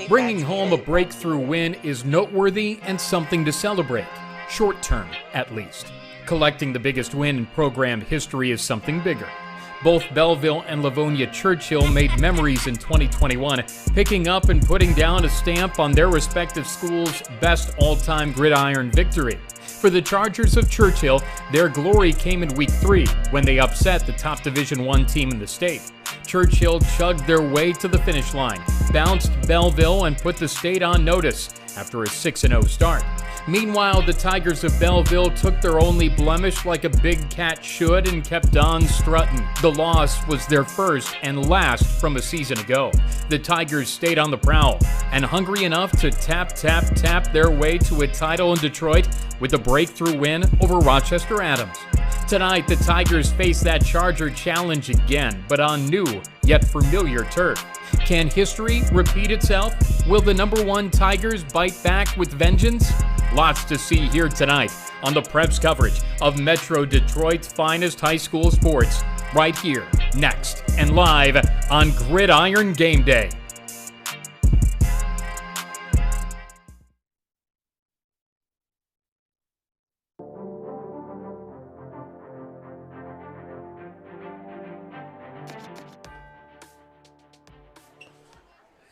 Bringing home a breakthrough win is noteworthy and something to celebrate, short term at least. Collecting the biggest win in program history is something bigger. Both Belleville and Livonia Churchill made memories in 2021, picking up and putting down a stamp on their respective schools' best all-time Gridiron victory. For the Chargers of Churchill, their glory came in Week 3 when they upset the top Division I team in the state. Churchill chugged their way to the finish line, bounced Belleville, and put the state on notice after a 6-0 start. Meanwhile, the Tigers of Belleville took their only blemish like a big cat should and kept on strutting. The loss was their first and last from a season ago. The Tigers stayed on the prowl and hungry enough to tap their way to a title in Detroit with a breakthrough win over Rochester Adams. Tonight, the Tigers face that Charger challenge again, but on new yet familiar turf. Can history repeat itself? Will the #1 Tigers bite back with vengeance? Lots to see here tonight on the Preps coverage of Metro Detroit's finest high school sports, right here, next, and live on Gridiron Game Day.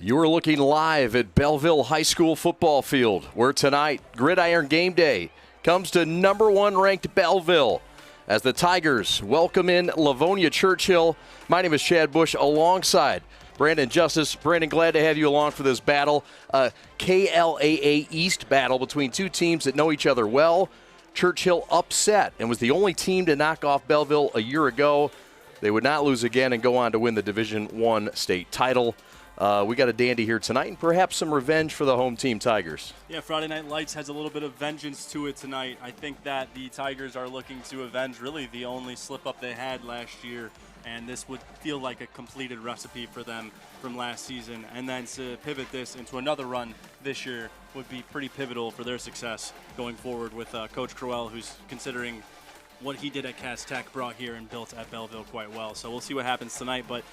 You are looking live at Belleville High School football field, where tonight, Gridiron Game Day comes to #1 ranked Belleville as the Tigers welcome in Livonia Churchill. My name is Chad Bush alongside Brandon Justice. Brandon, glad to have you along for this battle. KLAA East battle between two teams that know each other well. Churchill upset and was the only team to knock off Belleville a year ago. They would not lose again and go on to win the Division I state title. We got a dandy here tonight and perhaps some revenge for the home team Tigers. Yeah, Friday Night Lights has a little bit of vengeance to it tonight. I think that the Tigers are looking to avenge really the only slip-up they had last year, and this would feel like a completed recipe for them from last season. And then to pivot this into another run this year would be pretty pivotal for their success going forward with Coach Crowell, who's considering what he did at Cass Tech, brought here and built at Belleville quite well. So we'll see what happens tonight, but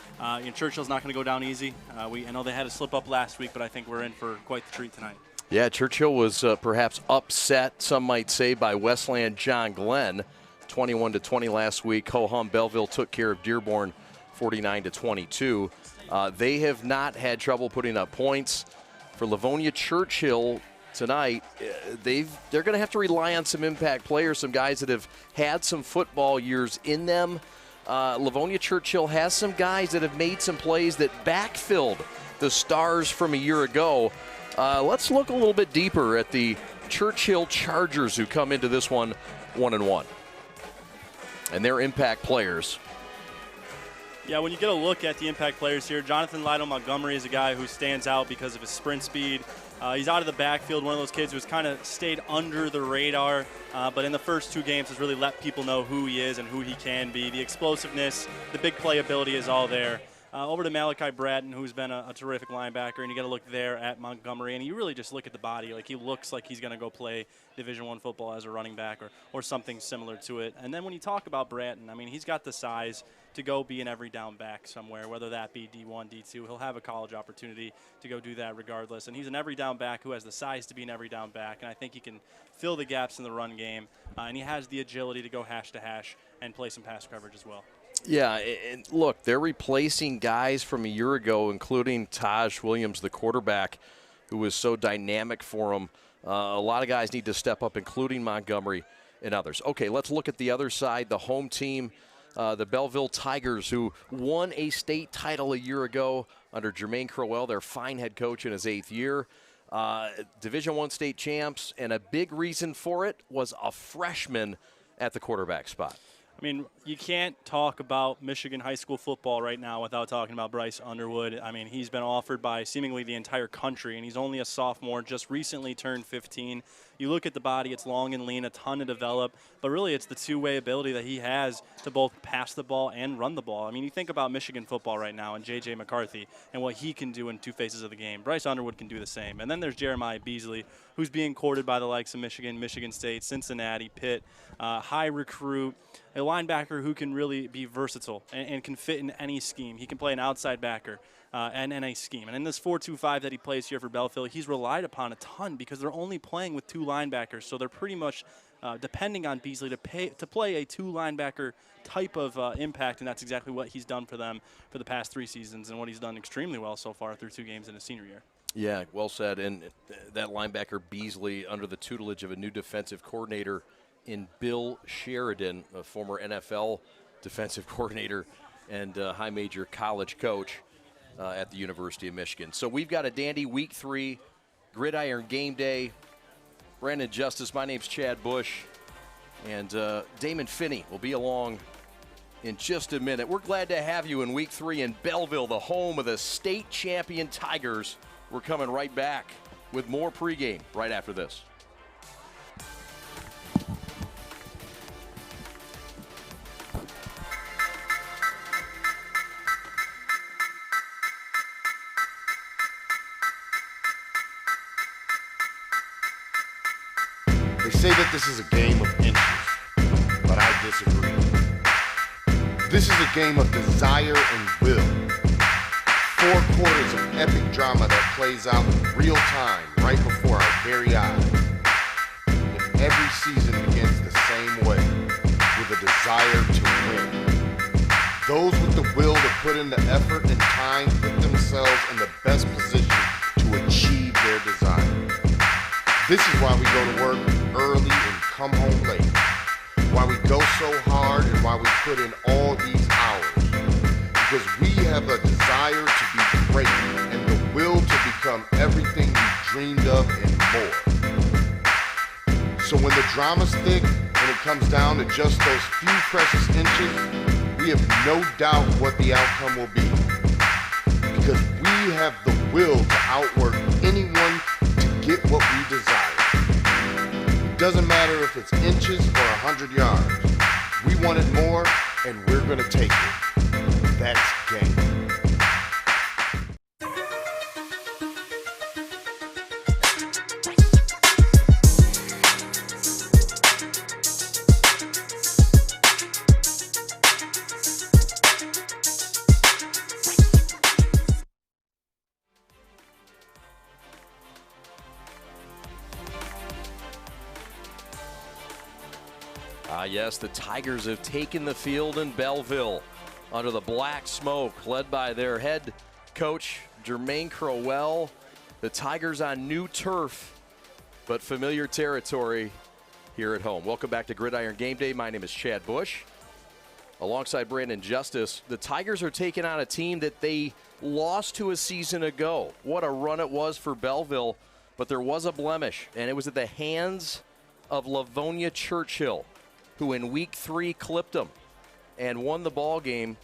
Churchill's not going to go down easy. I know they had a slip-up last week, but I think we're in for quite the treat tonight. Yeah, Churchill was perhaps upset, some might say, by Westland John Glenn. 21-20 last week. Ho-hum Belleville took care of Dearborn 49-22. They have not had trouble putting up points. For Livonia Churchill tonight, they're going to have to rely on some impact players, some guys that have had some football years in them. Livonia Churchill has some guys that have made some plays that backfilled the stars from a year ago. Let's look a little bit deeper at the Churchill Chargers, who come into this one 1-1, and their impact players. Yeah, when you get a look at the impact players here, Jonathan Lytle Montgomery is a guy who stands out because of his sprint speed. He's out of the backfield, one of those kids who's kind of stayed under the radar, but in the first 2 games has really let people know who he is and who he can be. The explosiveness, the big playability is all there. Over to Malachi Bratton, who's been a terrific linebacker, and you got to look there at Montgomery, and you really just look at the body. Like, he looks like he's going to go play Division I football as a running back or something similar to it. And then when you talk about Bratton, I mean, he's got the size to go be an every down back somewhere, whether that be D1, D2. He'll have a college opportunity to go do that regardless. And he's an every down back who has the size to be an every down back, and I think he can fill the gaps in the run game. And he has the agility to go hash to hash and play some pass coverage as well. Yeah, and look, they're replacing guys from a year ago, including Taj Williams, the quarterback, who was so dynamic for them. A lot of guys need to step up, including Montgomery and others. Okay, let's look at the other side, the home team, the Belleville Tigers, who won a state title a year ago under Jermaine Crowell, their fine head coach in his 8th year. Division I state champs, and a big reason for it was a freshman at the quarterback spot. I mean, you can't talk about Michigan high school football right now without talking about Bryce Underwood. I mean, he's been offered by seemingly the entire country, and he's only a sophomore, just recently turned 15. You look at the body, it's long and lean, a ton to develop, but really it's the two-way ability that he has to both pass the ball and run the ball. I mean, you think about Michigan football right now and J.J. McCarthy and what he can do in two phases of the game. Bryce Underwood can do the same. And then there's Jeremiah Beasley, who's being courted by the likes of Michigan, Michigan State, Cincinnati, Pitt, high recruit, a linebacker who can really be versatile and can fit in any scheme. He can play an outside backer and in a scheme. And in this 4-2-5 that he plays here for Belleville, he's relied upon a ton because they're only playing with two linebackers. So they're pretty much depending on Beasley to play a two linebacker type of impact, and that's exactly what he's done for them for the past 3 seasons and what he's done extremely well so far through 2 games in his senior year. Yeah, well said. And that linebacker Beasley under the tutelage of a new defensive coordinator in Bill Sheridan, a former NFL defensive coordinator and high major college coach at the University of Michigan. So we've got a dandy week 3 Gridiron game day. Brandon Justice, my name's Chad Bush, and Damon Finney will be along in just a minute. We're glad to have you in week 3 in Belleville, the home of the state champion Tigers. We're coming right back with more pregame right after this. They say that this is a game of inches, but I disagree. This is a game of desire and will. 4 quarters of epic drama that plays out in real time right before our very eyes. And every season begins the same way, with a desire to win. Those with the will to put in the effort and time put themselves in the best position to achieve their desire. This is why we go to work early and come home late. Why we go so hard and why we put in all these hours. Because we have a desire to be great and the will to become everything we dreamed of and more. So when the drama's thick and it comes down to just those few precious inches, we have no doubt what the outcome will be. Because we have the will to outwork anyone to get what we desire. It doesn't matter if it's inches or 100 yards. We want it more, and we're going to take it. That's game. Yes, the Tigers have taken the field in Belleville under the black smoke, led by their head coach, Jermaine Crowell. The Tigers on new turf, but familiar territory here at home. Welcome back to Gridiron Game Day. My name is Chad Bush. Alongside Brandon Justice, the Tigers are taking on a team that they lost to a season ago. What a run it was for Belleville, but there was a blemish, and it was at the hands of Livonia Churchill, who in week 3 clipped them and won the ball game.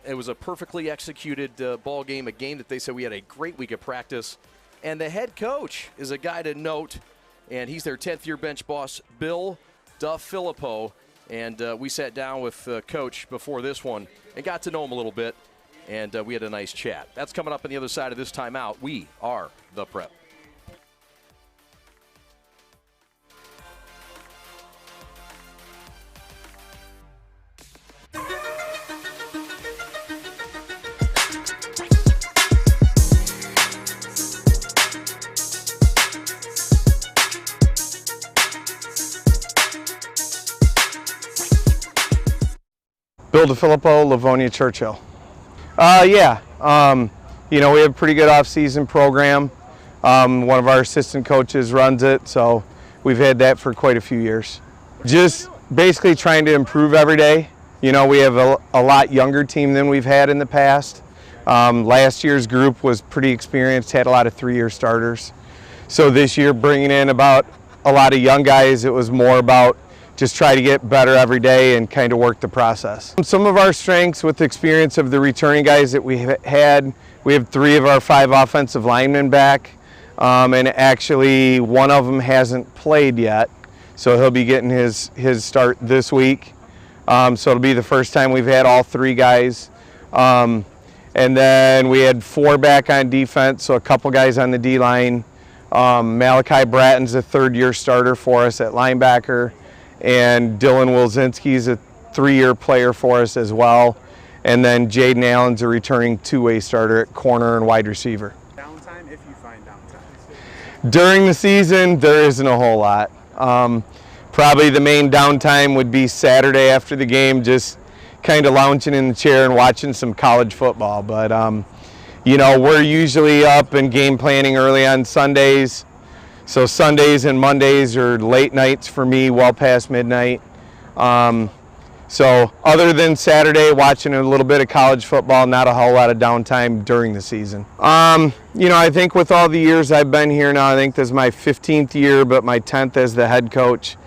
It was a perfectly executed ball game, a game that they said we had a great week of practice. And the head coach is a guy to note, and he's their 10th-year bench boss, Bill Defilippo. And we sat down with Coach before this one and got to know him a little bit, and we had a nice chat. That's coming up on the other side of this timeout. We are The Prep. Bill Defilippo, Livonia Churchill. You know, we have a pretty good off-season program. One of our assistant coaches runs it, so we've had that for quite a few years. Just basically trying to improve every day. You know, we have a lot younger team than we've had in the past. Last year's group was pretty experienced, had a lot of 3-year starters. So this year, bringing in about a lot of young guys, it was more about just try to get better every day and kind of work the process. Some of our strengths with the experience of the returning guys that we had, we have 3 of our 5 offensive linemen back. and actually one of them hasn't played yet, so he'll be getting his start this week. So it'll be the first time we've had all 3 guys. And then we had 4 back on defense, so a couple guys on the D-line. Malachi Bratton's a 3rd-year starter for us at linebacker, and Dylan Wilzinski's a 3-year player for us as well. And then Jaden Allen's a returning 2-way starter at corner and wide receiver. Downtime, if you find downtime. During the season, there isn't a whole lot. Probably the main downtime would be Saturday after the game, just kind of lounging in the chair and watching some college football. But, you know, we're usually up and game planning early on Sundays. So Sundays and Mondays are late nights for me, well past midnight. So other than Saturday, watching a little bit of college football, not a whole lot of downtime during the season. You know, I think with all the years I've been here now, I think this is my 15th year, but my 10th as the head coach.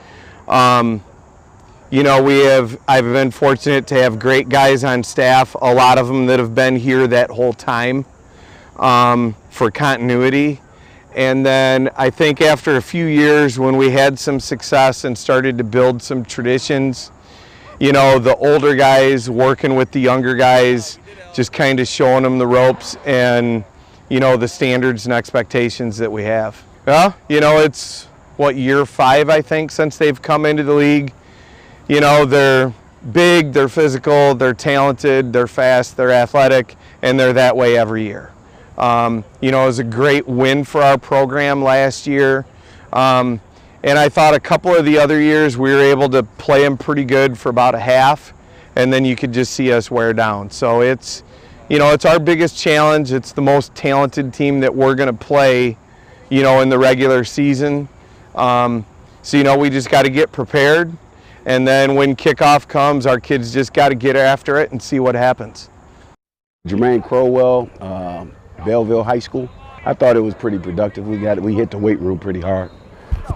You know, I've been fortunate to have great guys on staff, a lot of them that have been here that whole time, for continuity. And then I think after a few years when we had some success and started to build some traditions, you know, the older guys working with the younger guys, just kind of showing them the ropes and, you know, the standards and expectations that we have. Well, you know, it's, what, year 5, I think, since they've come into the league. You know, they're big, they're physical, they're talented, they're fast, they're athletic, and they're that way every year. You know, it was a great win for our program last year. And I thought a couple of the other years we were able to play them pretty good for about a half, and then you could just see us wear down. So it's, you know, it's our biggest challenge. It's the most talented team that we're going to play, you know, in the regular season. So, you know, we just got to get prepared. And then when kickoff comes, our kids just got to get after it and see what happens. Jermaine Crowell, Belleville High School. I thought it was pretty productive. We hit the weight room pretty hard.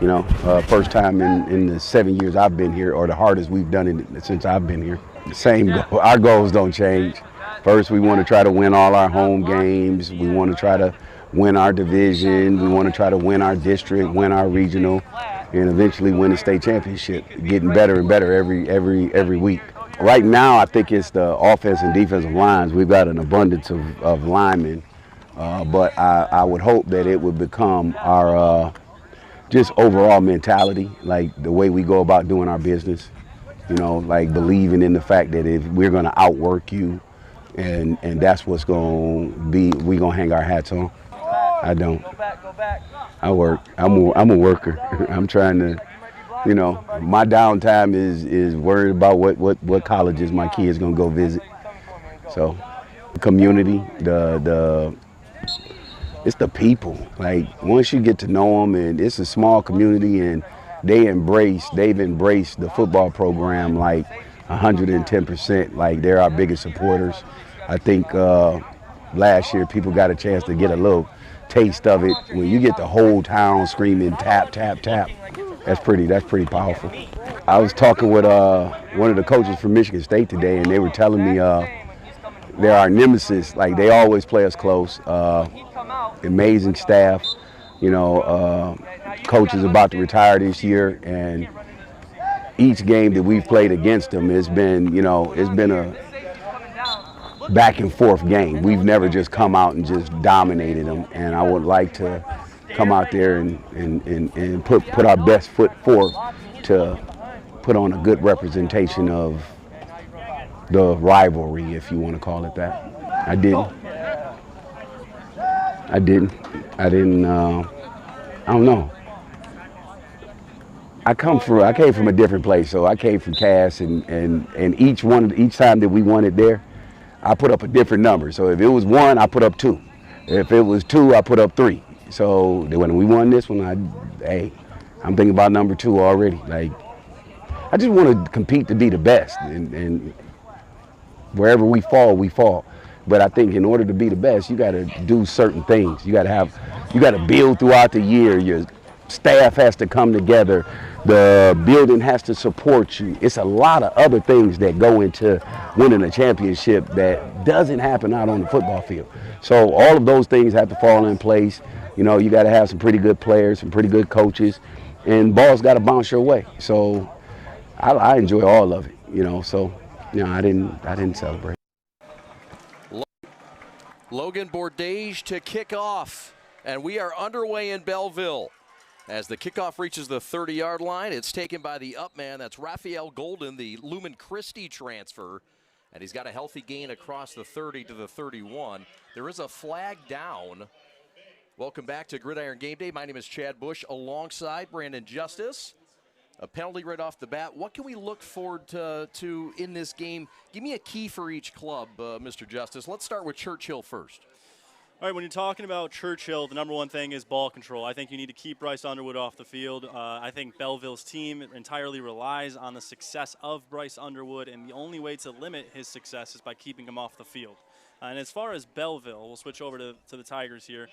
You know, first time in the 7 years I've been here, or the hardest we've done it since I've been here. Same goal. Our goals don't change. First, we want to try to win all our home games. We want to try to win our division. We want to try to win our district, win our regional, and eventually win the state championship. Getting better and better every week. Right now, I think it's the offense and defensive lines. We've got an abundance of linemen, but I would hope that it would become our just overall mentality, like the way we go about doing our business, you know, like believing in the fact that if we're going to outwork you, and that's what's going to be, we're going to hang our hats on. I don't. I work. I'm a worker. I'm trying to, you know, my downtime is worried about what colleges my kids going to go visit. So, community, it's the people. Like, once you get to know them, and it's a small community, and they've embraced the football program like 110%. Like, they're our biggest supporters. I think last year people got a chance to get a little taste of it. When you get the whole town screaming tap, tap, tap, that's pretty powerful. I was talking with one of the coaches from Michigan State today, and they were telling me they're our nemesis. Like, they always play us close. Amazing staff. You know, coach is about to retire this year, and each game that we've played against them has been, you know, it's been a back and forth game. We've never just come out and just dominated them, and I would like to come out there and put our best foot forth to put on a good representation of the rivalry, if you want to call it that. I don't know. I came from a different place, so I came from Cass, and each time that we won it there, I put up a different number. So if it was 1, I put up 2. If it was 2, I put up 3. So when we won this one, I'm thinking about number 2 already. Like, I just want to compete to be the best, and wherever we fall. But I think in order to be the best, you got to do certain things. You got to build throughout the year. Your staff has to come together. The building has to support you. It's a lot of other things that go into winning a championship that doesn't happen out on the football field. So all of those things have to fall in place. You know, you got to have some pretty good players, some pretty good coaches, and ball's got to bounce your way. So I enjoy all of it, you know. So, you know, I didn't celebrate. Logan Bordage to kick off, and we are underway in Belleville. As the kickoff reaches the 30-yard line, it's taken by the up man. That's Raphael Golden, the Lumen Christi transfer, and he's got a healthy gain across the 30 to the 31. There is a flag down. Welcome back to Gridiron Game Day. My name is Chad Bush alongside Brandon Justice. A penalty right off the bat. What can we look forward to in this game? Give me a key for each club, Mr. Justice. Let's start with Churchill first. All right, when you're talking about Churchill, the number one thing is ball control. I think you need to keep Bryce Underwood off the field. I think Belleville's team entirely relies on the success of Bryce Underwood, and the only way to limit his success is by keeping him off the field. And as far as Belleville, we'll switch over to the Tigers here.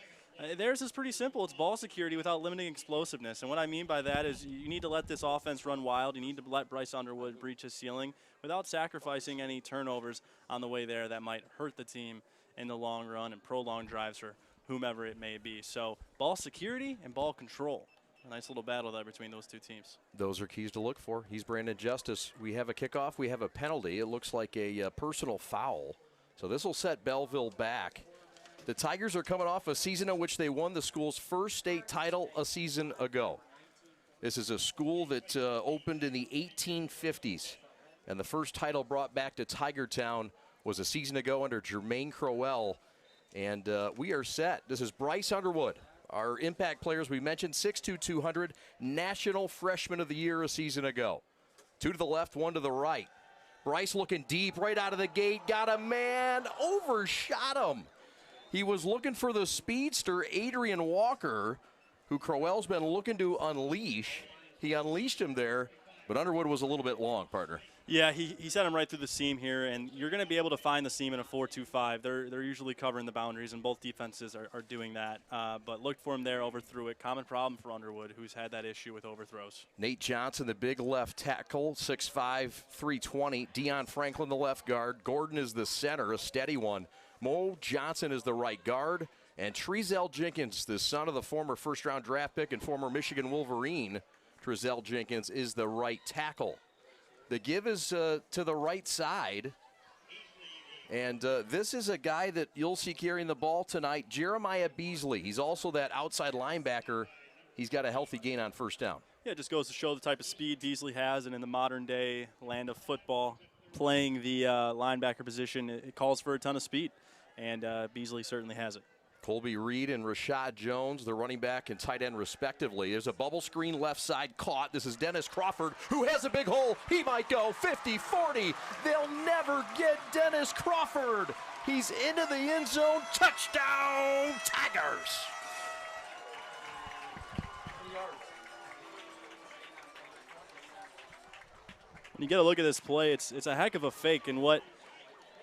Theirs is pretty simple. It's ball security without limiting explosiveness. And what I mean by that is you need to let this offense run wild. You need to let Bryce Underwood breach his ceiling without sacrificing any turnovers on the way there that might hurt the team in the long run and prolonged drives for whomever it may be. So ball security and ball control. A nice little battle there between those two teams. Those are keys to look for. He's Brandon Justice. We have a kickoff. We have a penalty. It looks like a personal foul. So this will set Belleville back. The Tigers are coming off a season in which they won the school's first state title a season ago. This is a school that opened in the 1850s, and the first title brought back to Tigertown was a season ago under Jermaine Crowell, and we are set. This is Bryce Underwood, our impact players. We mentioned 6'2", 200, National Freshman of the Year a season ago. 2 to the left, 1 to the right. Bryce looking deep right out of the gate, got a man, overshot him. He was looking for the speedster, Adrian Walker, who Crowell's been looking to unleash. He unleashed him there, but Underwood was a little bit long, partner. Yeah, he sent him right through the seam here, and you're going to be able to find the seam in a 4-2-5. They're usually covering the boundaries, and both defenses are doing that. But look for him there, overthrew it. Common problem for Underwood, who's had that issue with overthrows. Nate Johnson, the big left tackle, 6'5", 320. Deion Franklin, the left guard. Gordon is the center, a steady one. Mo Johnson is the right guard, and Trezell Jenkins, the son of the former first-round draft pick and former Michigan Wolverine, Trezell Jenkins is the right tackle. The give is to the right side, and this is a guy that you'll see carrying the ball tonight, Jeremiah Beasley. He's also that outside linebacker. He's got a healthy gain on first down. Yeah, it just goes to show the type of speed Beasley has, and in the modern-day land of football, playing the linebacker position, it calls for a ton of speed. And Beasley certainly has it. Colby Reed and Rashad Jones, the running back and tight end respectively. There's a bubble screen left side caught. This is Dennis Crawford, who has a big hole. He might go 50-40. They'll never get Dennis Crawford. He's into the end zone. Touchdown, Tigers. When you get a look at this play, it's a heck of a fake, and what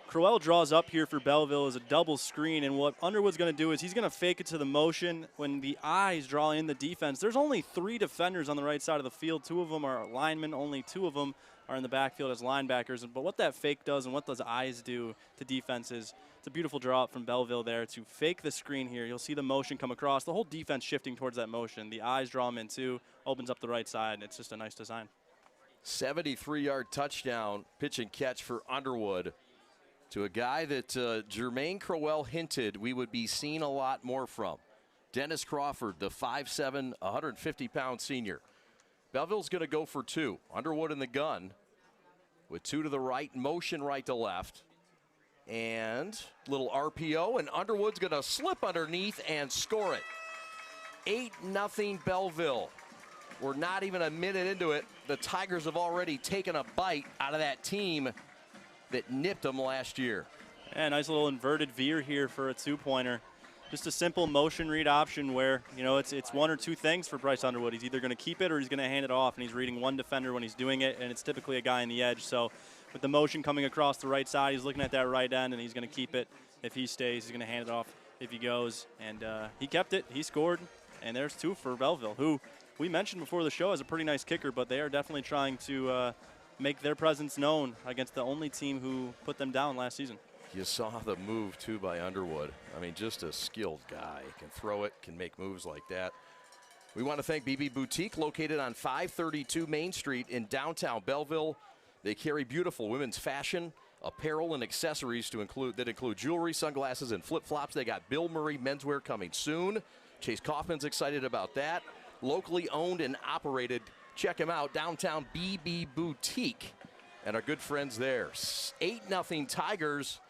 Crowell draws up here for Belleville is a double screen, and what Underwood's going to do is he's going to fake it to the motion when the eyes draw in the defense. There's only 3 defenders on the right side of the field. 2 of them are linemen. Only 2 of them are in the backfield as linebackers. But what that fake does and what those eyes do to defenses, it's a beautiful draw up from Belleville there to fake the screen here. You'll see the motion come across. The whole defense shifting towards that motion. The eyes draw them in too, opens up the right side. It's just a nice design. 73-yard touchdown, pitch and catch for Underwood, to a guy that Jermaine Crowell hinted we would be seeing a lot more from. Dennis Crawford, the 5'7", 150-pound senior. Belleville's going to go for 2. Underwood in the gun with 2 to the right, motion right to left. And little RPO, and Underwood's going to slip underneath and score it. 8-0 Belleville. We're not even a minute into it. The Tigers have already taken a bite out of that team that nipped them last year. Yeah, nice little inverted veer here for a 2-pointer. Just a simple motion read option where, you know, it's 1 or 2 things for Bryce Underwood. He's either going to keep it or he's going to hand it off, and he's reading one defender when he's doing it, and it's typically a guy on the edge. So with the motion coming across the right side, he's looking at that right end, and he's going to keep it. If he stays, he's going to hand it off if he goes. And he kept it. He scored, and there's 2 for Belleville, who we mentioned before the show, has a pretty nice kicker, but they are definitely trying to make their presence known against the only team who put them down last season. You saw the move, too, by Underwood. I mean, just a skilled guy. Can throw it, can make moves like that. We want to thank BB Boutique, located on 532 Main Street in downtown Belleville. They carry beautiful women's fashion, apparel, and accessories that include jewelry, sunglasses, and flip-flops. They got Bill Murray menswear coming soon. Chase Kaufman's excited about that. Locally owned and operated. Check them out, downtown BB Boutique. And our good friends there. 8-0 Tigers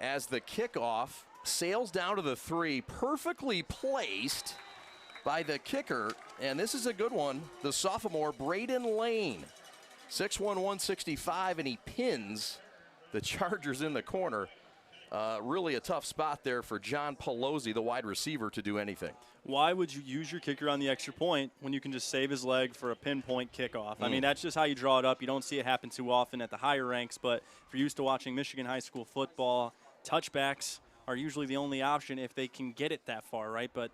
as the kickoff sails down to the 3, perfectly placed by the kicker. And this is a good one, the sophomore, Braden Lane. 6'1", 165, and he pins the Chargers in the corner. Really a tough spot there for John Pelosi, the wide receiver, to do anything. Why would you use your kicker on the extra point when you can just save his leg for a pinpoint kickoff? I mean, that's just how you draw it up. You don't see it happen too often at the higher ranks, but if you're used to watching Michigan high school football, touchbacks are usually the only option if they can get it that far, right? But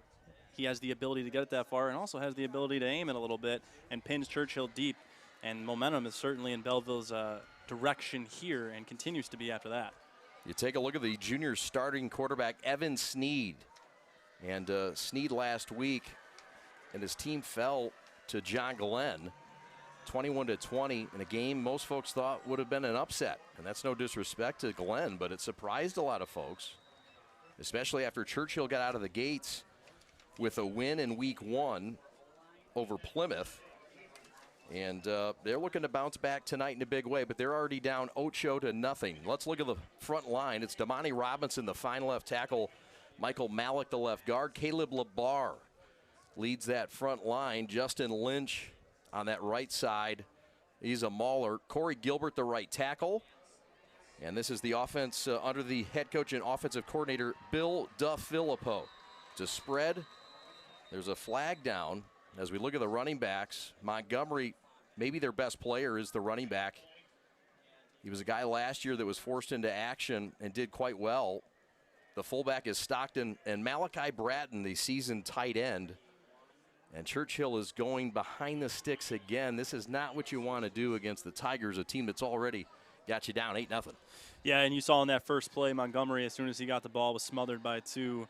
he has the ability to get it that far and also has the ability to aim it a little bit and pins Churchill deep. And momentum is certainly in Belleville's direction here and continues to be after that. You take a look at the junior starting quarterback, Evan Sneed. And Sneed last week, and his team fell to John Glenn, 21-20, in a game most folks thought would have been an upset. And that's no disrespect to Glenn, but it surprised a lot of folks, especially after Churchill got out of the gates with a win in week 1 over Plymouth. And they're looking to bounce back tonight in a big way, but they're already down 8-0. Let's look at the front line. It's Damani Robinson, the fine left tackle. Michael Malik, the left guard. Caleb Labar leads that front line. Justin Lynch on that right side. He's a mauler. Corey Gilbert, the right tackle. And this is the offense under the head coach and offensive coordinator, Bill Defilippo. To spread, there's a flag down. As we look at the running backs, Montgomery, maybe their best player is the running back. He was a guy last year that was forced into action and did quite well. The fullback is Stockton, and Malachi Bratton, the seasoned tight end. And Churchill is going behind the sticks again. This is not what you want to do against the Tigers, a team that's already got you down 8-0. Yeah, and you saw in that first play, Montgomery, as soon as he got the ball, was smothered by 2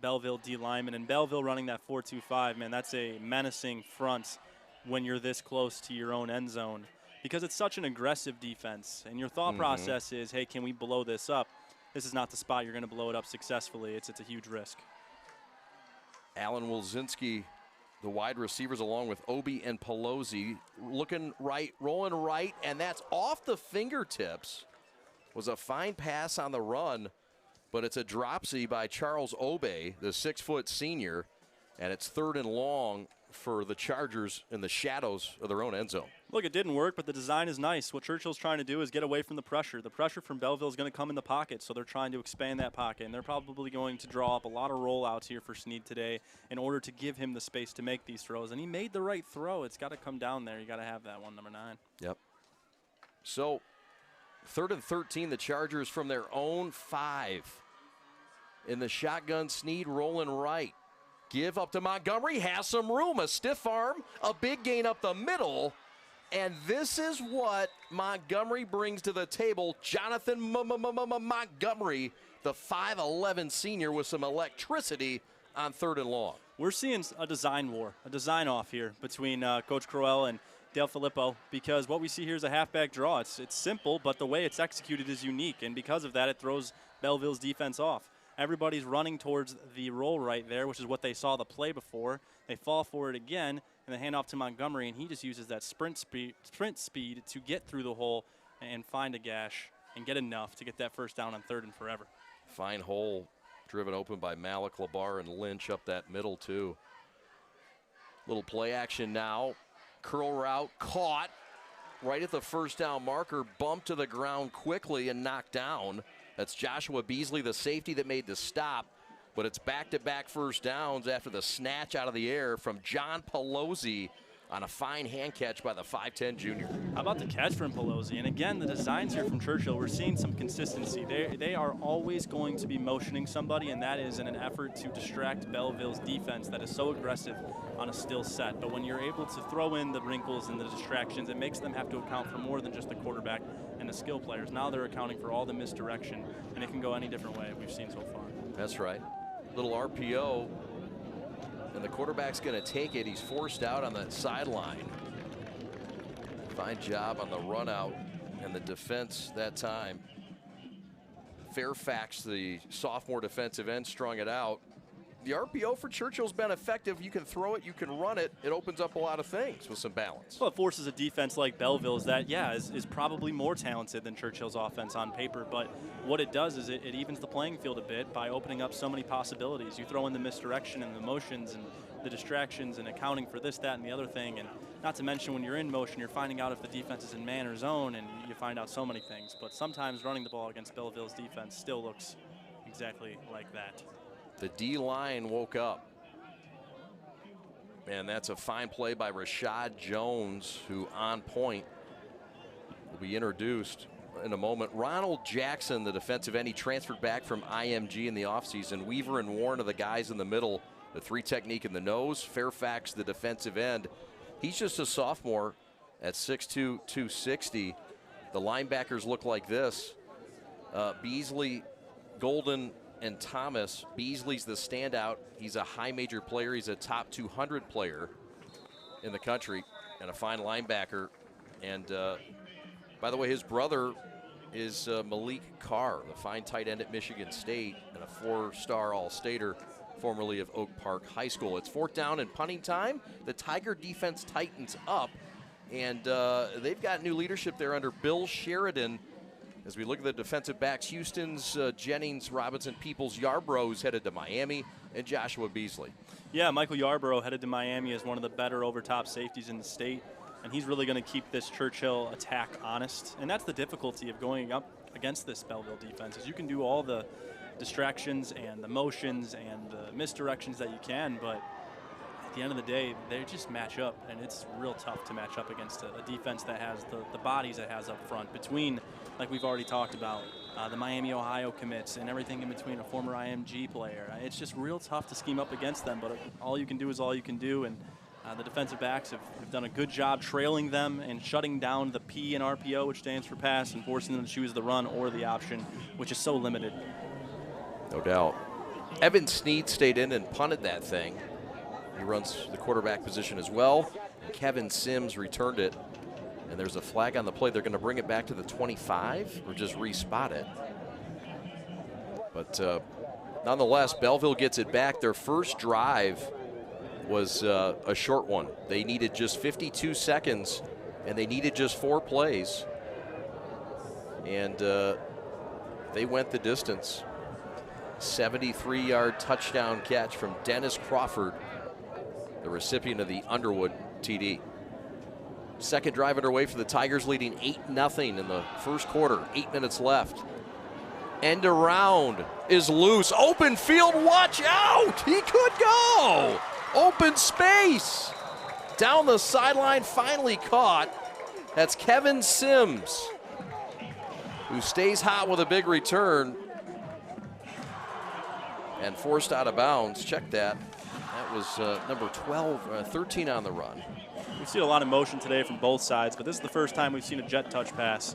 Belleville D linemen. And Belleville running that 4-2-5, man, that's a menacing front when you're this close to your own end zone because it's such an aggressive defense. And your thought process is, hey, can we blow this up? This is not the spot you're going to blow it up successfully. It's a huge risk. Alan Wilczynski, the wide receivers, along with Obi and Pelosi, looking right, rolling right, and that's off the fingertips. Was a fine pass on the run, but it's a dropsy by Charles Obe, the 6-foot senior, and it's 3rd and long for the Chargers in the shadows of their own end zone. Look, it didn't work, but the design is nice. What Churchill's trying to do is get away from the pressure. The pressure from Belleville is going to come in the pocket, so they're trying to expand that pocket, and they're probably going to draw up a lot of rollouts here for Sneed today in order to give him the space to make these throws. And he made the right throw. It's got to come down there. You got to have that one, number 9. Yep. So 3rd and 13, the Chargers from their own 5. In the shotgun, Sneed rolling right. Give up to Montgomery, has some room, a stiff arm, a big gain up the middle, and this is what Montgomery brings to the table. Jonathan Montgomery, the 5'11 senior with some electricity on 3rd and long. We're seeing a design war, a design off here between Coach Crowell and Defilippo because what we see here is a halfback draw. It's simple, but the way it's executed is unique, and because of that, it throws Belleville's defense off. Everybody's running towards the roll right there, which is what they saw the play before. They fall for it again, and they hand off to Montgomery, and he just uses that sprint speed to get through the hole and find a gash and get enough to get that first down on 3rd and forever. Fine hole driven open by Malik, Labar, and Lynch up that middle, too. Little play action now. Curl route caught right at the first down marker, bumped to the ground quickly and knocked down. That's Joshua Beasley, the safety that made the stop. But it's back-to-back first downs after the snatch out of the air from John Pelosi on a fine hand catch by the 5'10 junior. How about the catch from Pelosi? And again, the designs here from Churchill, we're seeing some consistency. They are always going to be motioning somebody, and that is in an effort to distract Belleville's defense that is so aggressive on a still set. But when you're able to throw in the wrinkles and the distractions, it makes them have to account for more than just the quarterback and the skill players. Now they're accounting for all the misdirection, and it can go any different way we've seen so far. That's right. Little RPO, and the quarterback's going to take it. He's forced out on the sideline. Fine job on the run out and the defense that time. Fairfax, the sophomore defensive end, strung it out. The RPO for Churchill's been effective. You can throw it, you can run it. It opens up a lot of things with some balance. Well, it forces a defense like Belleville's that, is probably more talented than Churchill's offense on paper. But what it does is it evens the playing field a bit by opening up so many possibilities. You throw in the misdirection and the motions and the distractions and accounting for this, that, and the other thing. And not to mention when you're in motion, you're finding out if the defense is in man or zone, and you find out so many things. But sometimes running the ball against Belleville's defense still looks exactly like that. The D-line woke up. And that's a fine play by Rashad Jones, who on point will be introduced in a moment. Ronald Jackson, the defensive end, he transferred back from IMG in the offseason. Weaver and Warren are the guys in the middle, the three technique in the nose. Fairfax, the defensive end. He's just a sophomore at 6'2", 260. The linebackers look like this. Beasley, Golden, and Thomas. Beasley's the standout. He's a high major player. He's a top 200 player in the country and a fine linebacker. And by the way, his brother is Malik Carr, the fine tight end at Michigan State and a 4-star All-Stater, formerly of Oak Park High School. It's 4th down and punting time. The Tiger defense tightens up, and they've got new leadership there under Bill Sheridan. As we look at the defensive backs, Houston's Jennings, Robinson, Peoples, Yarbrough's headed to Miami, and Joshua Beasley. Yeah, Michael Yarbrough headed to Miami as one of the better over-top safeties in the state, and he's really going to keep this Churchill attack honest. And that's the difficulty of going up against this Belleville defense, is you can do all the distractions and the motions and the misdirections that you can, but at the end of the day, they just match up, and it's real tough to match up against a defense that has the bodies it has up front between, like we've already talked about, the Miami, Ohio commits and everything in between, a former IMG player. It's just real tough to scheme up against them, but all you can do is all you can do, and the defensive backs have done a good job trailing them and shutting down the P in RPO, which stands for pass, and forcing them to choose the run or the option, which is so limited. No doubt. Evan Sneed stayed in and punted that thing. He runs the quarterback position as well. And Kevin Sims returned it. And there's a flag on the play. They're going to bring it back to the 25 or just respot it. But nonetheless, Belleville gets it back. Their first drive was a short one. They needed just 52 seconds, and they needed just 4 plays. And they went the distance. 73-yard touchdown catch from Dennis Crawford, the recipient of the Underwood TD. Second drive underway for the Tigers, leading 8-0 in the first quarter. 8 minutes left. End around is loose. Open field, watch out! He could go! Open space! Down the sideline, finally caught. That's Kevin Sims, who stays hot with a big return. And forced out of bounds. Check that. That was number 13 on the run. We've seen a lot of motion today from both sides, but this is the first time we've seen a jet touch pass,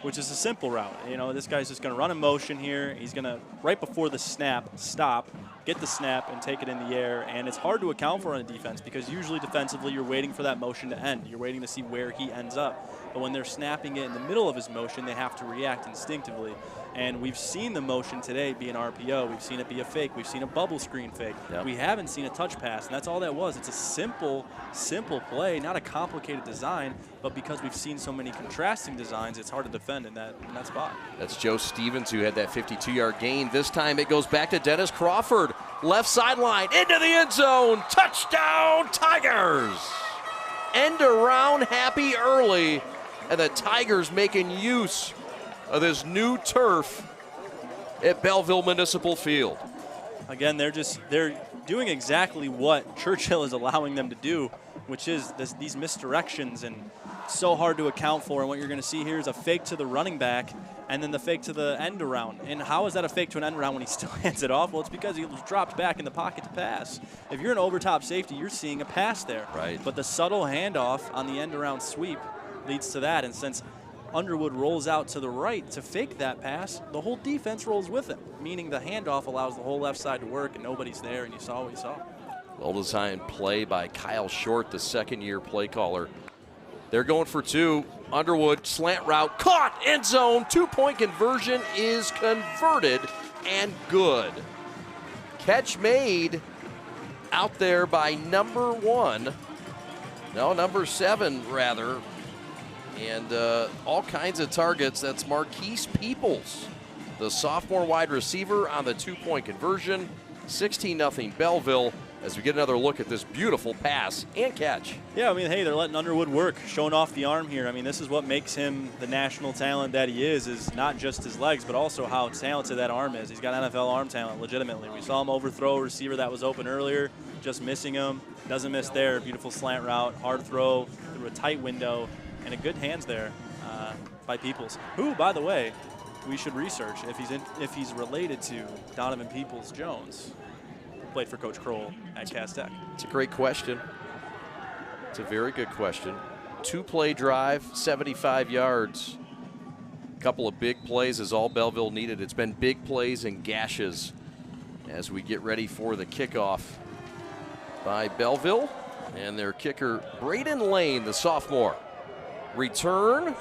which is a simple route. You know, this guy's just going to run a motion here. He's going to, right before the snap, stop, get the snap, and take it in the air. And it's hard to account for on a defense because usually defensively you're waiting for that motion to end. You're waiting to see where he ends up. But when they're snapping it in the middle of his motion, they have to react instinctively. And we've seen the motion today be an RPO. We've seen it be a fake. We've seen a bubble screen fake. Yep. We haven't seen a touch pass, and that's all that was. It's a simple play, not a complicated design, but because we've seen so many contrasting designs, it's hard to defend in that spot. That's Joe Stevens, who had that 52-yard gain. This time it goes back to Dennis Crawford. Left sideline, into the end zone. Touchdown, Tigers! End around happy early, and the Tigers making use of this new turf at Belleville Municipal Field. Again, they're doing exactly what Churchill is allowing them to do which is these misdirections, and so hard to account for. And what you're going to see here is a fake to the running back and then the fake to the end around. And how is that a fake to an end around when he still hands it off? Well, it's because he was dropped back in the pocket to pass. If you're an overtop safety, you're seeing a pass there. Right. But the subtle handoff on the end around sweep leads to that. And since Underwood rolls out to the right to fake that pass, the whole defense rolls with him, meaning the handoff allows the whole left side to work and nobody's there, and you saw what you saw. Well-designed play by Kyle Short, the second-year play caller. They're going for two. Underwood, slant route, caught, end zone. Two-point conversion is converted and good. Catch made out there by number 7, rather. And all kinds of targets. That's Marquise Peoples, the sophomore wide receiver on the two-point conversion. 16-0 Belleville. As we get another look at this beautiful pass and catch. Yeah, I mean, hey, they're letting Underwood work, showing off the arm here. I mean, this is what makes him the national talent that he is not just his legs, but also how talented that arm is. He's got NFL arm talent, legitimately. We saw him overthrow a receiver that was open earlier, just missing him. Doesn't miss there. Beautiful slant route, hard throw through a tight window, and a good hands there by Peoples, who, by the way, we should research if he's related to Donovan Peoples-Jones. Played for Coach Crowell at Cass Tech. It's a great question. It's a very good question. Two-play drive, 75 yards. A couple of big plays is all Belleville needed. It's been big plays and gashes as we get ready for the kickoff by Belleville. And their kicker, Braden Lane, the sophomore. Return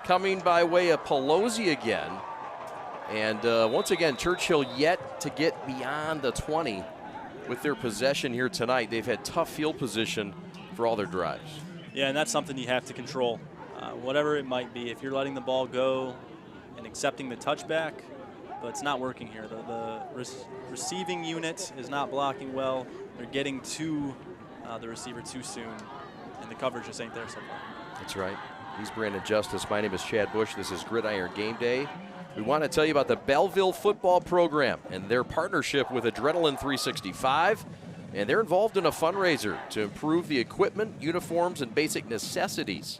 coming by way of Pelosi again. And once again, Churchill yet to get beyond the 20 with their possession here tonight. They've had tough field position for all their drives. Yeah, and that's something you have to control. Whatever it might be, if you're letting the ball go and accepting the touchback, but it's not working here. The receiving unit is not blocking well. They're getting to the receiver too soon, and the coverage just ain't there so far. That's right. He's Brandon Justice. My name is Chad Bush. This is Gridiron Game Day. We want to tell you about the Belleville football program and their partnership with Adrenaline 365. And they're involved in a fundraiser to improve the equipment, uniforms, and basic necessities.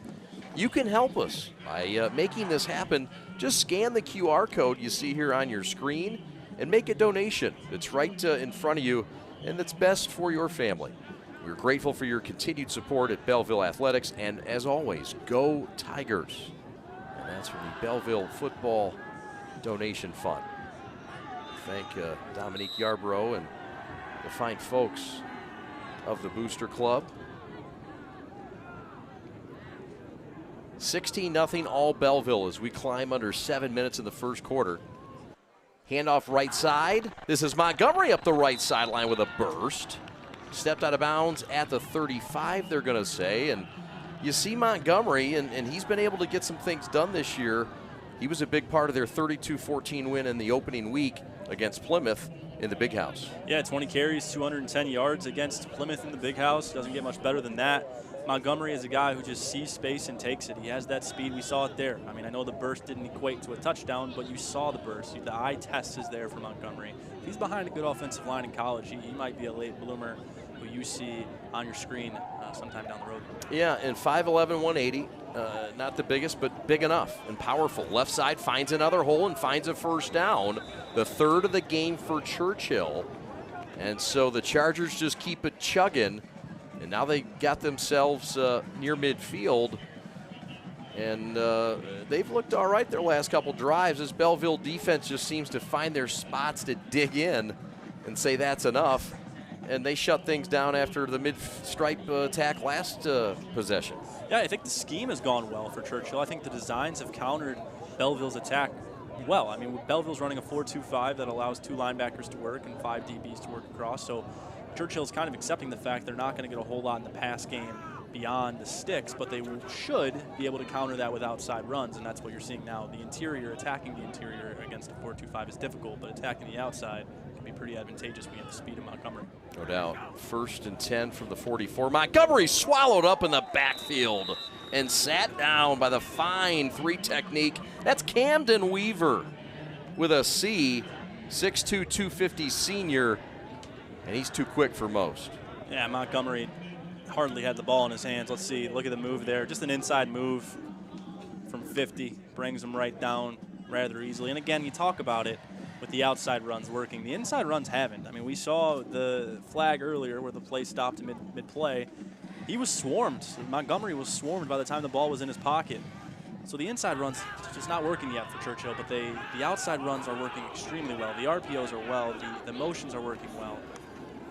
You can help us by making this happen. Just scan the QR code you see here on your screen and make a donation. It's right in front of you, and it's best for your family. We're grateful for your continued support at Belleville Athletics. And as always, go Tigers. And that's from the Belleville Football Donation Fund. Thank Dominique Yarbrough and the fine folks of the Booster Club. 16-0 all Belleville as we climb under 7 minutes in the first quarter. Handoff right side. This is Montgomery up the right sideline with a burst. Stepped out of bounds at the 35, they're going to say. And you see Montgomery, and he's been able to get some things done this year. He was a big part of their 32-14 win in the opening week against Plymouth in the Big House. Yeah, 20 carries, 210 yards against Plymouth in the Big House. Doesn't get much better than that. Montgomery is a guy who just sees space and takes it. He has that speed. We saw it there. I mean, I know the burst didn't equate to a touchdown, but you saw the burst. The eye test is there for Montgomery. If he's behind a good offensive line in college, he might be a late bloomer who you see on your screen sometime down the road. Yeah, and 5'11", 180. Not the biggest, but big enough and powerful. Left side finds another hole and finds a first down. The third of the game for Churchill. And so the Chargers just keep it chugging. And now they got themselves near midfield. And they've looked all right their last couple drives. This Belleville defense just seems to find their spots to dig in and say that's enough. And they shut things down after the mid-stripe attack last possession. Yeah, I think the scheme has gone well for Churchill. I think the designs have countered Belleville's attack well. I mean, Belleville's running a 4-2-5 that allows 2 linebackers to work and 5 DBs to work across. So Churchill's kind of accepting the fact they're not going to get a whole lot in the pass game beyond the sticks, but they should be able to counter that with outside runs, and that's what you're seeing now. The interior, attacking the interior against a 4-2-5 is difficult, but attacking the outside can be pretty advantageous when you have the speed of Montgomery. No doubt. 1st and 10 from the 44. Montgomery swallowed up in the backfield and sat down by the fine 3 technique. That's Camden Weaver with a C, 6'2", 250 senior, and he's too quick for most. Yeah, Montgomery hardly had the ball in his hands. Let's see, look at the move there. Just an inside move from 50, brings him right down rather easily. And again, you talk about it with the outside runs working. The inside runs haven't. I mean, we saw the flag earlier where the play stopped mid-play. He was swarmed. Montgomery was swarmed by the time the ball was in his pocket. So the inside runs just not working yet for Churchill, but the outside runs are working extremely well. The RPOs are well. The motions are working well.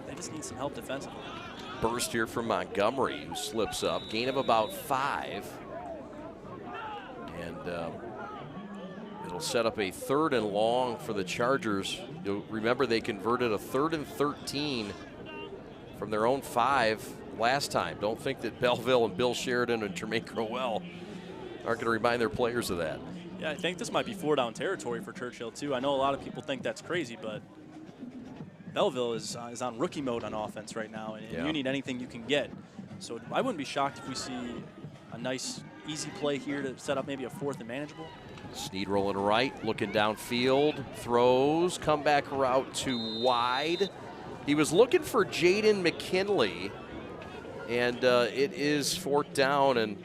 They just need some help defensively. Burst here from Montgomery, who slips up. Gain of about 5. And it'll set up a 3rd and long for the Chargers. You'll remember they converted a 3rd and 13 from their own 5 last time. Don't think that Belleville and Bill Sheridan and Jermaine Crowell aren't going to remind their players of that. Yeah, I think this might be 4-down territory for Churchill, too. I know a lot of people think that's crazy, but Belleville is on rookie mode on offense right now, and you need anything you can get. So I wouldn't be shocked if we see a nice, easy play here to set up maybe a 4th and manageable. Snead rolling right, looking downfield, throws, comeback route to wide. He was looking for Jaden McKinley, and it is 4th down, and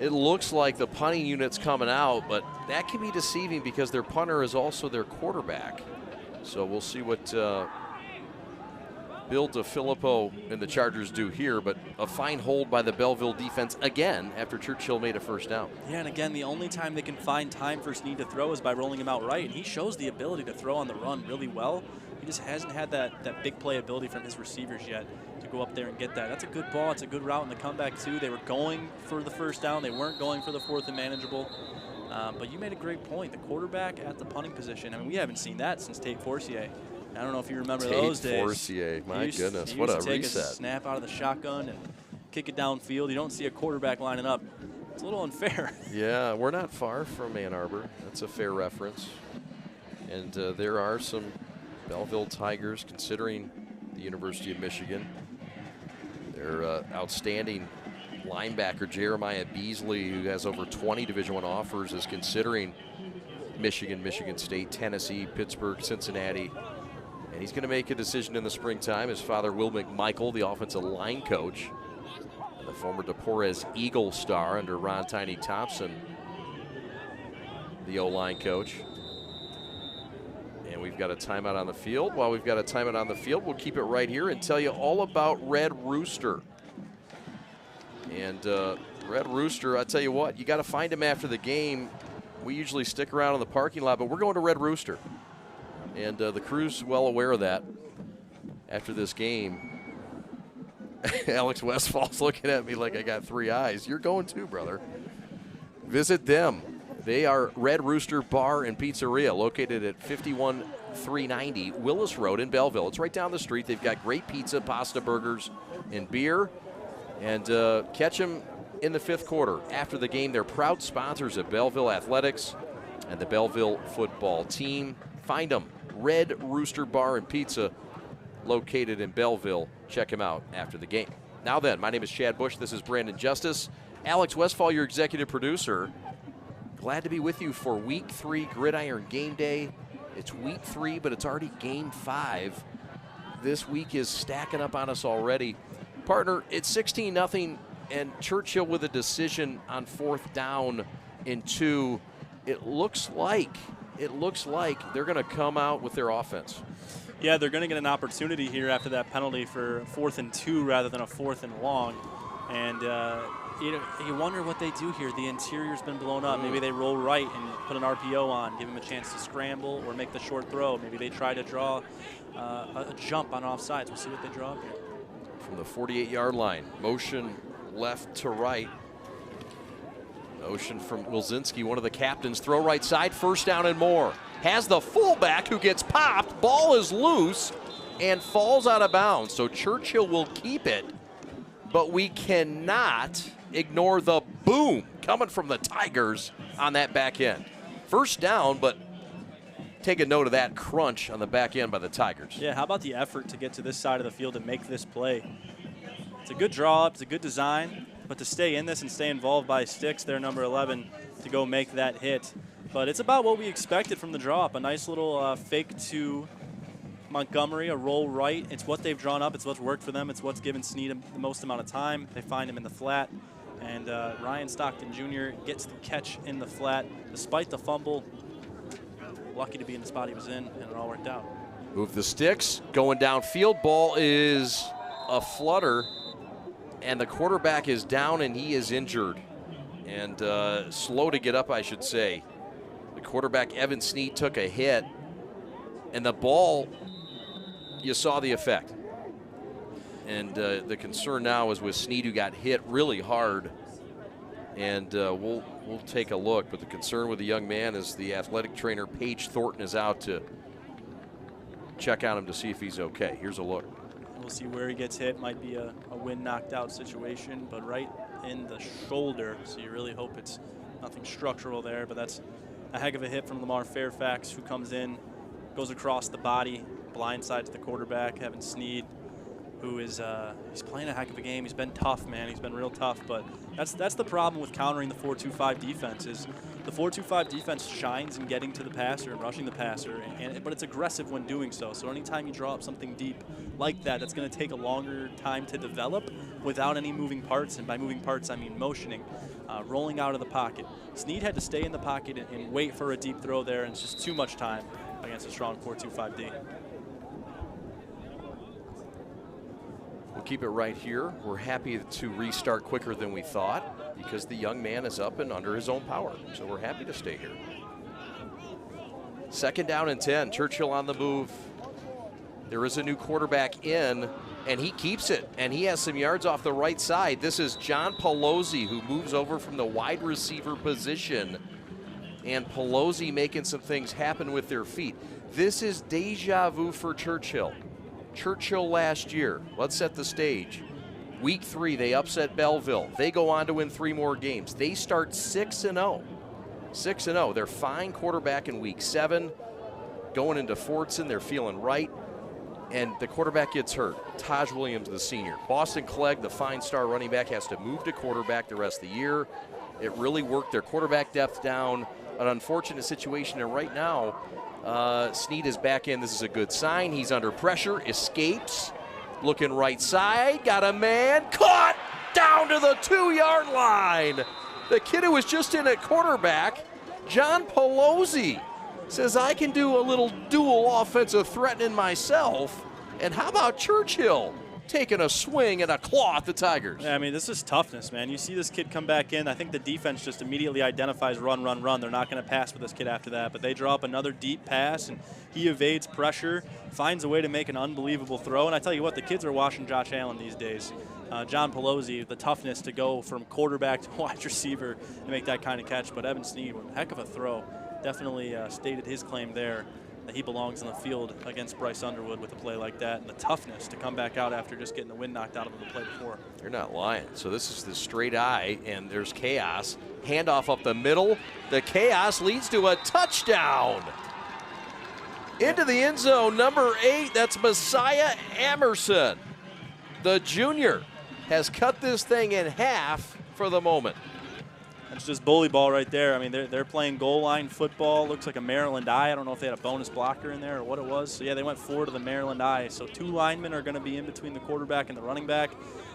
it looks like the punting unit's coming out, but that can be deceiving because their punter is also their quarterback. So we'll see what Bill Defilippo and the Chargers do here, but a fine hold by the Belleville defense again after Churchill made a 1st down. Yeah, and again, the only time they can find time for Snead to throw is by rolling him out right, and he shows the ability to throw on the run really well. He just hasn't had that big play ability from his receivers yet to go up there and get that. That's a good ball. It's a good route in the comeback, too. They were going for the 1st down. They weren't going for the 4th and manageable. But you made a great point. The quarterback at the punting position, I mean, we haven't seen that since Tate Forcier. I don't know if you remember those days. Tate Forcier, my goodness, what a reset. He used to take a snap out of the shotgun and kick it downfield. You don't see a quarterback lining up. It's a little unfair. Yeah, we're not far from Ann Arbor. That's a fair reference. And there are some Belleville Tigers considering the University of Michigan. Their outstanding linebacker Jeremiah Beasley, who has over 20 Division I offers, is considering Michigan, Michigan State, Tennessee, Pittsburgh, Cincinnati. And he's going to make a decision in the springtime. His father, Will McMichael, the offensive line coach, and the former DePorres Eagle star under Ron Tiny Thompson, the O-line coach. And we've got a timeout on the field. While we've got a timeout on the field, we'll keep it right here and tell you all about Red Rooster. And Red Rooster, I tell you what, you got to find him after the game. We usually stick around in the parking lot, but we're going to Red Rooster. And the crew's well aware of that after this game. Alex Westfall's looking at me like I got 3 eyes. You're going too, brother. Visit them. They are Red Rooster Bar and Pizzeria, located at 51390 Willis Road in Belleville. It's right down the street. They've got great pizza, pasta, burgers, and beer. And catch them in the 5th quarter. After the game, they're proud sponsors of Belleville Athletics and the Belleville football team. Find them, Red Rooster Bar and Pizza, located in Belleville. Check them out after the game. Now then, my name is Chad Bush. This is Brandon Justice. Alex Westfall, your executive producer. Glad to be with you for Week 3 Gridiron Game Day. It's Week 3, but it's already Game 5. This week is stacking up on us already. Partner, it's 16-0, and Churchill with a decision on 4th down and 2. It looks like they're going to come out with their offense. Yeah, they're going to get an opportunity here after that penalty for 4th and 2 rather than a 4th and long. And you wonder what they do here. The interior's been blown up. Maybe they roll right and put an RPO on, give him a chance to scramble or make the short throw. Maybe they try to draw a jump on offsides. We'll see what they draw up here. From the 48-yard line, motion left to right. Motion from Wilzinski, one of the captains. Throw right side, 1st down and more. Has the fullback who gets popped. Ball is loose and falls out of bounds. So Churchill will keep it, but we cannot ignore the boom coming from the Tigers on that back end. 1st down, but take a note of that crunch on the back end by the Tigers. Yeah, how about the effort to get to this side of the field and make this play? It's a good draw up, it's a good design, but to stay in this and stay involved by Sticks, their number 11, to go make that hit. But it's about what we expected from the draw up, a nice little fake to Montgomery a roll right. It's what they've drawn up. It's what's worked for them. It's what's given Snead the most amount of time. They find him in the flat. And Ryan Stockton Jr. gets the catch in the flat. Despite the fumble, lucky to be in the spot he was in, and it all worked out. Move the sticks, going downfield. Ball is a flutter, and the quarterback is down, and he is injured. And slow to get up, I should say. The quarterback, Evan Snead, took a hit, and the ball, you saw the effect. And the concern now is with Snead, who got hit really hard. And we'll take a look. But the concern with the young man is the athletic trainer, Paige Thornton, is out to check on him to see if he's okay. Here's a look. We'll see where he gets hit. Might be a wind knocked out situation, but right in the shoulder. So you really hope it's nothing structural there. But that's a heck of a hit from Lamar Fairfax, who comes in, goes across the body, blindsides the quarterback, Evan Snead, who is he's playing a heck of a game. He's been tough, man. He's been real tough. But that's the problem with countering the 4-2-5 defense is the 4-2-5 defense shines in getting to the passer and rushing the passer, but it's aggressive when doing so. So anytime you draw up something deep like that, that's going to take a longer time to develop without any moving parts. And by moving parts, I mean motioning, rolling out of the pocket. Snead had to stay in the pocket and wait for a deep throw there, and it's just too much time against a strong 4-2-5 D. We'll keep it right here. We're happy to restart quicker than we thought because the young man is up and under his own power. So we're happy to stay here. 2nd down and 10. Churchill on the move. There is a new quarterback in, and he keeps it. And he has some yards off the right side. This is John Pelosi, who moves over from the wide receiver position. And Pelosi making some things happen with their feet. This is deja vu for Churchill. Churchill last year. Let's set the stage. Week 3, they upset Belleville. They go on to win 3 more games. They start 6-0. 6-0. They're fine quarterback in week 7. Going into Fortson, they're feeling right. And the quarterback gets hurt. Taj Williams, the senior. Boston Clegg, the fine star running back, has to move to quarterback the rest of the year. It really worked their quarterback depth down. An unfortunate situation, and right now, Snead is back in. This is a good sign. He's under pressure, escapes, looking right side, got a man, caught down to the 2-yard line. The kid who was just in at quarterback, John Pelosi, says, I can do a little dual offensive threatening myself. And how about Churchill taking a swing and a claw at the Tigers? Yeah, I mean, this is toughness, man. You see this kid come back in. I think the defense just immediately identifies run, run, run. They're not going to pass with this kid after that. But they draw up another deep pass, and he evades pressure, finds a way to make an unbelievable throw. And I tell you what, the kids are watching Josh Allen these days. John Pelosi, the toughness to go from quarterback to wide receiver and make that kind of catch. But Evan Snead, heck of a throw. Definitely stated his claim there that he belongs in the field against Bryce Underwood with a play like that, and the toughness to come back out after just getting the wind knocked out of him the play before. You're not lying. So this is the straight eye, and there's chaos. Handoff up the middle. The chaos leads to a touchdown. Into the end zone, number 8, that's Messiah Emerson. The junior has cut this thing in half for the moment. It's just bully ball right there. I mean, they're playing goal line football. Looks like a Maryland eye. I don't know if they had a bonus blocker in there or what it was. So, yeah, they went 4 to the Maryland eye. So 2 linemen are going to be in between the quarterback and the running back.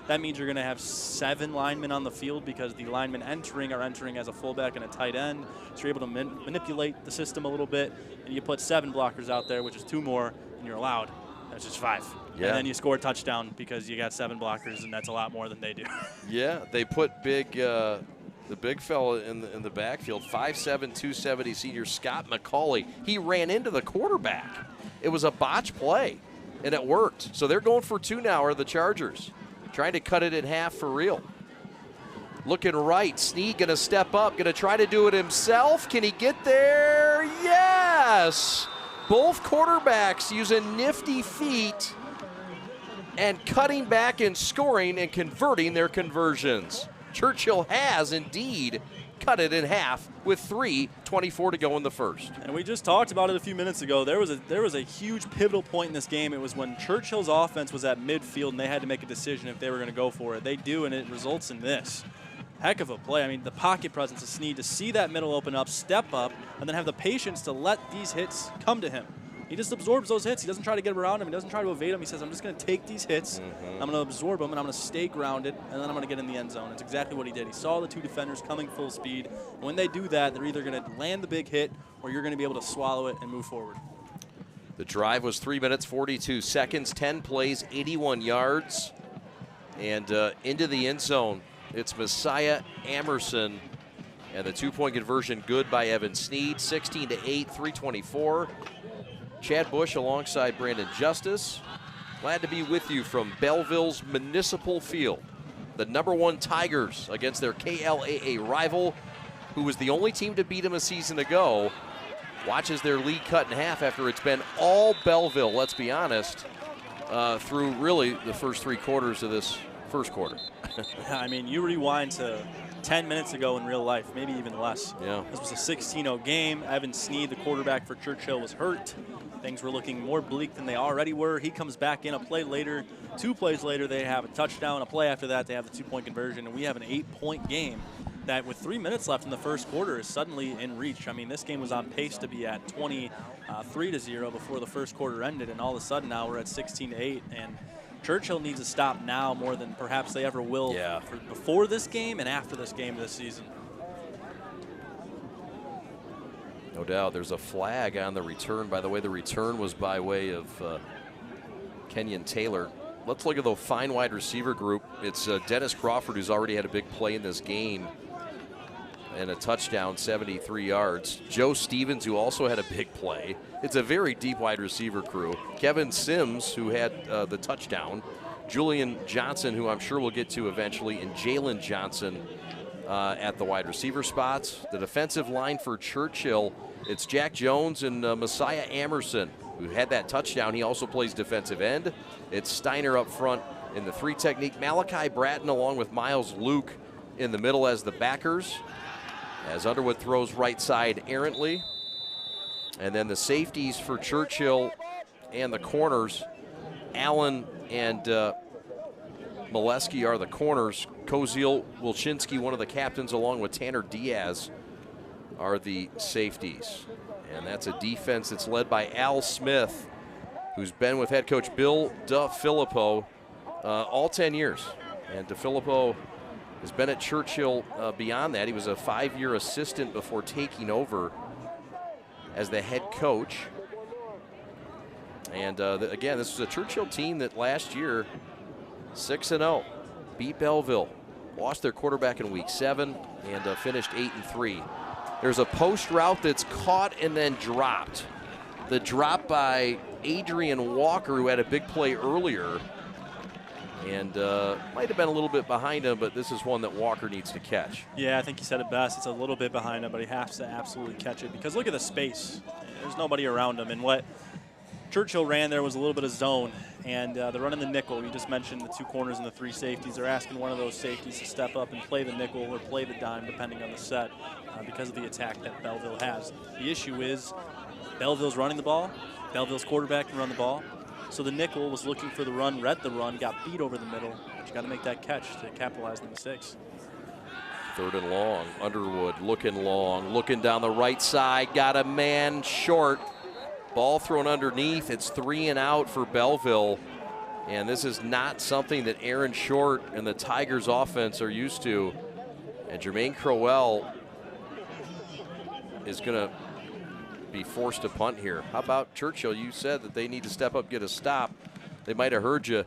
That means you're going to have 7 linemen on the field because the linemen entering are entering as a fullback and a tight end. So you're able to manipulate the system a little bit. And you put 7 blockers out there, which is 2 more, and you're allowed. That's just 5. Yeah. And then you score a touchdown because you got 7 blockers, and that's a lot more than they do. Yeah, they put the big fella in the backfield, 5'7", 270 senior Scott McCauley. He ran into the quarterback. It was a botch play, and it worked. So they're going for 2 now, are the Chargers, trying to cut it in half for real. Looking right, Snead going to step up, going to try to do it himself. Can he get there? Yes! Both quarterbacks using nifty feet and cutting back and scoring and converting their conversions. Churchill has indeed cut it in half with 3:24 to go in the first. And we just talked about it a few minutes ago. There was a huge pivotal point in this game. It was when Churchill's offense was at midfield and they had to make a decision if they were going to go for it. They do, and it results in this. Heck of a play. I mean, the pocket presence of Snead to see that middle open up, step up, and then have the patience to let these hits come to him. he just absorbs those hits. He doesn't try to get around them. He doesn't try to evade them. He says, I'm just going to take these hits, I'm going to absorb them, and I'm going to stay grounded, and then I'm going to get in the end zone. That's exactly what he did. He saw the two defenders coming full speed. When they do that, they're either going to land the big hit or you're going to be able to swallow it and move forward. The drive was 3 minutes, 42 seconds, 10 plays, 81 yards. And into the end zone, it's Messiah Amerson. And the two-point conversion good by Evan Sneed, 16-8, 324. Chad Bush alongside Brandon Justice. Glad to be with you from Belleville's Municipal Field. The #1 Tigers against their KLAA rival, who was the only team to beat them a season ago, watches their lead cut in half after it's been all Belleville, let's be honest, through really the first 3 quarters of this first quarter. I mean, you rewind to 10 minutes ago in real life, maybe even less. Yeah. This was a 16-0 game. Evan Sneed, the quarterback for Churchill, was hurt. Things were looking more bleak than they already were. He comes back in a play later. 2 plays later, they have a touchdown. A play after that, they have the 2-point conversion, and we have an 8-point game that with 3 minutes left in the first quarter is suddenly in reach. I mean, this game was on pace to be at 23-0 before the first quarter ended, and all of a sudden now we're at 16-8, and Churchill needs to stop now more than perhaps they ever will before this game and after this game this season. No doubt. There's a flag on the return. By the way, the return was by way of Kenyon Taylor. Let's look at the fine wide receiver group. It's Dennis Crawford, who's already had a big play in this game and a touchdown, 73 yards. Joe Stevens, who also had a big play. It's a very deep wide receiver crew. Kevin Sims, who had the touchdown. Julian Johnson, who I'm sure we'll get to eventually, and Jalen Johnson at the wide receiver spots. The defensive line for Churchill, it's Jack Jones and Messiah Amerson, who had that touchdown. He also plays defensive end. It's Steiner up front in the 3 technique. Malachi Bratton along with Miles Luke in the middle as the backers, as Underwood throws right side errantly. And then the safeties for Churchill and the corners, Allen and Molesky are the corners. Koziel Wilczynski, one of the captains, along with Tanner Diaz, are the safeties. And that's a defense that's led by Al Smith, who's been with head coach Bill Defilippo all 10 years. And Defilippo has been at Churchill beyond that. He was a 5-year assistant before taking over as the head coach. And again, this was a Churchill team that last year, 6-0, beat Belleville, lost their quarterback in week 7, and finished 8-3. There's a post route that's caught and then dropped. The drop by Adrian Walker, who had a big play earlier, and might have been a little bit behind him, but this is one that Walker needs to catch. Yeah, I think you said it best. It's a little bit behind him, but he has to absolutely catch it because look at the space. There's nobody around him, and what Churchill ran there was a little bit of zone, and they're running the nickel. You just mentioned the 2 corners and the 3 safeties. They're asking one of those safeties to step up and play the nickel or play the dime, depending on the set, because of the attack that Belleville has. The issue is Belleville's running the ball. Belleville's quarterback can run the ball. So the nickel was looking for the run, read the run, got beat over the middle. But you got to make that catch to capitalize on the mistakes. 3rd and long. Underwood looking long, looking down the right side, got a man short. Ball thrown underneath. It's 3 and out for Belleville. And this is not something that Aaron Short and the Tigers offense are used to. And Jermaine Crowell is going to be forced to punt here. How about Churchill? You said that they need to step up, get a stop. They might have heard you.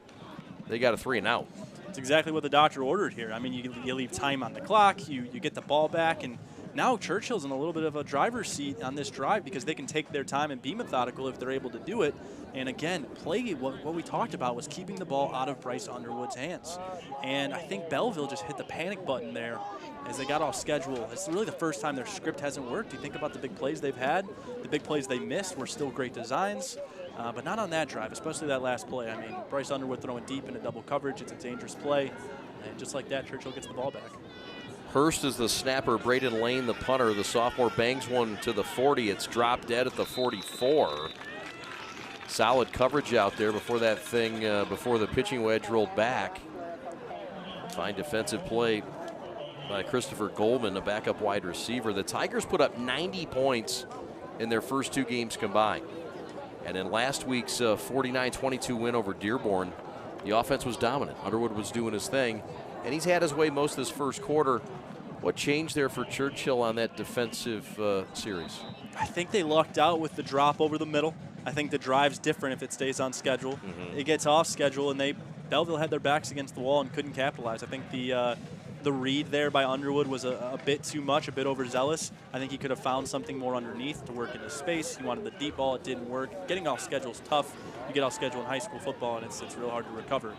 They got a 3 and out. It's exactly what the doctor ordered here. I mean, you leave time on the clock, you get the ball back, and now Churchill's in a little bit of a driver's seat on this drive because they can take their time and be methodical if they're able to do it. And again, what we talked about was keeping the ball out of Bryce Underwood's hands. And I think Belleville just hit the panic button there as they got off schedule. It's really the first time their script hasn't worked. You think about the big plays they've had. The big plays they missed were still great designs, but not on that drive, especially that last play. I mean, Bryce Underwood throwing deep into double coverage. It's a dangerous play. And just like that, Churchill gets the ball back. Hurst is the snapper. Braden Lane, the punter. The sophomore bangs one to the 40. It's dropped dead at the 44. Solid coverage out there before that thing, before the pitching wedge rolled back. Fine defensive play by Christopher Goldman, a backup wide receiver. The Tigers put up 90 points in their first 2 games combined. And in last week's 49-22 win over Dearborn, the offense was dominant. Underwood was doing his thing, and he's had his way most of this first quarter. What changed there for Churchill on that defensive series? I think they lucked out with the drop over the middle. I think the drive's different if it stays on schedule. It gets off schedule, and Belleville had their backs against the wall and couldn't capitalize. I think the read there by Underwood was a bit too much, a bit overzealous. I think he could have found something more underneath to work into space. He wanted the deep ball. It didn't work. Getting off schedule is tough. You get off schedule in high school football, and it's real hard to recover.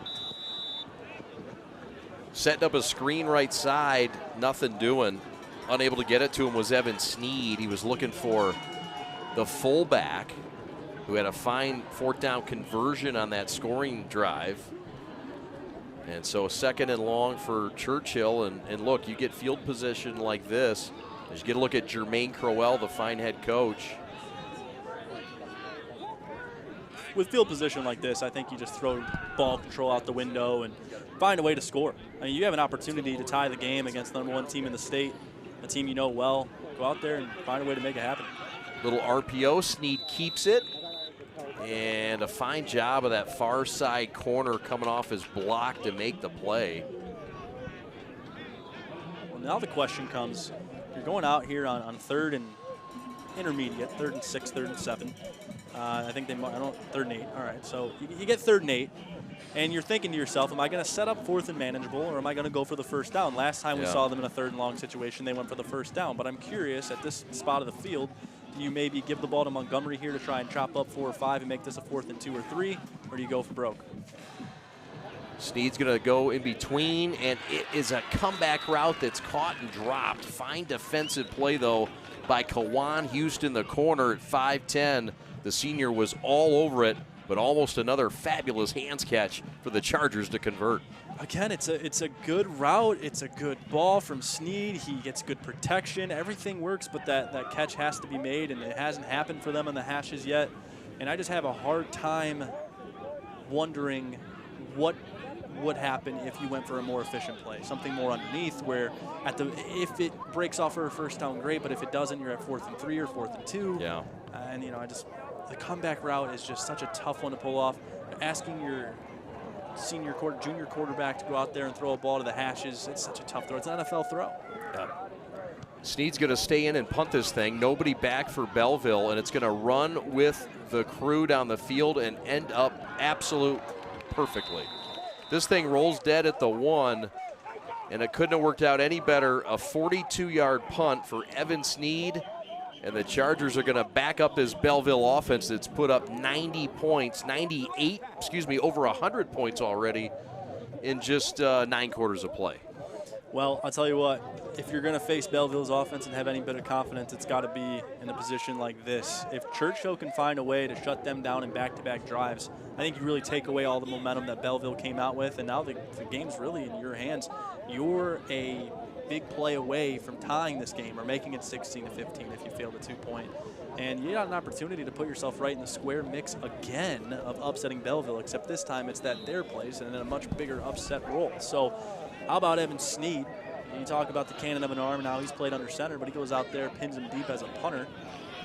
Setting up a screen right side, nothing doing. Unable to get it to him was Evan Sneed. He was looking for the fullback, who had a fine fourth down conversion on that scoring drive. And so 2nd and long for Churchill. And look, you get field position like this, as you get a look at Jermaine Crowell, the fine head coach. With field position like this, I think you just throw ball control out the window and find a way to score. I mean, you have an opportunity to tie the game against the #1 team in the state, a team you know well. Go out there and find a way to make it happen. Little RPO, Sneed keeps it. And a fine job of that far side corner coming off his block to make the play. Well, now the question comes, you're going out here on 3rd and intermediate, 3rd and 6, 3rd and 7. I think 3rd and 8. All right, so you get 3rd and 8, and you're thinking to yourself, am I going to set up 4th and manageable, or am I going to go for the first down? Last time we saw them in a 3rd and long situation, they went for the first down. But I'm curious, at this spot of the field, do you maybe give the ball to Montgomery here to try and chop up 4 or 5 and make this a 4th and 2 or 3, or do you go for broke? Sneed's going to go in between, and it is a comeback route that's caught and dropped. Fine defensive play, though, by Kawan Houston, the corner at 5'10". The senior was all over it, but almost another fabulous hands catch for the Chargers to convert. Again, it's a good route. It's a good ball from Sneed. He gets good protection. Everything works, but that catch has to be made, and it hasn't happened for them on the hashes yet. And I just have a hard time wondering what would happen if you went for a more efficient play, something more underneath, where if it breaks off for a first down, great, but if it doesn't, you're at 4th and 3 or 4th and 2. Yeah. And the comeback route is just such a tough one to pull off. Asking your junior quarterback to go out there and throw a ball to the hashes, it's such a tough throw. It's an NFL throw. Yeah. Sneed's going to stay in and punt this thing. Nobody back for Belleville, and it's going to run with the crew down the field and end up absolute perfectly. This thing rolls dead at the 1, and it couldn't have worked out any better. A 42-yard punt for Evan Sneed, and the Chargers are going to back up this Belleville offense that's put up 90 points, over 100 points already in just 9 quarters of play. Well, I'll tell you what, if you're going to face Belleville's offense and have any bit of confidence, it's got to be in a position like this. If Churchill can find a way to shut them down in back-to-back drives, I think you really take away all the momentum that Belleville came out with, and now the game's really in your hands. You're a big play away from tying this game or making it 16-15 if you fail the 2-point. And you got an opportunity to put yourself right in the square mix again of upsetting Belleville, except this time it's that their place and in a much bigger upset role. So how about Evan Sneed? You talk about the cannon of an arm. Now he's played under center, but he goes out there, pins him deep as a punter.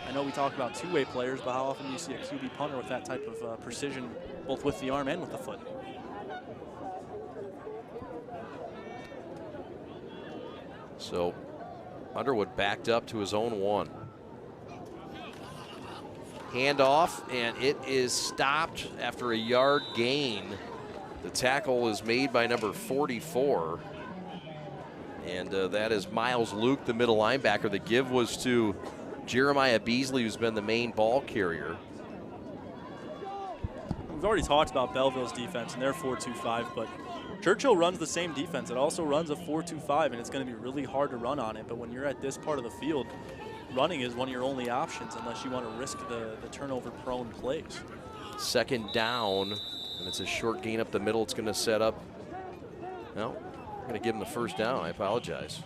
I know we talk about two-way players, but how often do you see a QB punter with that type of precision, both with the arm and with the foot? So Underwood backed up to his own 1. Handoff, and it is stopped after a yard gain. The tackle is made by number 44. And that is Miles Luke, the middle linebacker. The give was to Jeremiah Beasley, who's been the main ball carrier. We've already talked about Belleville's defense, and they're 4-2-5, but Churchill runs the same defense. It also runs a 4-2-5, and it's going to be really hard to run on it. But when you're at this part of the field, running is one of your only options unless you want to risk the turnover-prone plays. 2nd down, and it's a short gain up the middle. It's going to set up. No, I'm going to give him the first down. I apologize.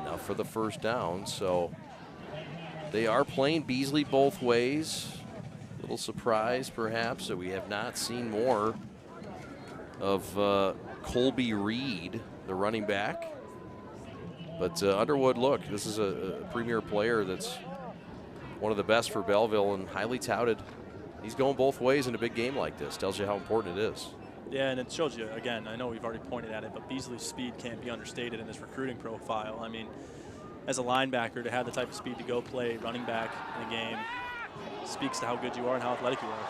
Enough for the first down. So they are playing Beasley both ways. A little surprise, perhaps, that we have not seen more of Colby Reed, the running back. But Underwood, look, this is a premier player that's one of the best for Belleville and highly touted. He's going both ways in a big game like this. Tells you how important it is. Yeah, and it shows you, again, I know we've already pointed at it, but Beasley's speed can't be understated in his recruiting profile. I mean, as a linebacker, to have the type of speed to go play running back in a game speaks to how good you are and how athletic you are.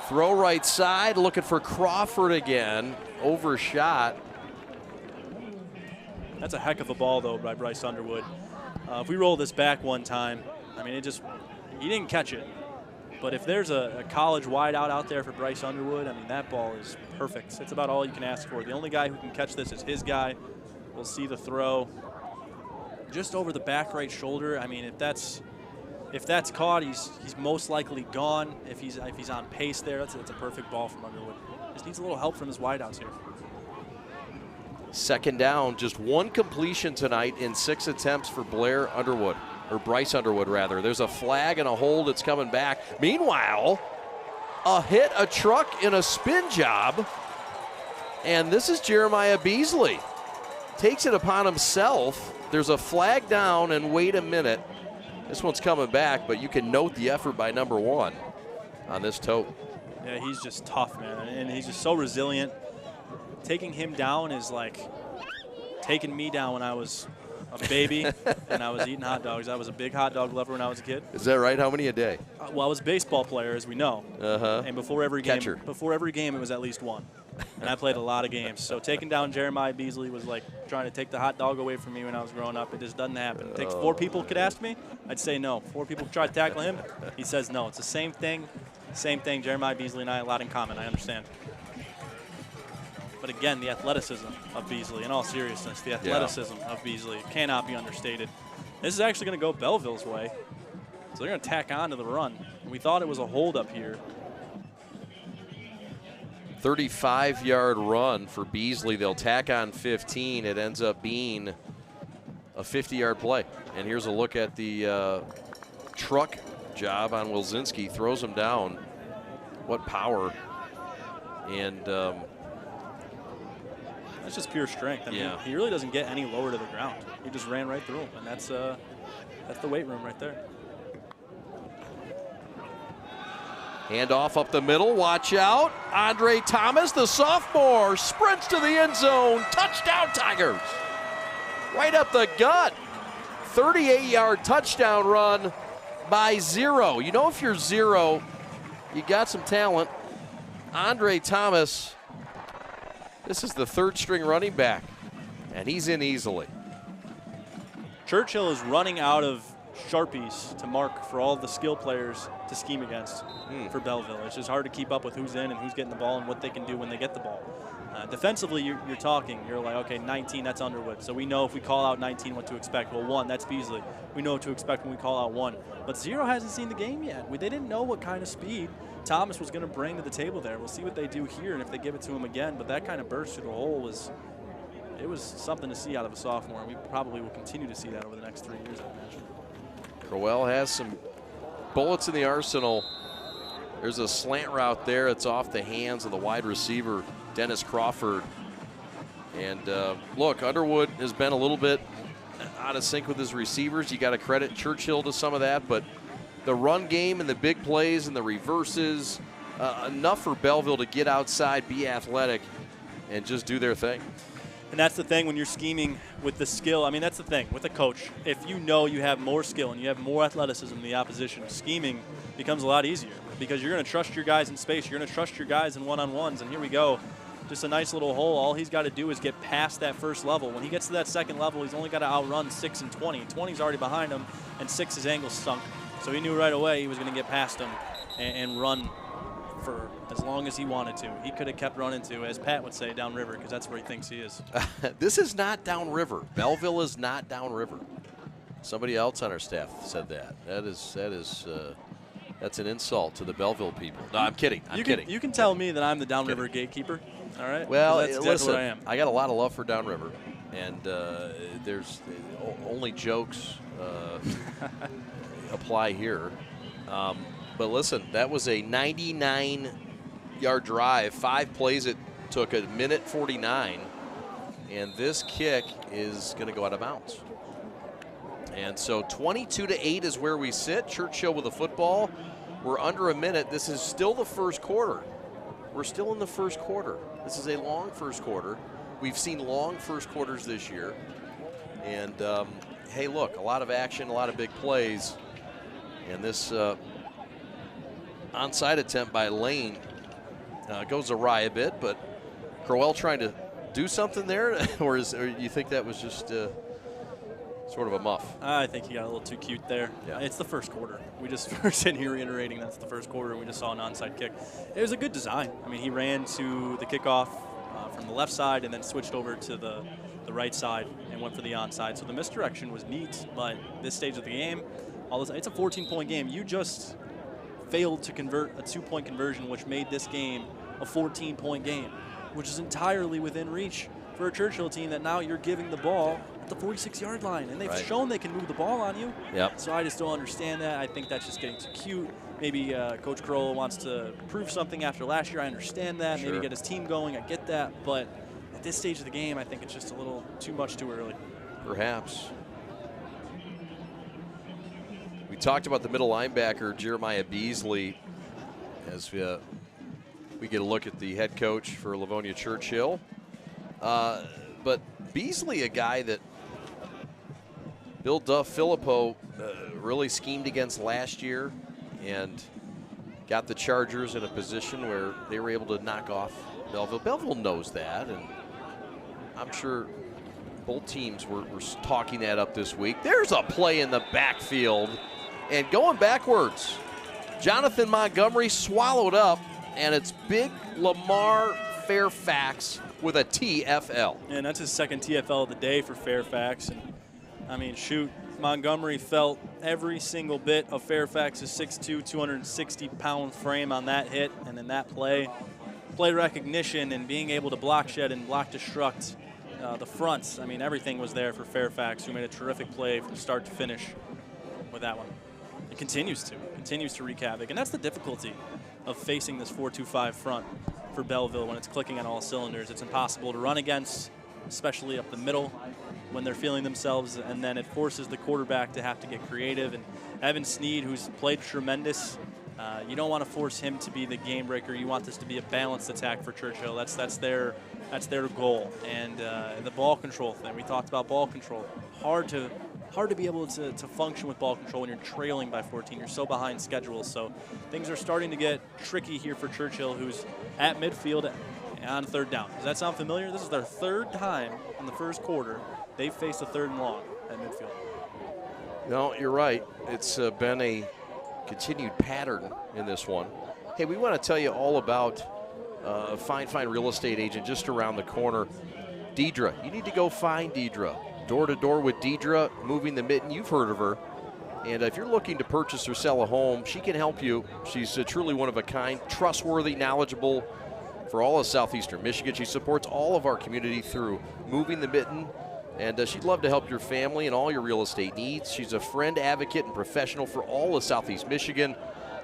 Throw right side, looking for Crawford again. Overshot. That's a heck of a ball, though, by Bryce Underwood. If we roll this back one time, I mean, he didn't catch it. But if there's a college wideout out there for Bryce Underwood, I mean, that ball is perfect. It's about all you can ask for. The only guy who can catch this is his guy. We'll see the throw. Just over the back right shoulder. I mean, if that's caught, he's most likely gone. If he's on pace there, that's a perfect ball from Underwood. Just needs a little help from his wideouts here. Second down, just one completion tonight in 6 attempts for Bryce Underwood, rather. There's a flag and a hold. It's coming back. Meanwhile, a truck in a spin job, and this is Jeremiah Beasley. Takes it upon himself. There's a flag down, and wait a minute. This one's coming back, but you can note the effort by number 1 on this tote. Yeah, he's just tough, man, and he's just so resilient. Taking him down is like taking me down when I was a baby and I was eating hot dogs. I was a big hot dog lover when I was a kid. Is that right? How many a day? Well, I was a baseball player, as we know. And before every game, Catcher. it was at least one. And I played a lot of games. So taking down Jeremiah Beasley was like trying to take the hot dog away from me when I was growing up. It just doesn't happen. It takes 4 people could ask me, I'd say no. 4 people try to tackle him, he says no. It's the same thing. Same thing. Jeremiah Beasley and I, a lot in common. I understand. But again, the athleticism of Beasley, in all seriousness, the athleticism of Beasley cannot be understated. This is actually going to go Belleville's way. So they're going to tack on to the run. We thought it was a hold up here. 35-yard run for Beasley. They'll tack on 15. It ends up being a 50-yard play. And here's a look at the truck job on Wilzinski. Throws him down. What power. And that's just pure strength. I mean, he really doesn't get any lower to the ground. He just ran right through him, and that's the weight room right there. Handoff up the middle. Watch out. Andre Thomas, the sophomore, sprints to the end zone. Touchdown, Tigers. Right up the gut. 38-yard touchdown run by Zero. You know, if you're Zero, you got some talent. Andre Thomas. This is the 3rd-string running back, and he's in easily. Churchill is running out of Sharpies to mark for all the skill players to scheme against for Belleville. It's just hard to keep up with who's in and who's getting the ball and what they can do when they get the ball. Defensively, you're like, okay, 19, that's Underwood. So we know if we call out 19 what to expect. Well, 1, that's Beasley. We know what to expect when we call out 1. But 0 hasn't seen the game yet. They didn't know what kind of speed Thomas was going to bring to the table there. We'll see what they do here and if they give it to him again. But that kind of burst through the hole was something to see out of a sophomore. And we probably will continue to see that over the next 3 years, I imagine. Crowell has some bullets in the arsenal. There's a slant route there. It's off the hands of the wide receiver, Dennis Crawford. And look, Underwood has been a little bit out of sync with his receivers. You got to credit Churchill to some of that, but the run game and the big plays and the reverses, enough for Belleville to get outside, be athletic, and just do their thing. And that's the thing when you're scheming with the skill. I mean, that's the thing with a coach. If you know you have more skill and you have more athleticism than the opposition, scheming becomes a lot easier because you're going to trust your guys in space. You're going to trust your guys in one-on-ones. And here we go. Just a nice little hole. All he's got to do is get past that first level. When he gets to that second level, he's only got to outrun 6 and 20. 20's already behind him, and 6's angle sunk. So he knew right away he was going to get past him and run for as long as he wanted to. He could have kept running to, as Pat would say, downriver, because that's where he thinks he is. This is not downriver. Belleville is not downriver. Somebody else on our staff said that. That's an insult to the Belleville people. No, I'm kidding. I'm kidding. You can tell me that I'm the downriver gatekeeper. All right. Well, that's exactly listen, what I am. I got a lot of love for downriver, and there's only jokes apply here. But listen, that was a 99-yard drive. 5 plays it took a minute 49, and this kick is going to go out of bounds. And so 22-8 is where we sit. Churchill with the football. We're under a minute. This is still the first quarter. We're still in the first quarter. This is a long first quarter. We've seen long first quarters this year. And, hey, look, a lot of action, a lot of big plays. And this onside attempt by Lane goes awry a bit, but Crowell trying to do something there, or you think that was just sort of a muff? I think he got a little too cute there. Yeah. It's the first quarter. We just were sitting here reiterating that's the first quarter, and we just saw an onside kick. It was a good design. I mean, he ran to the kickoff from the left side and then switched over to the right side and went for the onside. So the misdirection was neat, but this stage of the game, it's a 14-point game. You just failed to convert a 2-point conversion, which made this game a 14-point game, which is entirely within reach for a Churchill team that now you're giving the ball at the 46-yard line, and they've shown they can move the ball on you. Yep. So I just don't understand that. I think that's just getting too cute. Maybe Coach Crowell wants to prove something after last year. I understand that. Sure. Maybe get his team going. I get that. But at this stage of the game, I think it's just a little too much too early. Perhaps. We talked about the middle linebacker, Jeremiah Beasley, as we get a look at the head coach for Livonia Churchill. But Beasley, a guy that Bill Defilippo really schemed against last year and got the Chargers in a position where they were able to knock off Belleville. Belleville knows that, and I'm sure both teams were talking that up this week. There's a play in the backfield, and going backwards, Jonathan Montgomery swallowed up, and it's Big Lamar Fairfax with a TFL. And that's his second TFL of the day for Fairfax. And I mean, shoot, Montgomery felt every single bit of Fairfax's 6'2", 260-pound frame on that hit, and in that play recognition and being able to block shed and block destruct the fronts. I mean, everything was there for Fairfax, who made a terrific play from start to finish with that one. It continues to wreak havoc, and that's the difficulty of facing this 4-2-5 front for Belleville when it's clicking on all cylinders. It's impossible to run against, especially up the middle when they're feeling themselves, and then it forces the quarterback to have to get creative. And Evan Sneed, who's played tremendous, you don't want to force him to be the game breaker. You want this to be a balanced attack for Churchill. That's their goal. And the ball control thing, we talked about ball control. Hard to be able to function with ball control when you're trailing by 14. You're so behind schedule. So things are starting to get tricky here for Churchill, who's at midfield on third down. Does that sound familiar? This is their third time in the first quarter they've faced a 3rd and long at midfield. No, you're right. It's been a continued pattern in this one. Hey, we want to tell you all about a fine real estate agent just around the corner, Deidre. You need to go find Deidre. Door to door with Deidre, moving the mitten. You've heard of her. And if you're looking to purchase or sell a home, she can help you. She's truly one of a kind, trustworthy, knowledgeable for all of southeastern Michigan. She supports all of our community through moving the mitten. And she'd love to help your family and all your real estate needs. She's a friend, advocate, and professional for all of Southeast Michigan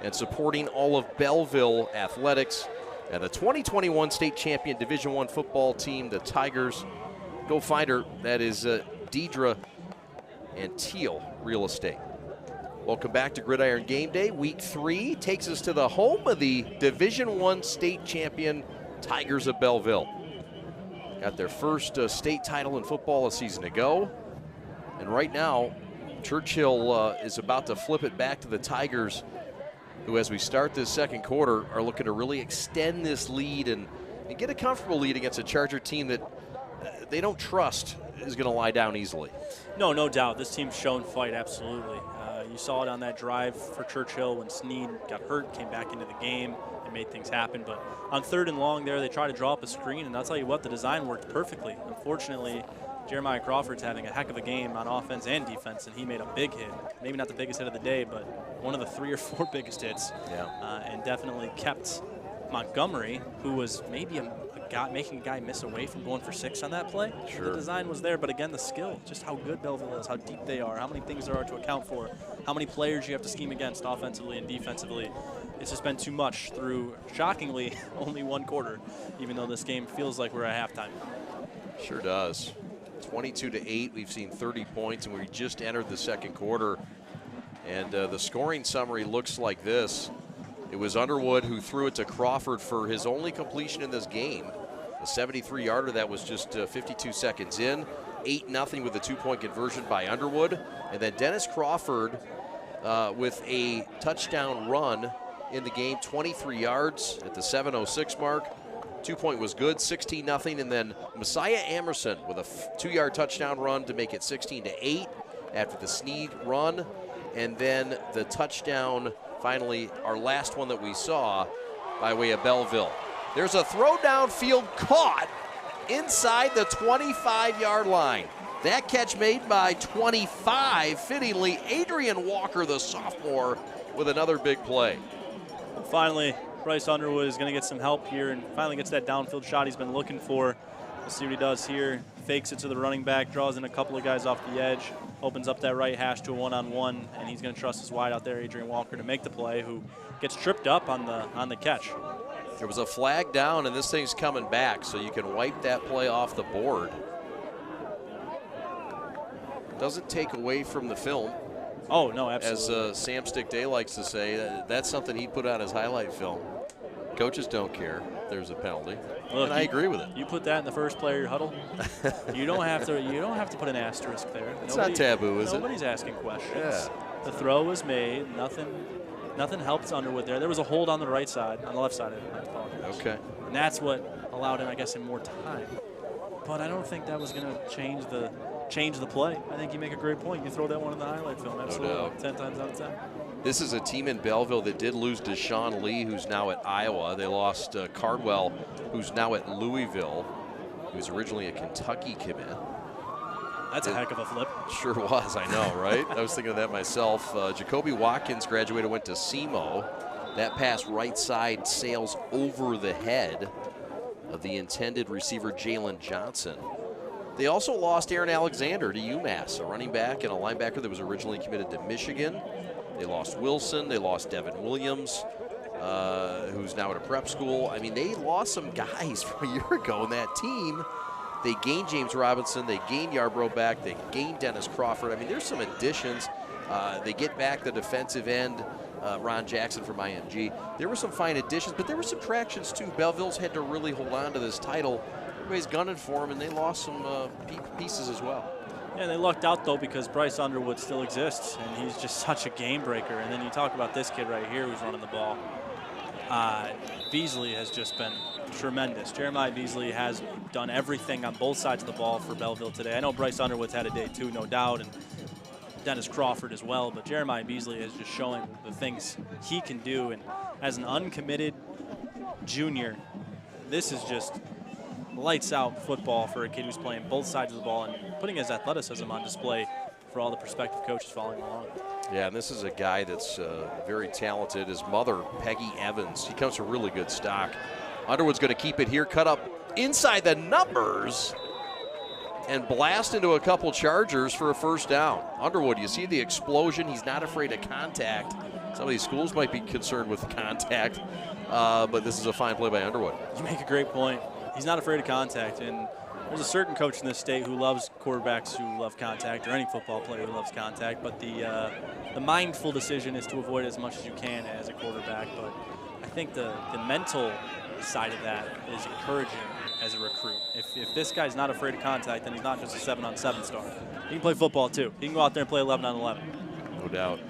and supporting all of Belleville athletics and the 2021 state champion Division I football team, the Tigers. Go find her. That is Deidre and Teal Real Estate. Welcome back to Gridiron Game Day. Week 3 takes us to the home of the Division I state champion Tigers of Belleville. Got their first state title in football a season ago. And right now, Churchill is about to flip it back to the Tigers, who, as we start this second quarter, are looking to really extend this lead and get a comfortable lead against a Charger team that they don't trust is going to lie down easily. No doubt. This team's shown fight, absolutely. You saw it on that drive for Churchill when Sneed got hurt, came back into the game, and made things happen. But on 3rd and long there, they tried to draw up a screen, and I'll tell you what, the design worked perfectly. Unfortunately, Jeremiah Crawford's having a heck of a game on offense and defense, and he made a big hit. Maybe not the biggest hit of the day, but one of the 3 or 4 biggest hits. Yeah. And definitely kept Montgomery, who was maybe making a guy miss away from going for 6 on that play. Sure. The design was there, but again, the skill, just how good Belleville is, how deep they are, how many things there are to account for, how many players you have to scheme against offensively and defensively. It's just been too much through, shockingly, only 1 quarter, even though this game feels like we're at halftime. Sure does. 22-8. We've seen 30 points, and we just entered the second quarter. And the scoring summary looks like this. It was Underwood who threw it to Crawford for his only completion in this game. A 73-yarder that was just 52 seconds in. 8-0 with a 2-point conversion by Underwood. And then Dennis Crawford with a touchdown run in the game, 23 yards at the 7:06 mark. 2-point was good, 16-0. And then Messiah Amerson with a 2-yard touchdown run to make it 16-8 after the Snead run. And then the touchdown, finally, our last one that we saw by way of Belleville. There's a throw downfield caught inside the 25-yard line. That catch made by 25, fittingly, Adrian Walker, the sophomore, with another big play. Finally, Bryce Underwood is going to get some help here and finally gets that downfield shot he's been looking for. We'll see what he does here. Fakes it to the running back, draws in a couple of guys off the edge, opens up that right hash to a one-on-one, and he's going to trust his wide out there, Adrian Walker, to make the play, who gets tripped up on the catch. There was a flag down, and this thing's coming back, so you can wipe that play off the board. Doesn't take away from the film. Oh, no, absolutely. As Sam Stick-Day likes to say, that's something he put on his highlight film. Coaches don't care. There's a penalty. Look, and I agree with it. You put that in the first player huddle. You don't have to put an asterisk there. It's not taboo, is it? Nobody's asking questions. Yeah. The throw was made. Nothing helped Underwood there. There was a hold on the right side, on the left side. I apologize. Okay. And that's what allowed him, I guess, in more time. But I don't think that was going to change the play. I think you make a great point. You throw that one in the highlight film. Absolutely. No doubt. 10 times out of 10. This is a team in Belleville that did lose Deshaun Lee, who's now at Iowa. They lost Cardwell, who's now at Louisville. He was originally a Kentucky commit. That's a heck of a flip. Sure was, I know, right? I was thinking of that myself. Jacoby Watkins graduated, went to SEMO. That pass right side sails over the head of the intended receiver, Jalen Johnson. They also lost Aaron Alexander to UMass, a running back and a linebacker that was originally committed to Michigan. They lost Wilson. They lost Devin Williams, who's now at a prep school. I mean, they lost some guys from a year ago in that team. They gained James Robinson. They gained Yarbrough back. They gained Dennis Crawford. I mean, there's some additions. They get back the defensive end, Ron Jackson from IMG. There were some fine additions, but there were subtractions too. Belleville's had to really hold on to this title. Everybody's gunning for him, and they lost some pieces as well. Yeah, they lucked out, though, because Bryce Underwood still exists, and he's just such a game breaker. And then you talk about this kid right here who's running the ball. Beasley has just been tremendous. Jeremiah Beasley has done everything on both sides of the ball for Belleville today. I know Bryce Underwood's had a day too, no doubt, and Dennis Crawford as well, but Jeremiah Beasley is just showing the things he can do. And as an uncommitted junior, this is just lights out football for a kid who's playing both sides of the ball and putting his athleticism on display for all the prospective coaches following along. Yeah, and this is a guy that's very talented. His mother, Peggy Evans, he comes from really good stock. Underwood's going to keep it here, cut up inside the numbers, and blast into a couple Chargers for a first down. Underwood, you see the explosion. He's not afraid of contact. Some of these schools might be concerned with contact, but this is a fine play by Underwood. You make a great point. He's not afraid of contact, and there's a certain coach in this state who loves quarterbacks who love contact, or any football player who loves contact, but the mindful decision is to avoid as much as you can as a quarterback. But I think the mental side of that is encouraging as a recruit. If this guy's not afraid of contact, then he's not just a 7-on-7 star. He can play football too. He can go out there and play 11-on-11. No doubt.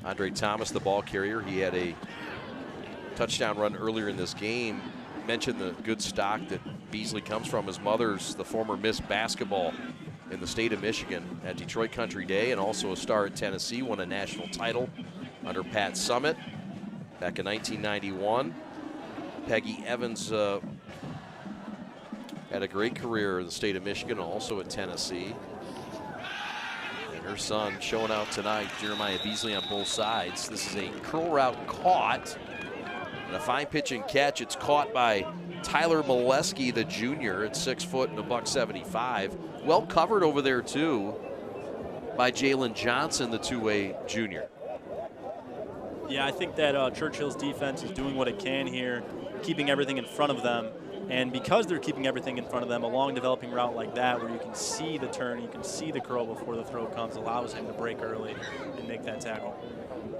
Andre Thomas, the ball carrier, he had a touchdown run earlier in this game. Mentioned the good stock that Beasley comes from. His mother's the former Miss Basketball in the state of Michigan at Detroit Country Day, and also a star at Tennessee, won a national title under Pat Summitt back in 1991. Peggy Evans had a great career in the state of Michigan, also at Tennessee. And her son showing out tonight, Jeremiah Beasley on both sides. This is a curl route caught. And a fine pitch and catch. It's caught by Tyler Molesky, the junior, at 6 foot and $175. Well covered over there, too, by Jalen Johnson, the two-way junior. Yeah, I think that Churchill's defense is doing what it can here, keeping everything in front of them. And because they're keeping everything in front of them, a long developing route like that where you can see the turn, you can see the curl before the throw comes, allows him to break early and make that tackle.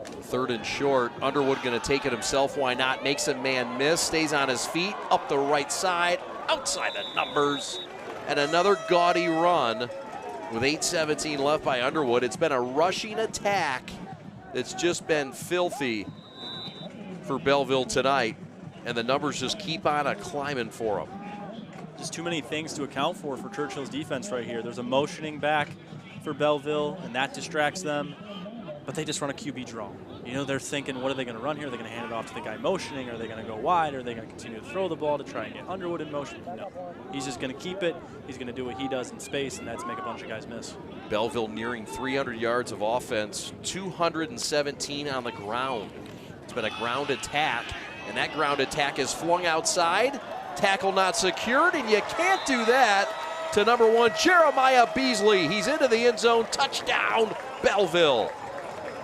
3rd and short. Underwood going to take it himself. Why not? Makes a man miss. Stays on his feet. Up the right side. Outside the numbers. And another gaudy run with 8:17 left by Underwood. It's been a rushing attack that's just been filthy for Belleville tonight. And the numbers just keep on climbing for them. Just too many things to account for Churchill's defense right here. There's a motioning back for Belleville, and that distracts them. But they just run a QB draw. You know, they're thinking, what are they going to run here? Are they going to hand it off to the guy motioning? Are they going to go wide? Are they going to continue to throw the ball to try and get Underwood in motion? No. He's just going to keep it. He's going to do what he does in space, and that's make a bunch of guys miss. Belleville nearing 300 yards of offense, 217 on the ground. It's been a ground attack, and that ground attack is flung outside. Tackle not secured, and you can't do that to number 1, Jeremiah Beasley. He's into the end zone. Touchdown, Belleville.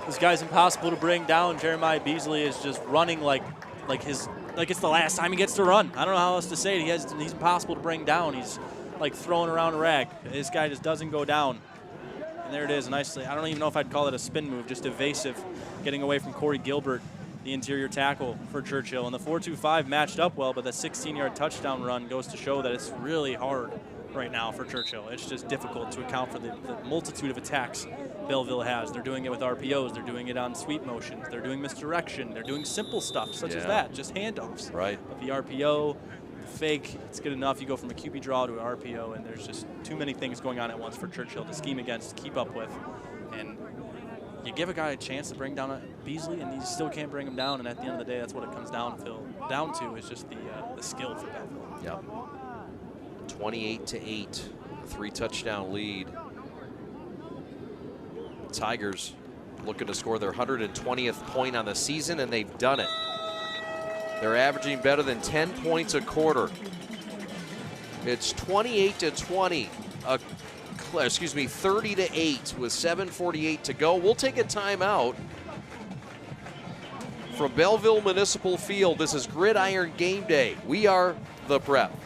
This guy's impossible to bring down. Jeremiah Beasley is just running like it's the last time he gets to run. I don't know how else to say it. He's impossible to bring down. He's like throwing around a rag. This guy just doesn't go down. And there it is, nicely. I don't even know if I'd call it a spin move, just evasive, getting away from Corey Gilbert, the interior tackle for Churchill. And the 4.25 matched up well, but the 16-yard touchdown run goes to show that it's really hard right now for Churchill. It's just difficult to account for the multitude of attacks Belleville has. They're doing it with RPOs. They're doing it on sweep motions. They're doing misdirection. They're doing simple stuff such as that, just handoffs. Right. But the RPO, the fake, it's good enough. You go from a QB draw to an RPO, and there's just too many things going on at once for Churchill to scheme against, to keep up with. And you give a guy a chance to bring down Beasley, and you still can't bring him down. And at the end of the day, that's what it comes down to is just the skill for Belleville. Yep. 28-8, a 3-touchdown lead. The Tigers looking to score their 120th point on the season, and they've done it. They're averaging better than 10 points a quarter. It's 28-20, 30-8 with 7:48 to go. We'll take a timeout. From Belleville Municipal Field, this is Gridiron Game Day. We are the Prep.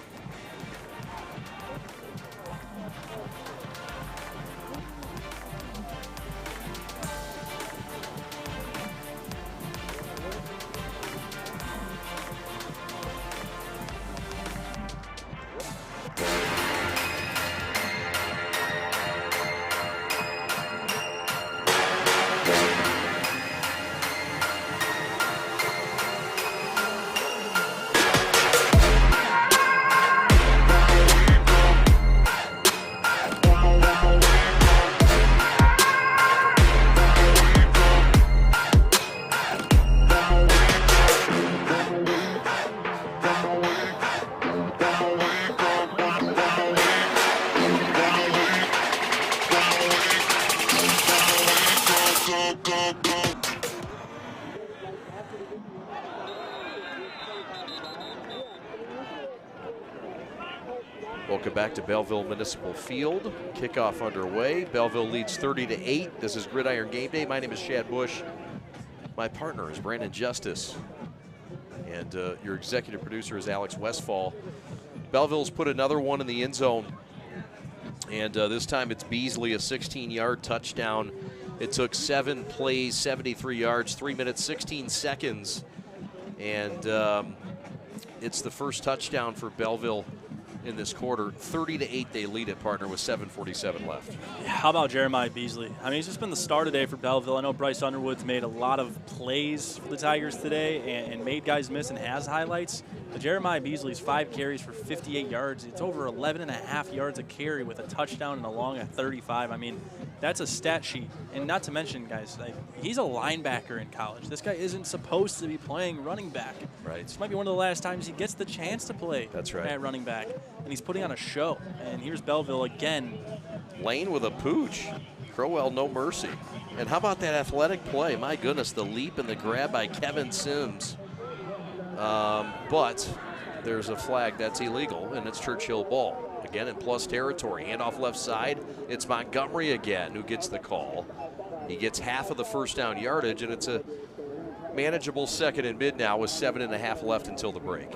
Welcome back to Belleville Municipal Field. Kickoff underway. Belleville leads 30-8. This is Gridiron Game Day. My name is Shad Bush. My partner is Brandon Justice. And your executive producer is Alex Westfall. Belleville's put another one in the end zone. And this time it's Beasley, a 16-yard touchdown. It took 7 plays, 73 yards, 3 minutes, 16 seconds. And it's the first touchdown for Belleville in this quarter. 30-8 they lead it, partner, with 7:47 left. Yeah, how about Jeremiah Beasley? I mean, he's just been the star today for Belleville. I know Bryce Underwood's made a lot of plays for the Tigers today and made guys miss and has highlights. But Jeremiah Beasley's 5 carries for 58 yards. It's over 11.5 yards a carry with a touchdown and a long at 35. I mean, that's a stat sheet. And not to mention, guys, like, he's a linebacker in college. This guy isn't supposed to be playing running back. Right. This might be one of the last times he gets the chance to play at running back. And he's putting on a show. And here's Belleville again. Lane with a pooch. Crowell, no mercy. And how about that athletic play? My goodness, the leap and the grab by Kevin Sims. But there's a flag that's illegal, and it's Churchill ball. Again, in plus territory. Handoff left side. It's Montgomery again who gets the call. He gets half of the first down yardage, and it's a manageable 2nd and mid now with 7.5 left until the break.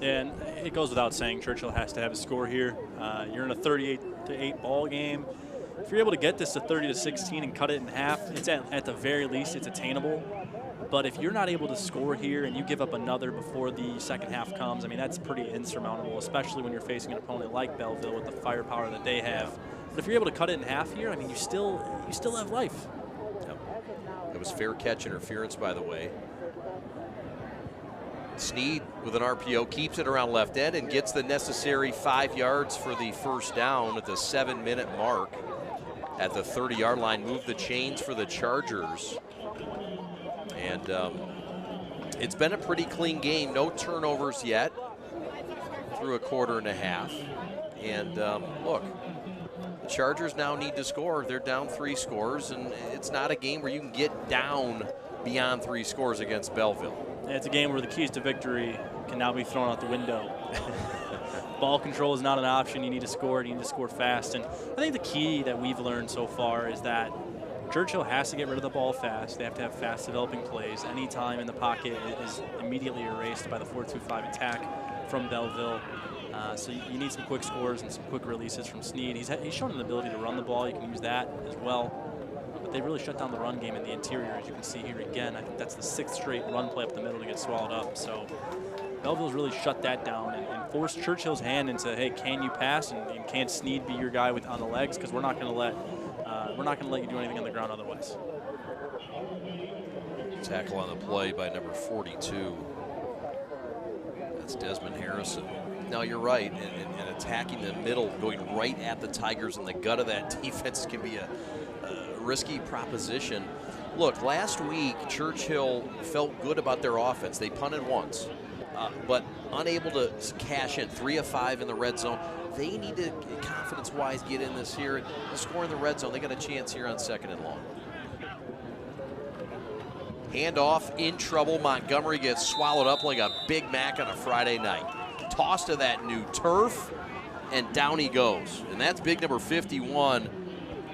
And it goes without saying Churchill has to have a score here. You're in a 38-8 ball game. If you're able to get this to 30-16 and cut it in half, it's at the very least it's attainable. But if you're not able to score here and you give up another before the second half comes, I mean, that's pretty insurmountable, especially when you're facing an opponent like Belleville with the firepower that they have. But if you're able to cut it in half here, I mean, you still have life. Yep. It was fair catch interference, by the way. Sneed with an RPO keeps it around left end and gets the necessary 5 yards for the first down at the 7-minute mark at the 30-yard line. Move the chains for the Chargers. And it's been a pretty clean game. No turnovers yet through a quarter and a half. And look, the Chargers now need to score. They're down 3 scores, and it's not a game where you can get down beyond 3 scores against Belleville. It's a game where the keys to victory can now be thrown out the window. Ball control is not an option. You need to score. You need to score fast. And I think the key that we've learned so far is that Churchill has to get rid of the ball fast. They have to have fast developing plays. Any time in the pocket is immediately erased by the 4-2-5 attack from Belleville. So you need some quick scores and some quick releases from Sneed. He's shown an ability to run the ball. You can use that as well. But they really shut down the run game in the interior, as you can see here again. I think that's the 6th straight run play up the middle to get swallowed up. So Belleville's really shut that down and forced Churchill's hand into, hey, can you pass and can Sneed be your guy on the legs? Because we're not going to let you do anything on the ground otherwise. Tackle on the play by number 42. That's Desmond Harrison. No, you're right. And attacking the middle, going right at the Tigers in the gut of that defense can be a risky proposition. Look, last week, Churchill felt good about their offense. They punted once, but unable to cash in. 3 of 5 in the red zone. They need to, confidence-wise, get in this here and score in the red zone. They got a chance here on 2nd and long. Handoff, in trouble. Montgomery gets swallowed up like a Big Mac on a Friday night. Toss to that new turf, and down he goes. And that's big number 51,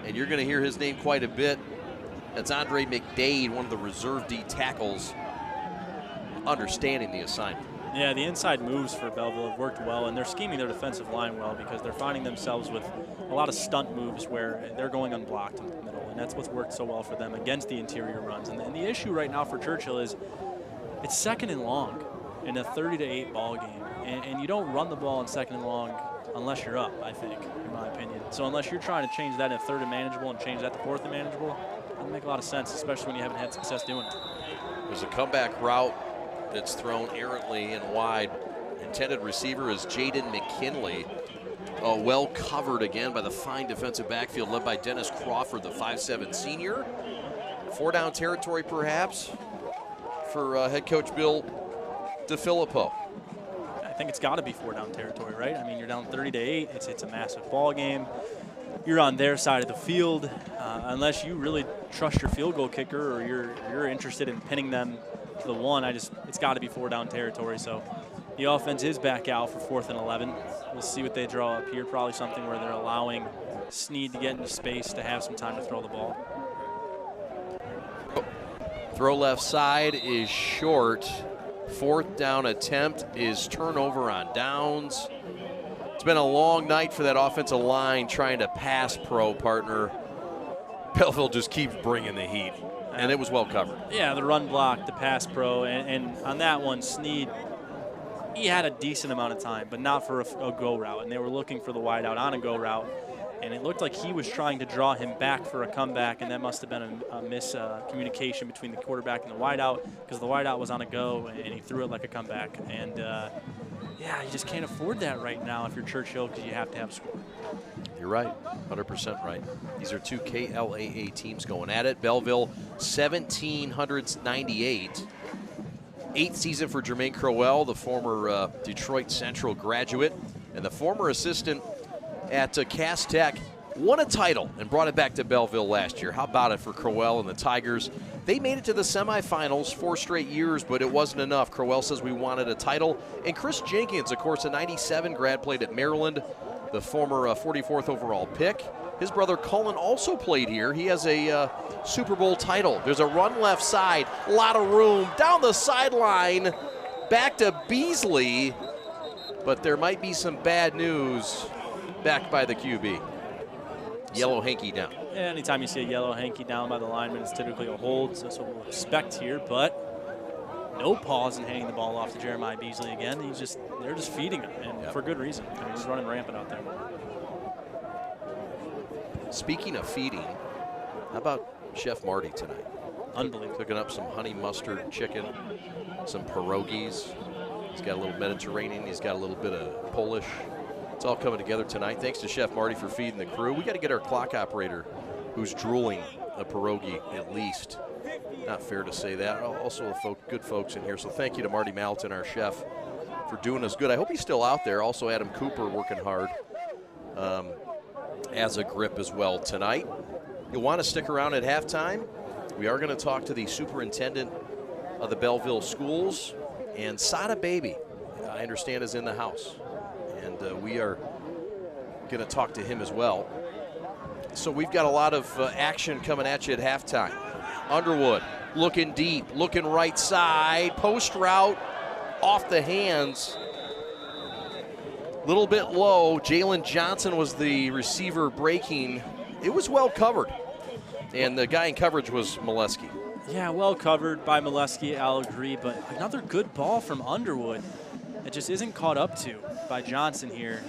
and you're going to hear his name quite a bit. That's Andre McDade, one of the reserve D tackles, understanding the assignment. Yeah, the inside moves for Belleville have worked well, and they're scheming their defensive line well because they're finding themselves with a lot of stunt moves where they're going unblocked in the middle, and that's what's worked so well for them against the interior runs. And the issue right now for Churchill is it's 2nd and long in a 30-8 ball game, and you don't run the ball in 2nd and long unless you're up, I think, in my opinion. So unless you're trying to change that in 3rd and manageable and change that to 4th and manageable, it doesn't make a lot of sense, especially when you haven't had success doing it. There's a comeback route that's thrown errantly and wide. Intended receiver is Jaden McKinley. Well covered again by the fine defensive backfield led by Dennis Crawford, the 5'7" senior. 4-down territory perhaps for head coach Bill Defilippo. I think it's got to be 4-down territory, right? I mean, you're down 30-8. It's a massive ball game. You're on their side of the field. Unless you really trust your field goal kicker or you're interested in pinning them to the 1, it's got to be 4-down territory. So the offense is back out for 4th and 11. We'll see what they draw up here. Probably something where they're allowing Sneed to get into space to have some time to throw the ball. Throw left side is short. 4th down attempt is turnover on downs. It's been a long night for that offensive line trying to pass pro, partner. Belleville just keeps bringing the heat, and it was well covered. Yeah, the run block, the pass pro, and on that one, Sneed, he had a decent amount of time, but not for a go route, and they were looking for the wide out on a go route, and it looked like he was trying to draw him back for a comeback, and that must have been a miscommunication between the quarterback and the wide out, because the wide out was on a go, and he threw it like a comeback, and yeah, you just can't afford that right now if you're Churchill because you have to have a score. You're right, 100% right. These are 2 KLAA teams going at it. Belleville, 1,798. 8th season for Jermaine Crowell, the former Detroit Central graduate, and the former assistant at Cass Tech. Won a title and brought it back to Belleville last year. How about it for Crowell and the Tigers? They made it to the semifinals 4 straight years, but it wasn't enough. Crowell says we wanted a title. And Chris Jenkins, of course, a 97 grad, played at Maryland, the former 44th overall pick. His brother Cullen also played here. He has a Super Bowl title. There's a run left side, a lot of room, down the sideline, back to Beasley. but there might be some bad news backed by the QB. Yellow hanky down. Yeah, anytime you see a yellow hanky down by the lineman, it's typically a hold, so that's what we'll expect here, but no pause in handing the ball off to Jeremiah Beasley again. They're just feeding him, and for good reason. I mean, he's running rampant out there. Speaking of feeding, how about Chef Marty tonight? Unbelievable. Cooking up some honey mustard chicken, some pierogies. He's got a little Mediterranean. He's got a little bit of Polish. It's all coming together tonight. Thanks to Chef Marty for feeding the crew. We got to get our clock operator, who's drooling a pierogi at least. Not fair to say that. Also, good folks in here. So thank you to Marty Malton, our chef, for doing us good. I hope he's still out there. Also, Adam Cooper working hard as a grip as well tonight. You'll want to stick around at halftime. We are going to talk to the superintendent of the Belleville schools, and Sada Baby, I understand, is in the house. And we are going to talk to him as well. So we've got a lot of action coming at you at halftime. Underwood looking deep, looking right side, post route off the hands. Little bit low. Jalen Johnson was the receiver breaking. It was well covered. And the guy in coverage was Molesky. Yeah, well covered by Molesky, I'll agree, but another good ball from Underwood. It just isn't caught up to by Johnson here,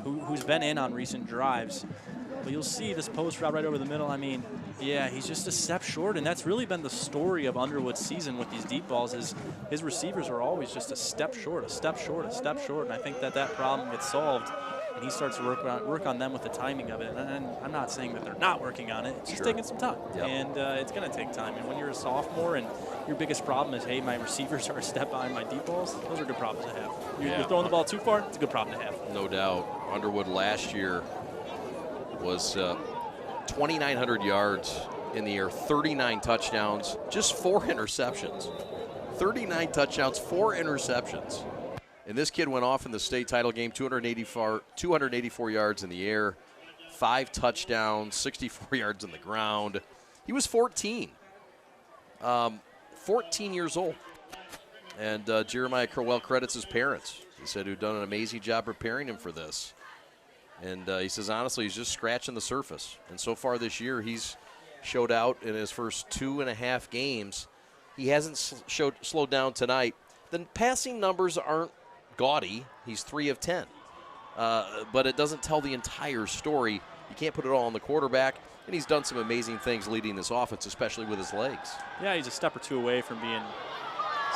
who's been in on recent drives. But you'll see this post route right over the middle. I mean, yeah, he's just a step short, and that's really been the story of Underwood's season with these deep balls is his receivers are always just a step short, a step short, a step short, and I think that problem gets solved, and he starts to work on them with the timing of it. And I'm not saying that they're not working on it. It's just taking some time, and it's going to take time. And when you're a sophomore and your biggest problem is, hey, my receivers are a step behind my deep balls, those are good problems to have. You're throwing the ball too far, it's a good problem to have. No doubt. Underwood last year was 2,900 yards in the air, 39 touchdowns, just 4 interceptions. 39 touchdowns, 4 interceptions. And this kid went off in the state title game, 284 yards in the air, 5 touchdowns, 64 yards on the ground. He was 14 years old. And Jeremiah Crowell credits his parents. He said who'd done an amazing job preparing him for this. And he says, honestly, he's just scratching the surface. And so far this year, he's showed out in his first 2.5 games. He hasn't slowed down tonight. The passing numbers aren't gaudy. He's 3 of 10. But it doesn't tell the entire story. You can't put it all on the quarterback. And he's done some amazing things leading this offense, especially with his legs. Yeah, he's a step or two away from being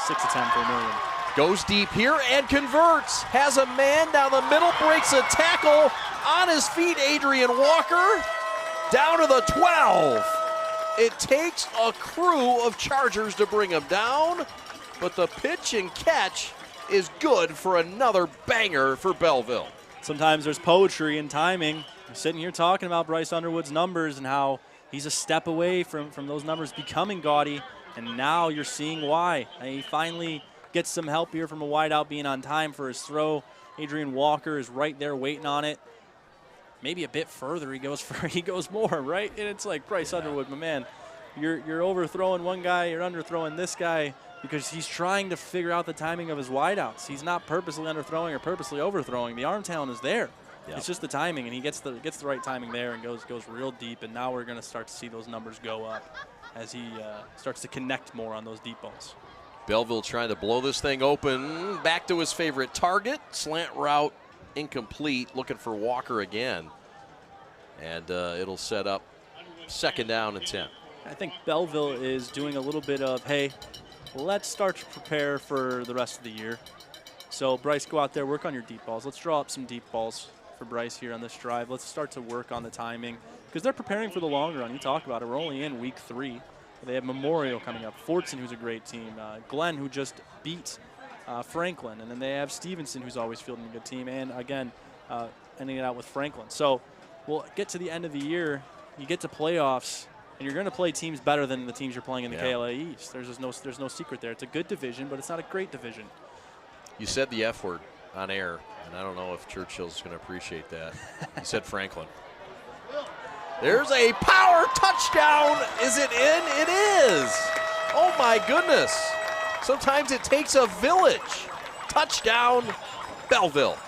6 of 10 for a million. Goes deep here and converts. Has a man down the middle, breaks a tackle. On his feet, Adrian Walker. Down to the 12. It takes a crew of Chargers to bring him down, but the pitch and catch is good for another banger for Belleville. Sometimes there's poetry in timing. We're sitting here talking about Bryce Underwood's numbers and how he's a step away from those numbers becoming gaudy, and now you're seeing why. And he finally gets some help here from a wideout being on time for his throw. Adrian Walker is right there waiting on it. Maybe a bit further he goes more, right? And it's like, Bryce Underwood, my man, you're overthrowing one guy, you're underthrowing this guy because he's trying to figure out the timing of his wideouts. He's not purposely underthrowing or purposely overthrowing. The arm talent is there. Yep. It's just the timing, and he gets the right timing there and goes real deep, and now we're going to start to see those numbers go up as he starts to connect more on those deep balls. Belleville trying to blow this thing open. Back to his favorite target. Slant route incomplete. Looking for Walker again. And it'll set up 2nd down and 10. I think Belleville is doing a little bit of, hey, let's start to prepare for the rest of the year. So, Bryce, go out there, work on your deep balls. Let's draw up some deep balls for Bryce here on this drive. Let's start to work on the timing because they're preparing for the long run. You talk about it. We're only in week 3. They have Memorial coming up, Fortson, who's a great team, Glenn, who just beat Franklin, and then they have Stevenson, who's always fielding a good team, and again, ending it out with Franklin. So we'll get to the end of the year, you get to playoffs, and you're going to play teams better than the teams you're playing in the KLAA East. There's no secret there. It's a good division, but it's not a great division. You said the F word on air, and I don't know if Churchill's going to appreciate that. You said Franklin. There's a power touchdown. Is it in? It is. Oh, my goodness. Sometimes it takes a village. Touchdown, Belleville.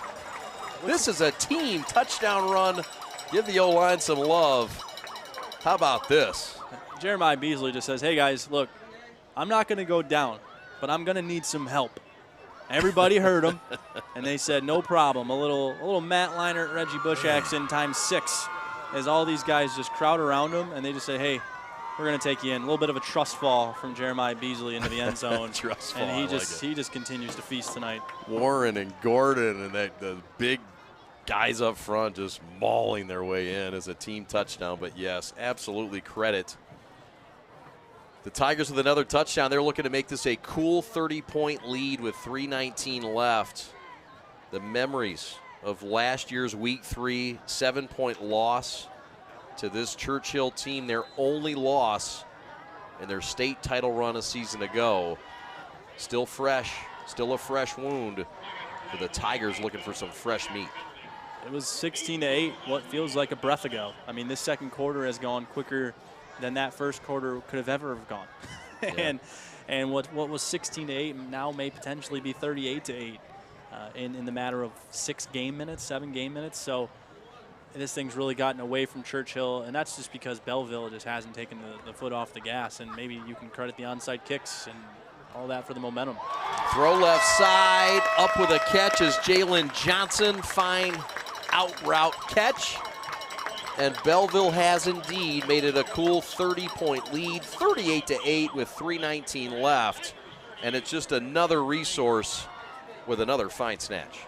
This is a team touchdown run. Give the O-line some love. How about this? Jeremiah Beasley just says, hey, guys, look, I'm not going to go down, but I'm going to need some help. Everybody heard him, and they said, no problem. A little Matt Leinart, Reggie Bush action times 6 as all these guys just crowd around him, and they just say, hey, we're going to take you in. A little bit of a trust fall from Jeremiah Beasley into the end zone. Trust fall, and he just continues to feast tonight. Warren and Gordon and the big guys up front just mauling their way in as a team touchdown. But, yes, absolutely credit. The Tigers with another touchdown. They're looking to make this a cool 30-point lead with 3:19 left. The memories of last year's Week 3 7-point loss to this Churchill team, their only loss in their state title run a season ago. Still fresh, still a fresh wound for the Tigers looking for some fresh meat. It was 16-8, what feels like a breath ago. I mean, this second quarter has gone quicker than that first quarter could have ever have gone. Yeah. and what was 16-8 now may potentially be 38-8 in the matter of 7 game minutes. So this thing's really gotten away from Churchill, and that's just because Belleville just hasn't taken the foot off the gas, and maybe you can credit the onside kicks and all that for the momentum. Throw left side, up with a catch is Jalen Johnson. Fine out route catch. And Belleville has indeed made it a cool 30-point lead, 38-8 with 3:19 left. And it's just another resource with another fine snatch.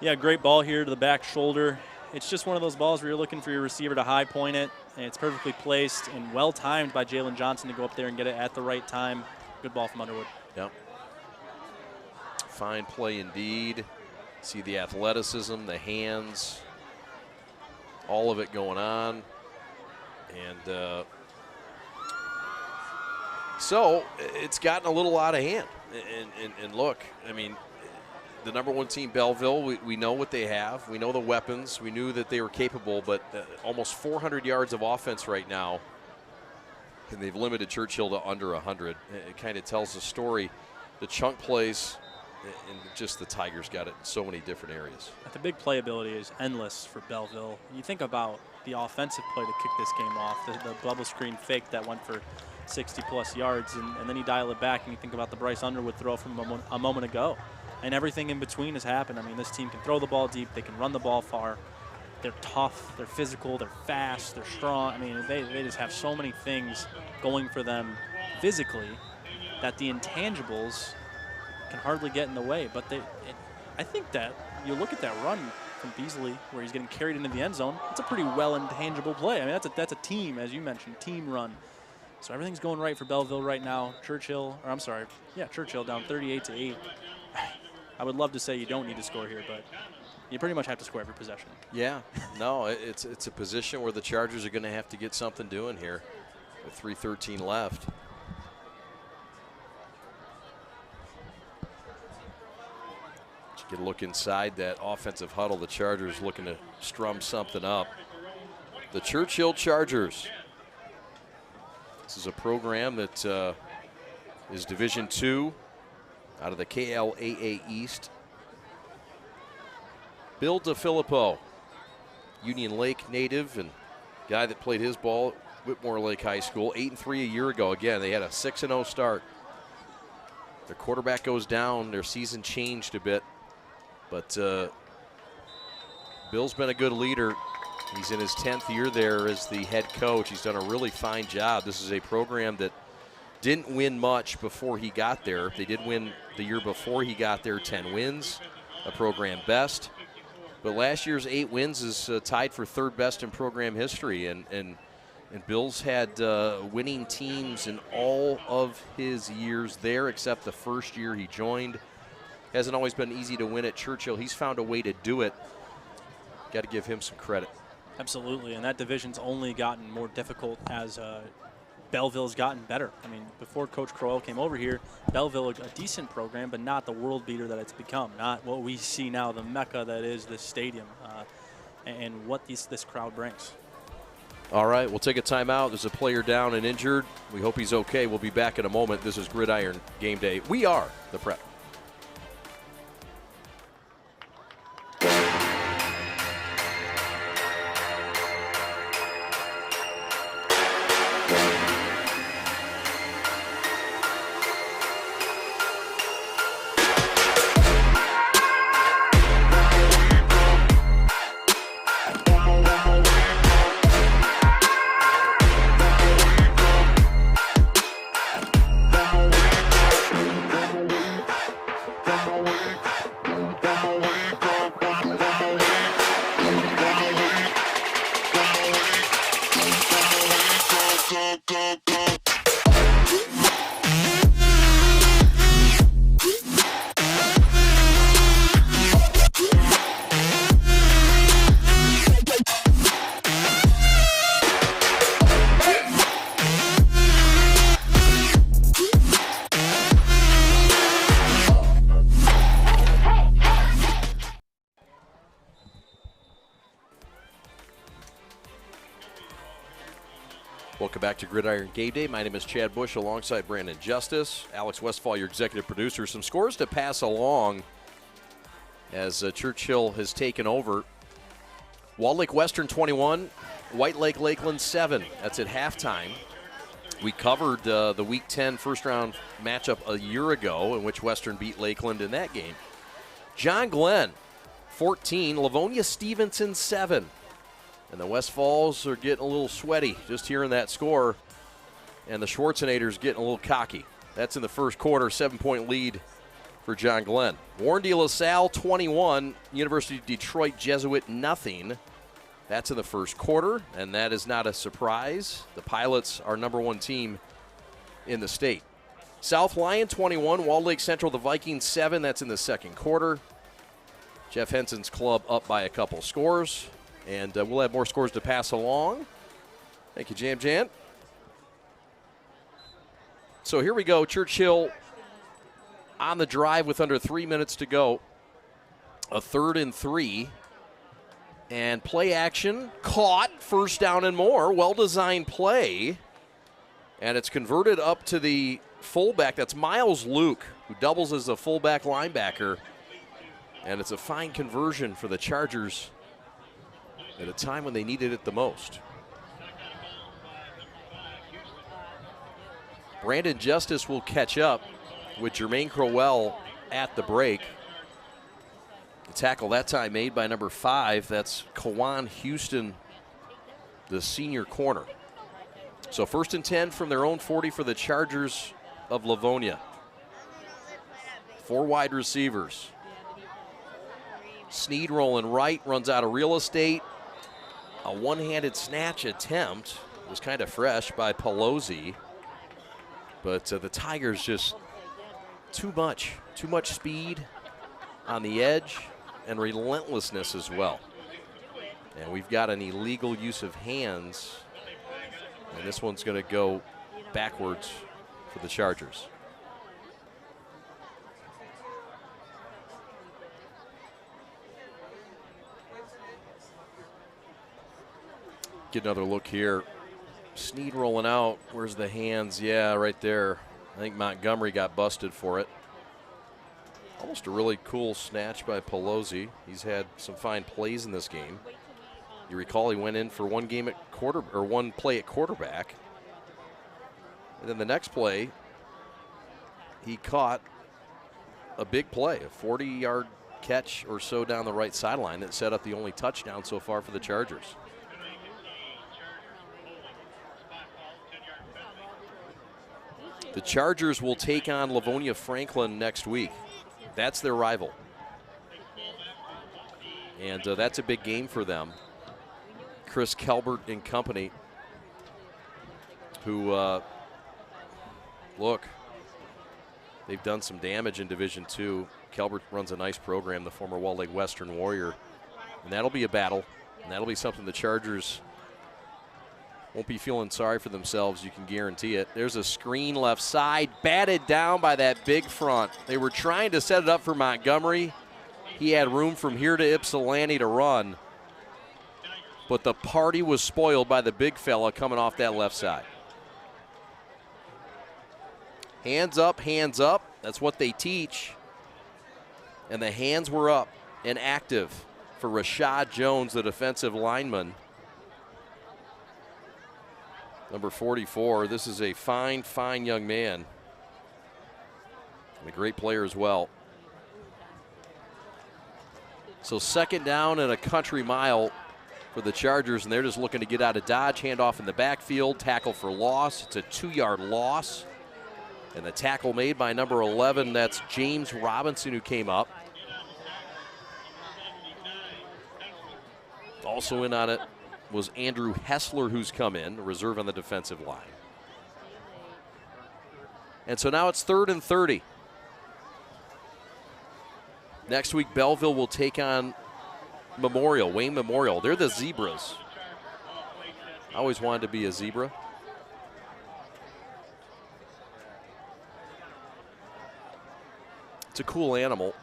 Yeah, great ball here to the back shoulder. It's just one of those balls where you're looking for your receiver to high point it, and it's perfectly placed and well timed by Jalen Johnson to go up there and get it at the right time. Good ball from Underwood. Yep. Fine play indeed. See the athleticism, the hands, all of it going on. And so it's gotten a little out of hand. And look, I mean, the #1 team, Belleville, we know what they have. We know the weapons. We knew that they were capable, but almost 400 yards of offense right now. And they've limited Churchill to under 100. It kind of tells the story. The chunk plays, and just the Tigers got it in so many different areas. The big playability is endless for Belleville. You think about the offensive play to kick this game off, the bubble screen fake that went for 60-plus yards, and then you dial it back and you think about the Bryce Underwood throw from a moment ago. And everything in between has happened. I mean, this team can throw the ball deep. They can run the ball far. They're tough. They're physical. They're fast. They're strong. I mean, they just have so many things going for them physically that the intangibles can hardly get in the way. But I think that you look at that run from Beasley where he's getting carried into the end zone, it's a pretty well intangible play. I mean, that's a team, as you mentioned, team run. So everything's going right for Belleville right now. Churchill down 38-8. I would love to say you don't need to score here, but you pretty much have to score every possession. Yeah, no, it's a position where the Chargers are going to have to get something doing here with 3:13 left. Just get a look inside that offensive huddle. The Chargers looking to strum something up. The Churchill Chargers. This is a program that is Division II. Out of the KLAA East. Bill Defilippo, Union Lake native and guy that played his ball at Whitmore Lake High School. 8-3 a year ago. Again, they had a 6-0 start. Their quarterback goes down. Their season changed a bit. But Bill's been a good leader. He's in his 10th year there as the head coach. He's done a really fine job. This is a program that didn't win much before he got there. They did win the year before he got there 10 wins, a program best. But last year's 8 wins is tied for 3rd best in program history. And Bill's had winning teams in all of his years there except the first year he joined. Hasn't always been easy to win at Churchill. He's found a way to do it. Got to give him some credit. Absolutely, and that division's only gotten more difficult as Belleville's gotten better. I mean, before Coach Crowell came over here, Belleville, a decent program, but not the world beater that it's become. Not what we see now, the mecca that is this stadium, and what this crowd brings. All right, we'll take a timeout. There's a player down and injured. We hope he's okay. We'll be back in a moment. This is Gridiron Game Day. We are the Prep. Welcome back to Gridiron Game Day. My name is Chad Bush alongside Brandon Justice. Alex Westfall, your executive producer. Some scores to pass along as Churchill has taken over. Walled Lake Western 21, White Lake Lakeland 7. That's at halftime. We covered the Week 10 first-round matchup a year ago in which Western beat Lakeland in that game. John Glenn, 14. Livonia Stevenson, 7. And the West Falls are getting a little sweaty just hearing that score. And the Schwarzenegger's getting a little cocky. That's in the first quarter, 7-point lead for John Glenn. Warren de La Salle, 21. University of Detroit Jesuit, nothing. That's in the first quarter, and that is not a surprise. The Pilots are #1 team in the state. South Lyon, 21. Walled Lake Central, the Vikings, 7. That's in the second quarter. Jeff Henson's club up by a couple scores. And we'll have more scores to pass along. Thank you, Jam Jan. So here we go. Churchill on the drive with under 3 minutes to go. A 3rd and 3. And play action. Caught. First down and more. Well-designed play. And it's converted up to the fullback. That's Miles Luke, who doubles as a fullback linebacker. And it's a fine conversion for the Chargers at a time when they needed it the most. Brandon Justice will catch up with Jermaine Crowell at the break. The tackle that time made by number 5. That's Kawan Houston, the senior corner. So 1st and 10 from their own 40 for the Chargers of Livonia. 4 wide receivers. Sneed rolling right, runs out of real estate. A one-handed snatch attempt was kind of fresh by Pelosi. But the Tigers just too much speed on the edge and relentlessness as well. And we've got an illegal use of hands. And this one's going to go backwards for the Chargers. Get another look here. Sneed rolling out. Where's the hands? Yeah, right there. I think Montgomery got busted for it. Almost a really cool snatch by Pelosi. He's had some fine plays in this game. You recall he went in for one play at quarterback. And then the next play, he caught a big play, a 40-yard catch or so down the right sideline that set up the only touchdown so far for the Chargers. The Chargers will take on Livonia Franklin next week. That's their rival. And that's a big game for them. Chris Kelbert and company, who, look, they've done some damage in Division II. Kelbert runs a nice program, the former Walled Lake Western Warrior. And that'll be a battle. And that'll be something the Chargers won't be feeling sorry for themselves, you can guarantee it. There's a screen left side, batted down by that big front. They were trying to set it up for Montgomery. He had room from here to Ypsilanti to run. But the party was spoiled by the big fella coming off that left side. Hands up, hands up. That's what they teach. And the hands were up and active for Rashad Jones, the defensive lineman. Number 44, this is a fine, fine young man. And a great player as well. So 2nd down and a country mile for the Chargers, and they're just looking to get out of dodge. Handoff in the backfield, tackle for loss. It's a 2-yard loss. And the tackle made by number 11, that's James Robinson, who came up. Also in on it was Andrew Hessler, who's come in, a reserve on the defensive line. And so now it's 3rd and 30. Next week, Belleville will take on Wayne Memorial. They're the Zebras. I always wanted to be a zebra. It's a cool animal.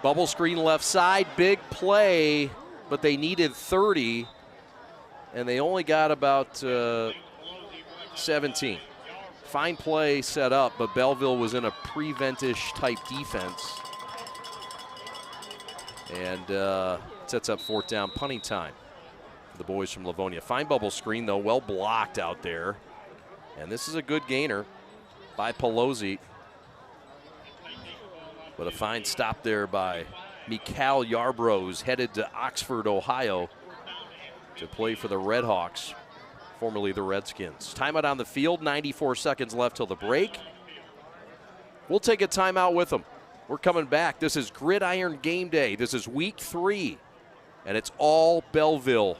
Bubble screen left side, big play, but they needed 30, and they only got about 17. Fine play set up, but Belleville was in a prevent-ish type defense. And sets up fourth down punting time for the boys from Livonia. Fine bubble screen, though, well blocked out there. And this is a good gainer by Pelosi. But a fine stop there by Mikal Yarbrough, headed to Oxford, Ohio, to play for the Redhawks, formerly the Redskins. Timeout on the field, 94 seconds left till the break. We'll take a timeout with them. We're coming back. This is Gridiron Game Day. This is week 3, and it's all Belleville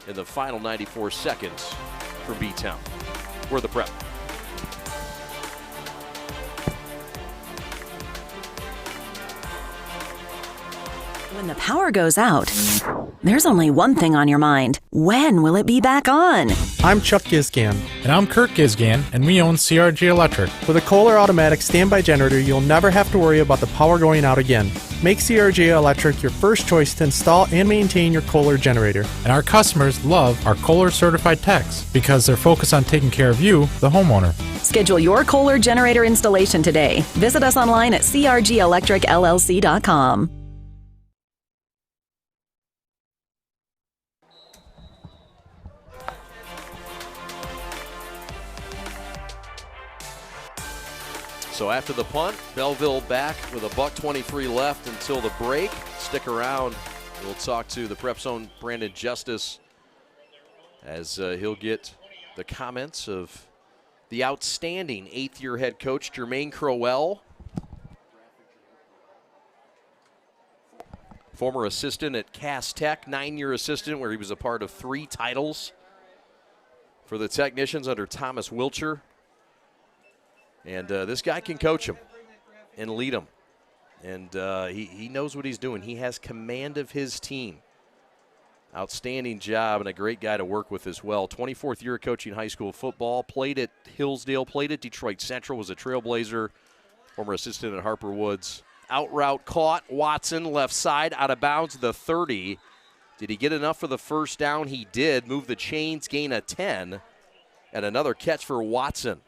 in the final 94 seconds from B-Town. We're the Prep. When the power goes out, there's only one thing on your mind. When will it be back on? I'm Chuck Gizgan. And I'm Kurt Gizgan, and we own CRG Electric. With a Kohler automatic standby generator, you'll never have to worry about the power going out again. Make CRG Electric your first choice to install and maintain your Kohler generator. And our customers love our Kohler certified techs because they're focused on taking care of you, the homeowner. Schedule your Kohler generator installation today. Visit us online at crgelectricllc.com. So after the punt, Belleville back with $1:23 left until the break. Stick around. We'll talk to the Prep Zone Brandon Justice as he'll get the comments of the outstanding 8th-year head coach, Jermaine Crowell. Former assistant at Cass Tech, 9-year assistant where he was a part of 3 titles for the Technicians under Thomas Wilcher. And this guy can coach him and lead him. And he knows what he's doing. He has command of his team. Outstanding job and a great guy to work with as well. 24th year coaching high school football. Played at Hillsdale, played at Detroit Central, was a Trailblazer. Former assistant at Harper Woods. Out route caught. Watson left side out of bounds the 30. Did he get enough for the first down? He did. Move the chains, gain a 10. And another catch for Watson.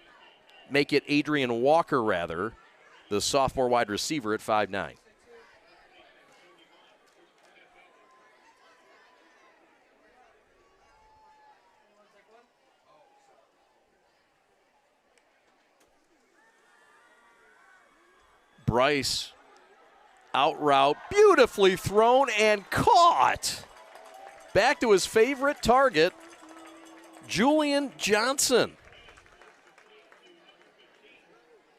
Make it Adrian Walker, rather, the sophomore wide receiver at 5'9". Bryce, out route, beautifully thrown and caught. Back to his favorite target, Julian Johnson.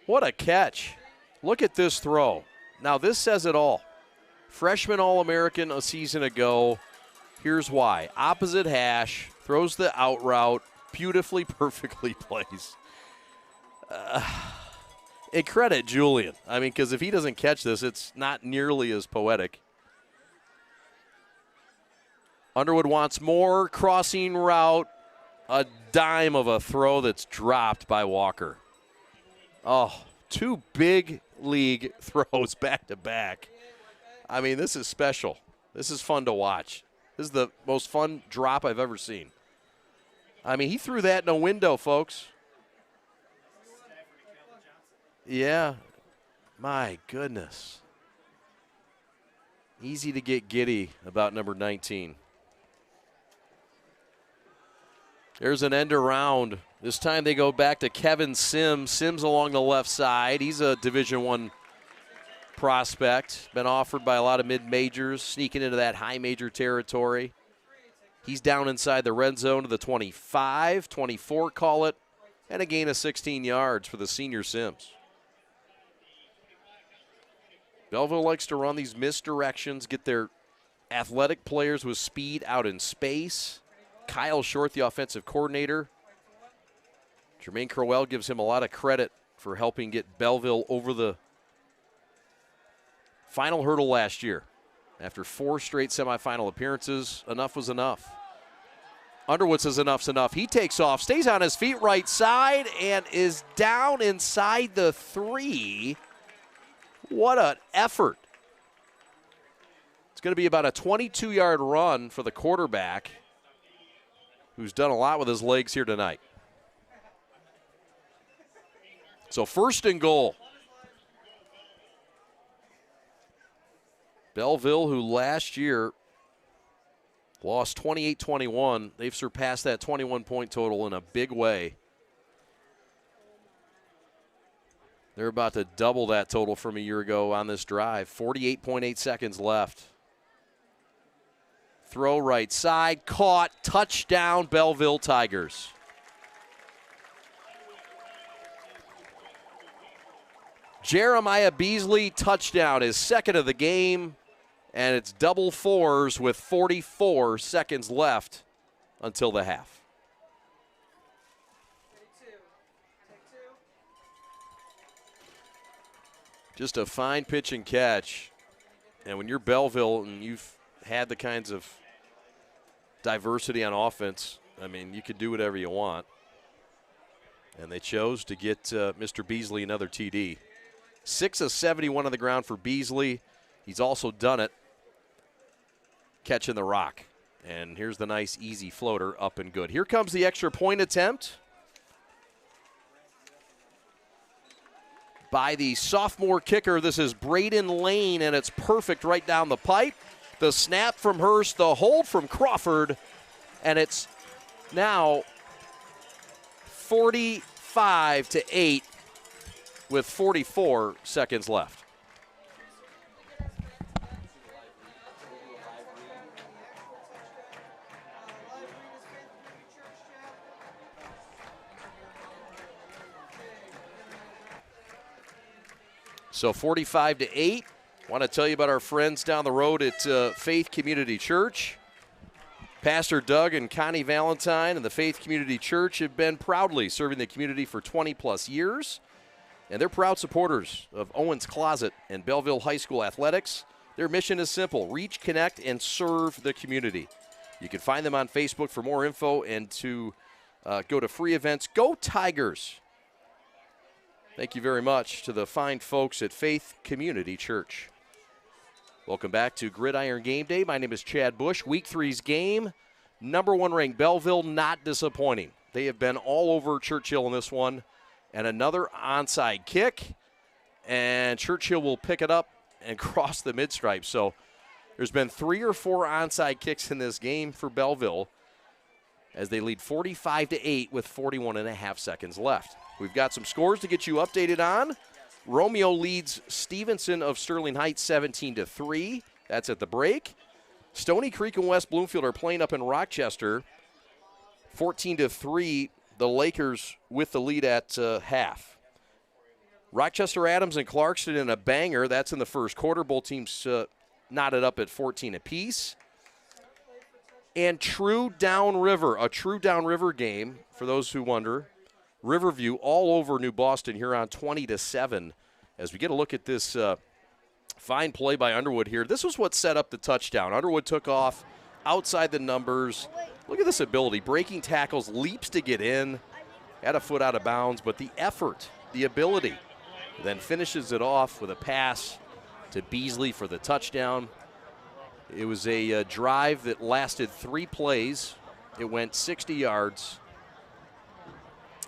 What a catch. Look at this throw. Now, this says it all. Freshman All-American a season ago. Here's why. Opposite hash, throws the out route, beautifully, perfectly plays. And credit Julian. I mean, because if he doesn't catch this, it's not nearly as poetic. Underwood wants more. Crossing route. A dime of a throw that's dropped by Walker. Oh, 2 big league throws back to back. I mean, this is special. This is fun to watch. This is the most fun drop I've ever seen. I mean, he threw that in a window, folks. Yeah. My goodness. Easy to get giddy about number 19. There's an end around. This time they go back to Kevin Sims. Sims along the left side. He's a Division I prospect. Been offered by a lot of mid-majors, sneaking into that high major territory. He's down inside the red zone to the 25, 24 call it, and a gain of 16 yards for the senior Sims. Belleville likes to run these misdirections, get their athletic players with speed out in space. Kyle Short, the offensive coordinator. Jermaine Crowell gives him a lot of credit for helping get Belleville over the final hurdle last year. After 4 straight semifinal appearances, enough was enough. Underwood says enough's enough. He takes off, stays on his feet right side, and is down inside the 3. What an effort going to be about a 22-yard run for the quarterback, who's done a lot with his legs here tonight. So 1st and goal. Belleville, who last year lost 28-21, they've surpassed that 21-point total in a big way. They're about to double that total from a year ago on this drive. 48.8 seconds left. Throw right side, caught, touchdown, Belleville Tigers. Jeremiah Beasley, touchdown, his 2nd of the game, and it's double fours with 44 seconds left until the half. Just a fine pitch and catch. And when you're Belleville and you've had the kinds of diversity on offense, I mean, you can do whatever you want. And they chose to get Mr. Beasley another TD. 6 of 71 on the ground for Beasley. He's also done it catching the rock. And here's the nice, easy floater, up and good. Here comes the extra point attempt by the sophomore kicker. This is Braden Lane, and it's perfect right down the pipe. The snap from Hurst, the hold from Crawford, and it's now 45-8 with 44 seconds left. So 45-8. Want to tell you about our friends down the road at Faith Community Church. Pastor Doug and Connie Valentine and the Faith Community Church have been proudly serving the community for 20-plus years. And they're proud supporters of Owens Closet and Belleville High School athletics. Their mission is simple: reach, connect, and serve the community. You can find them on Facebook for more info and to go to free events. Go Tigers! Thank you very much to the fine folks at Faith Community Church. Welcome back to Gridiron Game Day. My name is Chad Bush. Week 3's game, number 1 ranked Belleville, not disappointing. They have been all over Churchill in this one. And another onside kick, and Churchill will pick it up and cross the midstripe. So there's been 3 or 4 onside kicks in this game for Belleville as they lead 45-8 with 41.5 seconds left. We've got some scores to get you updated on. Romeo leads Stevenson of Sterling Heights 17-3. That's at the break. Stony Creek and West Bloomfield are playing up in Rochester 14-3. The Lakers with the lead at half. Rochester Adams and Clarkston in a banger. That's in the first quarter. Both teams knotted up at 14 apiece. And true downriver, a true downriver game, for those who wonder. Riverview all over New Boston here on 20-7. As we get a look at this fine play by Underwood here. This was what set up the touchdown. Underwood took off outside the numbers. Look at this ability. Breaking tackles, leaps to get in. Had a foot out of bounds, but the effort, the ability, then finishes it off with a pass to Beasley for the touchdown. It was a drive that lasted 3 plays. It went 60 yards.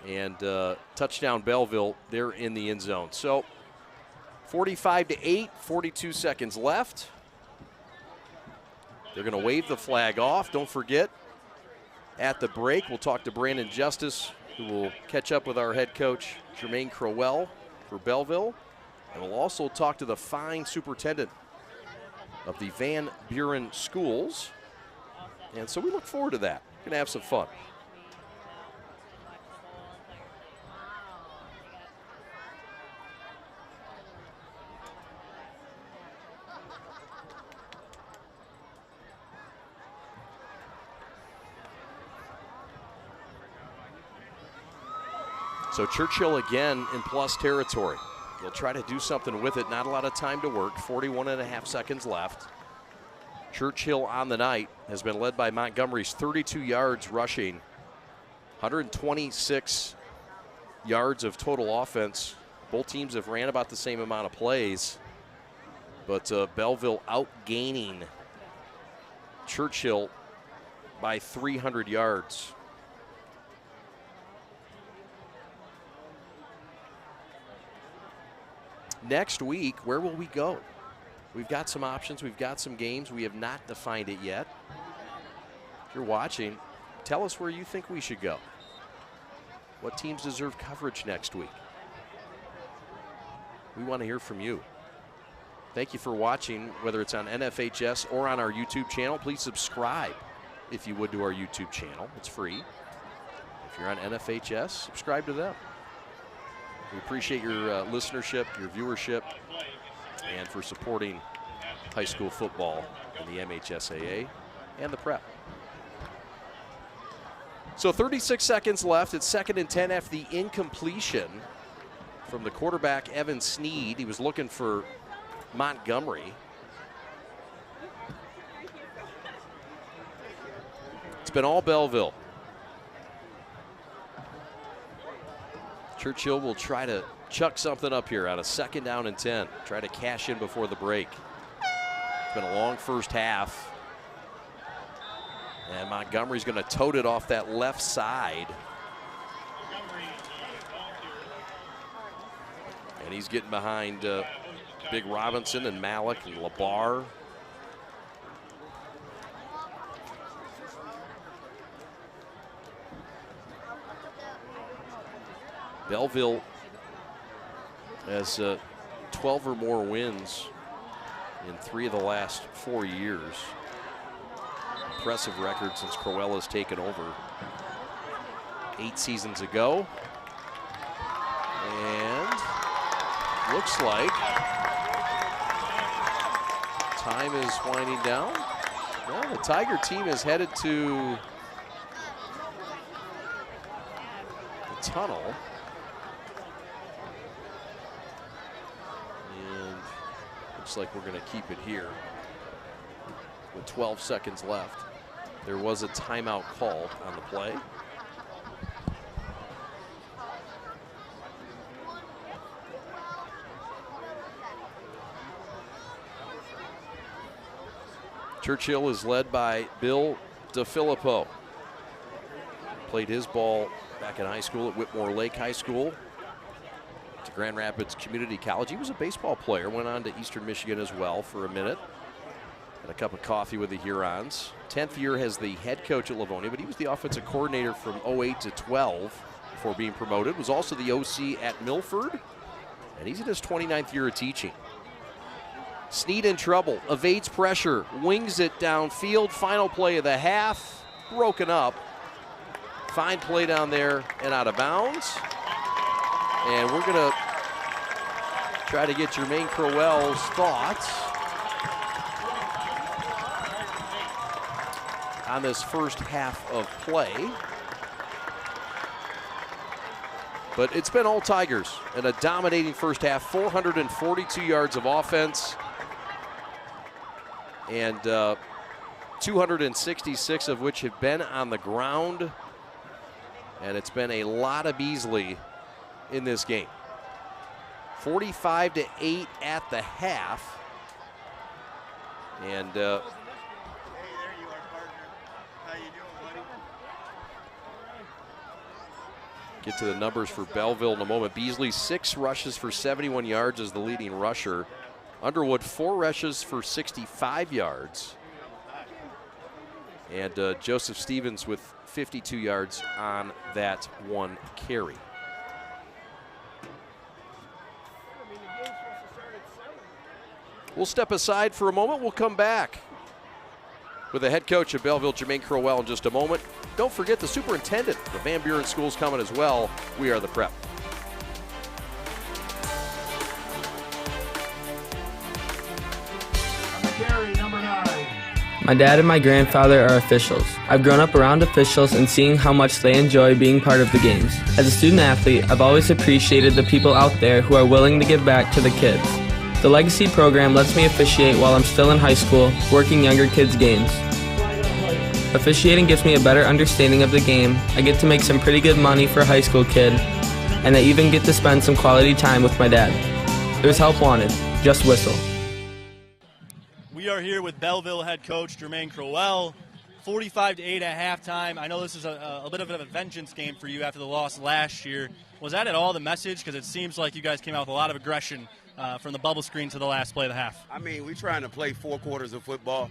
And touchdown Belleville there in the end zone. So 45-8, 42 seconds left. They're going to wave the flag off. Don't forget, at the break, we'll talk to Brandon Justice, who will catch up with our head coach, Jermaine Crowell, for Belleville. And we'll also talk to the fine superintendent of the Van Buren schools. And so we look forward to that. We're going to have some fun. So Churchill again in plus territory. They'll try to do something with it. Not a lot of time to work. 41.5 seconds left. Churchill on the night has been led by Montgomery's 32 yards rushing, 126 yards of total offense. Both teams have ran about the same amount of plays, but Belleville outgaining Churchill by 300 yards. Next week, where will we go? We've got some options. We've got some games. We have not defined it yet. If you're watching, tell us where you think we should go. What teams deserve coverage next week? We want to hear from you. Thank you for watching, whether it's on NFHS or on our YouTube channel. Please subscribe, if you would, to our YouTube channel. It's free. If you're on NFHS, subscribe to them. We appreciate your listenership, your viewership, and for supporting high school football in the MHSAA and the Prep. So 36 seconds left. It's 2nd and 10 after the incompletion from the quarterback, Evan Sneed. He was looking for Montgomery. It's been all Belleville. Churchill will try to chuck something up here on a 2nd down and 10. Try to cash in before the break. It's been a long first half. And Montgomery's going to tote it off that left side. And he's getting behind Big Robinson and Malik and LeBar. Belleville has 12 or more wins in 3 of the last 4 years. Impressive record since Crowell has taken over 8 seasons ago. And looks like time is winding down. Well, the Tiger team is headed to the tunnel. Looks like we're going to keep it here with 12 seconds left. There was a timeout called on the play. Churchill is led by Bill Defilippo. Played his ball back in high school at Whitmore Lake High School. To Grand Rapids Community College. He was a baseball player, went on to Eastern Michigan as well for a minute. Had a cup of coffee with the Hurons. 10th year as the head coach at Livonia, but he was the offensive coordinator from 08 to 12 before being promoted. Was also the OC at Milford, and he's in his 29th year of teaching. Sneed in trouble, evades pressure, wings it downfield. Final play of the half, broken up. Fine play down there and out of bounds. And we're going to try to get Jermaine Crowell's thoughts on this first half of play. But it's been all Tigers and a dominating first half, 442 yards of offense and 266 of which have been on the ground. And it's been a lot of Beasley in this game. 45-8 at the half. And hey, there you are, partner. How you doing, buddy? Get to the numbers for Belleville in a moment. Beasley 6 rushes for 71 yards as the leading rusher. Underwood 4 rushes for 65 yards. And Joseph Stevens with 52 yards on that one carry. We'll step aside for a moment. We'll come back with the head coach of Belleville, Jermaine Crowell, in just a moment. Don't forget the superintendent of Van Buren School's coming as well. We are the Prep. My dad and my grandfather are officials. I've grown up around officials and seeing how much they enjoy being part of the games. As a student athlete, I've always appreciated the people out there who are willing to give back to the kids. The Legacy program lets me officiate while I'm still in high school, working younger kids' games. Officiating gives me a better understanding of the game. I get to make some pretty good money for a high school kid, and I even get to spend some quality time with my dad. There's help wanted. Just whistle. We are here with Belleville head coach Jermaine Crowell. 45-8 at halftime. I know this is a bit of a vengeance game for you after the loss last year. Was that at all the message? Because it seems like you guys came out with a lot of aggression from the bubble screen to the last play of the half. I mean, we're trying to play 4 quarters of football.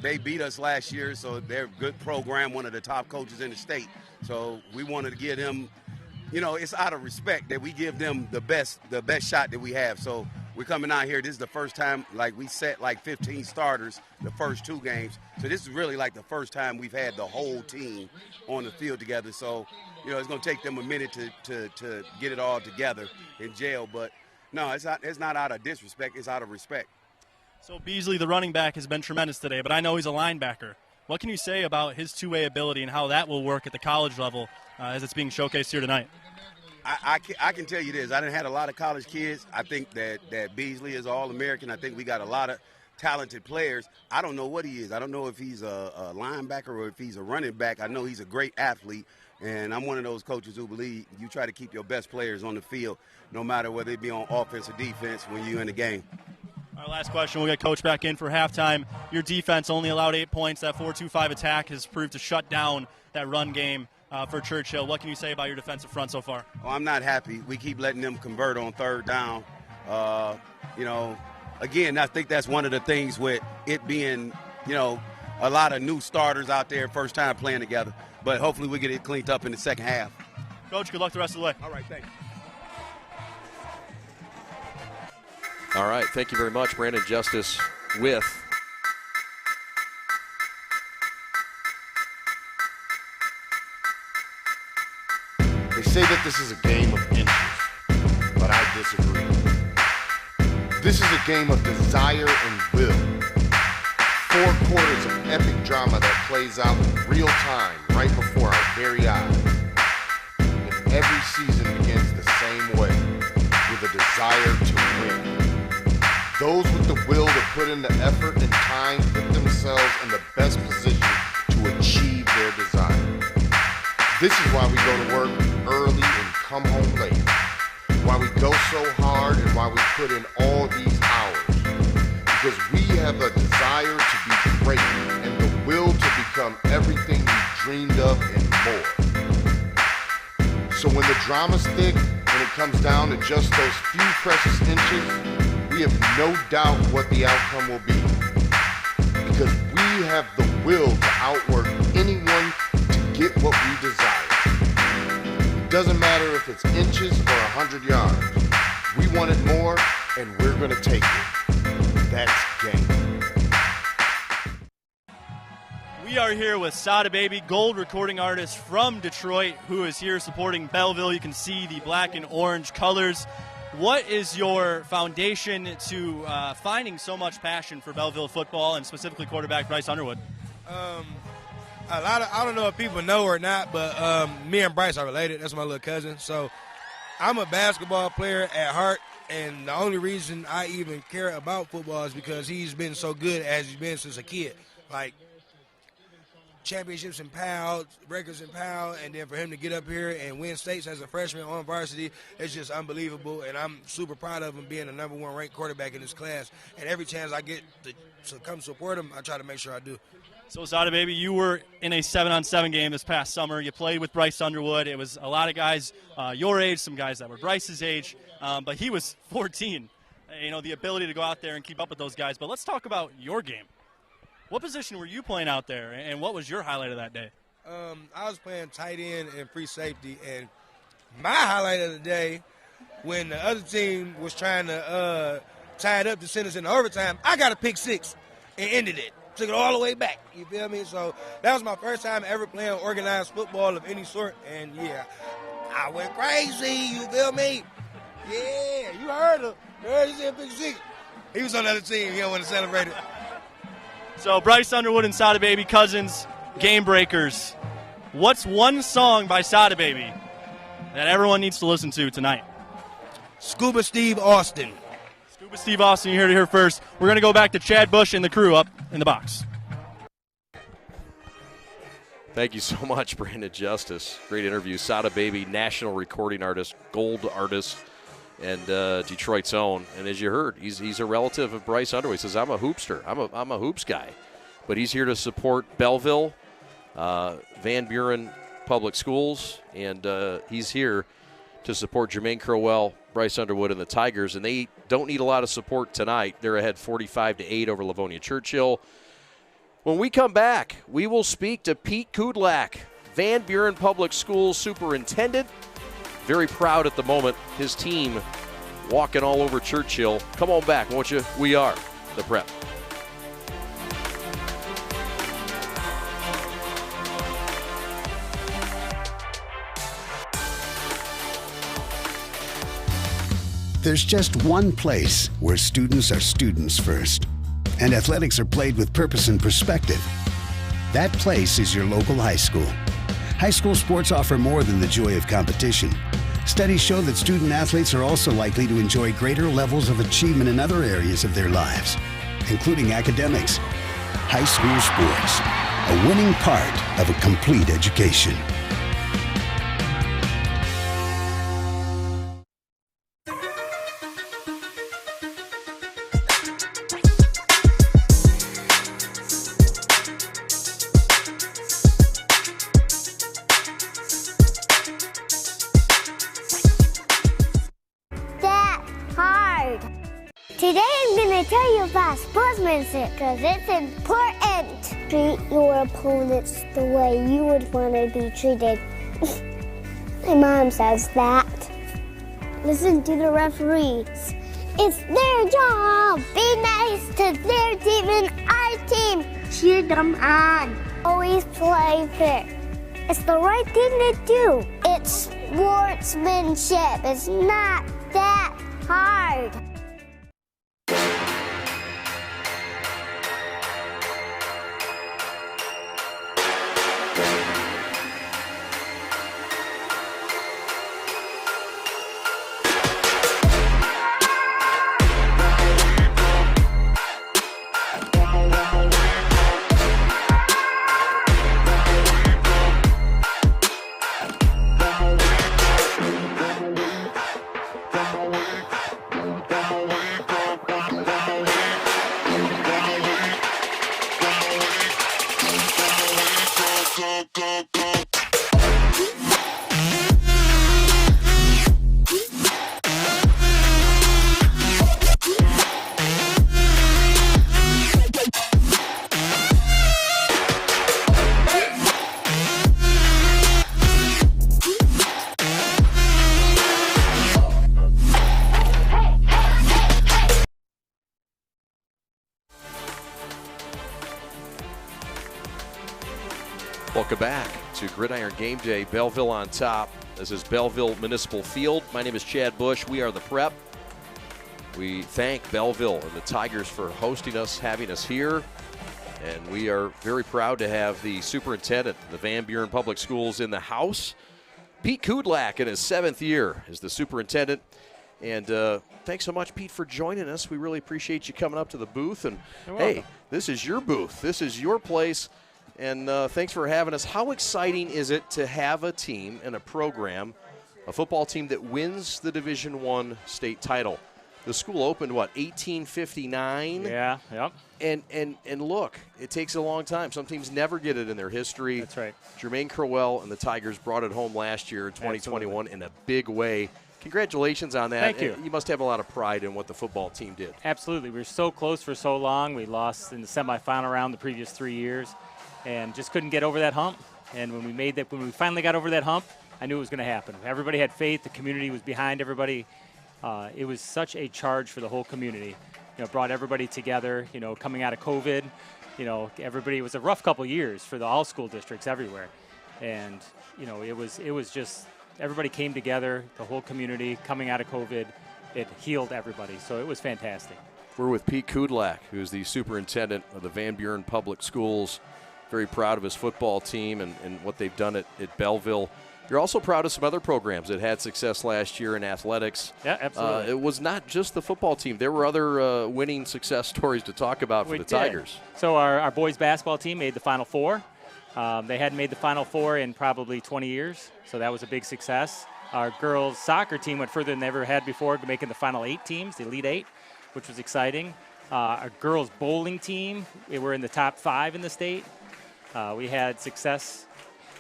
They beat us last year, so they're a good program, one of the top coaches in the state. So we wanted to give them, it's out of respect that we give them the best shot that we have. So we're coming out here. This is the first time, we set 15 starters the first 2 games. So this is really the first time we've had the whole team on the field together. So, it's going to take them a minute to get it all together in jail. But, no, it's not out of disrespect. It's out of respect. So Beasley, the running back, has been tremendous today, but I know he's a linebacker. What can you say about his two-way ability and how that will work at the college level as it's being showcased here tonight? I can tell you this. I done had a lot of college kids. I think that Beasley is All-American. I think we got a lot of talented players. I don't know what he is. I don't know if he's a linebacker or if he's a running back. I know he's a great athlete, and I'm one of those coaches who believe you try to keep your best players on the field, no matter whether it be on offense or defense when you're in the game. Our last question, we'll get Coach back in for halftime. Your defense only allowed 8 points. That 4-2-5 attack has proved to shut down that run game for Churchill. What can you say about your defensive front so far? Oh, I'm not happy. We keep letting them convert on 3rd down. Again, I think that's one of the things with it being, a lot of new starters out there, first time playing together. But hopefully we get it cleaned up in the second half. Coach, good luck the rest of the way. All right, thanks. All right, thank you very much, Brandon Justice with They say that this is a game of inches, but I disagree. This is a game of desire and will. 4 quarters of epic drama that plays out in real time right before our very eyes. And every season begins the same way, with a desire to win. Those with the will to put in the effort and time put themselves in the best position to achieve their desire. This is why we go to work early and come home late. Why we go so hard and why we put in all these hours. Because we have a desire to be great and the will to become everything we dreamed of and more. So when the drama's thick and it comes down to just those few precious inches, we have no doubt what the outcome will be. Because we have the will to outwork anyone to get what we desire. It doesn't matter if it's inches or 100 yards. We want it more, and we're going to take it. That's game. We are here with Sada Baby, gold recording artist from Detroit, who is here supporting Belleville. You can see the black and orange colors. What is your foundation to finding so much passion for Belleville football and specifically quarterback Bryce Underwood? I don't know if people know or not, but me and Bryce are related. That's my little cousin. So I'm a basketball player at heart, and the only reason I even care about football is because he's been so good as he's been since a kid. Like, championships in PAL, records in PAL, and then for him to get up here and win states as a freshman on varsity, it's just unbelievable, and I'm super proud of him being the #1 ranked quarterback in his class. And every chance I get to come support him, I try to make sure I do. So, Sada Baby, you were in a 7-on-7 game this past summer. You played with Bryce Underwood. It was a lot of guys your age, some guys that were Bryce's age, but he was 14. The ability to go out there and keep up with those guys. But let's talk about your game. What position were you playing out there, and what was your highlight of that day? I was playing tight end and free safety, and my highlight of the day, when the other team was trying to tie it up to send us in overtime, I got a pick 6 and ended it. Took it all the way back, you feel me? So that was my first time ever playing organized football of any sort, and, yeah, I went crazy, you feel me? Yeah, you heard him. You heard he said pick 6. He was on the other team. He don't want to celebrate it. So Bryce Underwood and Sada Baby, cousins, game breakers. What's one song by Sada Baby that everyone needs to listen to tonight? Scuba Steve Austin. Scuba Steve Austin, you heard it here first. We're going to go back to Chad Bush and the crew up in the box. Thank you so much, Brandon Justice. Great interview. Sada Baby, national recording artist, gold artist, and Detroit's own. And as you heard, he's a relative of Bryce Underwood. He says, I'm a hoopster. I'm a hoops guy. But he's here to support Belleville, Van Buren Public Schools, and he's here to support Jermaine Crowell, Bryce Underwood, and the Tigers. And they don't need a lot of support tonight. They're ahead 45-8 over Livonia Churchill. When we come back, we will speak to Pete Kudlak, Van Buren Public Schools Superintendent. Very proud at the moment. His team walking all over Churchill. Come on back, won't you? We are the Prep. There's just one place where students are students first, and athletics are played with purpose and perspective. That place is your local high school. High school sports offer more than the joy of competition. Studies show that student athletes are also likely to enjoy greater levels of achievement in other areas of their lives, including academics. High school sports, a winning part of a complete education. Today I'm going to tell you about sportsmanship because it's important. Treat your opponents the way you would want to be treated. My mom says that. Listen to the referees. It's their job. Be nice to their team and our team. Cheer them on. Always play fair. It's the right thing to do. It's sportsmanship. It's not that hard. Welcome back to Gridiron Game Day. Belleville on top. This is Belleville Municipal Field. My name is Chad Bush. We are the Prep. We thank Belleville and the Tigers for hosting us, having us here. And we are very proud to have the superintendent of the Van Buren Public Schools in the house. Pete Kudlak in his 7th year as the superintendent. And thanks so much, Pete, for joining us. We really appreciate you coming up to the booth. And hey, this is your booth. This is your place. And thanks for having us. How exciting is it to have a team and a program, a football team that wins the Division I state title? The school opened, what, 1859? Yeah, yep. And look, it takes a long time. Some teams never get it in their history. That's right. Jermaine Crowell and the Tigers brought it home last year in 2021 in a big way. Congratulations on that. Thank you. You must have a lot of pride in what the football team did. Absolutely. We were so close for so long. We lost in the semifinal round the previous 3 years and just couldn't get over that hump. And when we finally got over that hump, I knew it was going to happen. Everybody had faith. The community was behind everybody. It was such a charge for the whole community. You know, brought everybody together. You know, coming out of COVID, you know, everybody. It was a rough couple years for all school districts everywhere, and you know, it was just everybody came together. The whole community coming out of COVID, it healed everybody. So it was fantastic. We're with Pete Kudlak, who's the superintendent of the Van Buren Public Schools. Very proud of his football team and what they've done at Belleville. You're also proud of some other programs that had success last year in athletics. Yeah, absolutely. It was not just the football team. There were other winning success stories to talk about for the Tigers. So our boys basketball team made the Final Four. They hadn't made the Final Four in probably 20 years, so that was a big success. Our girls soccer team went further than they ever had before, making the final 8 teams, the Elite 8, which was exciting. Our girls bowling team, we were in the top 5 in the state. We had success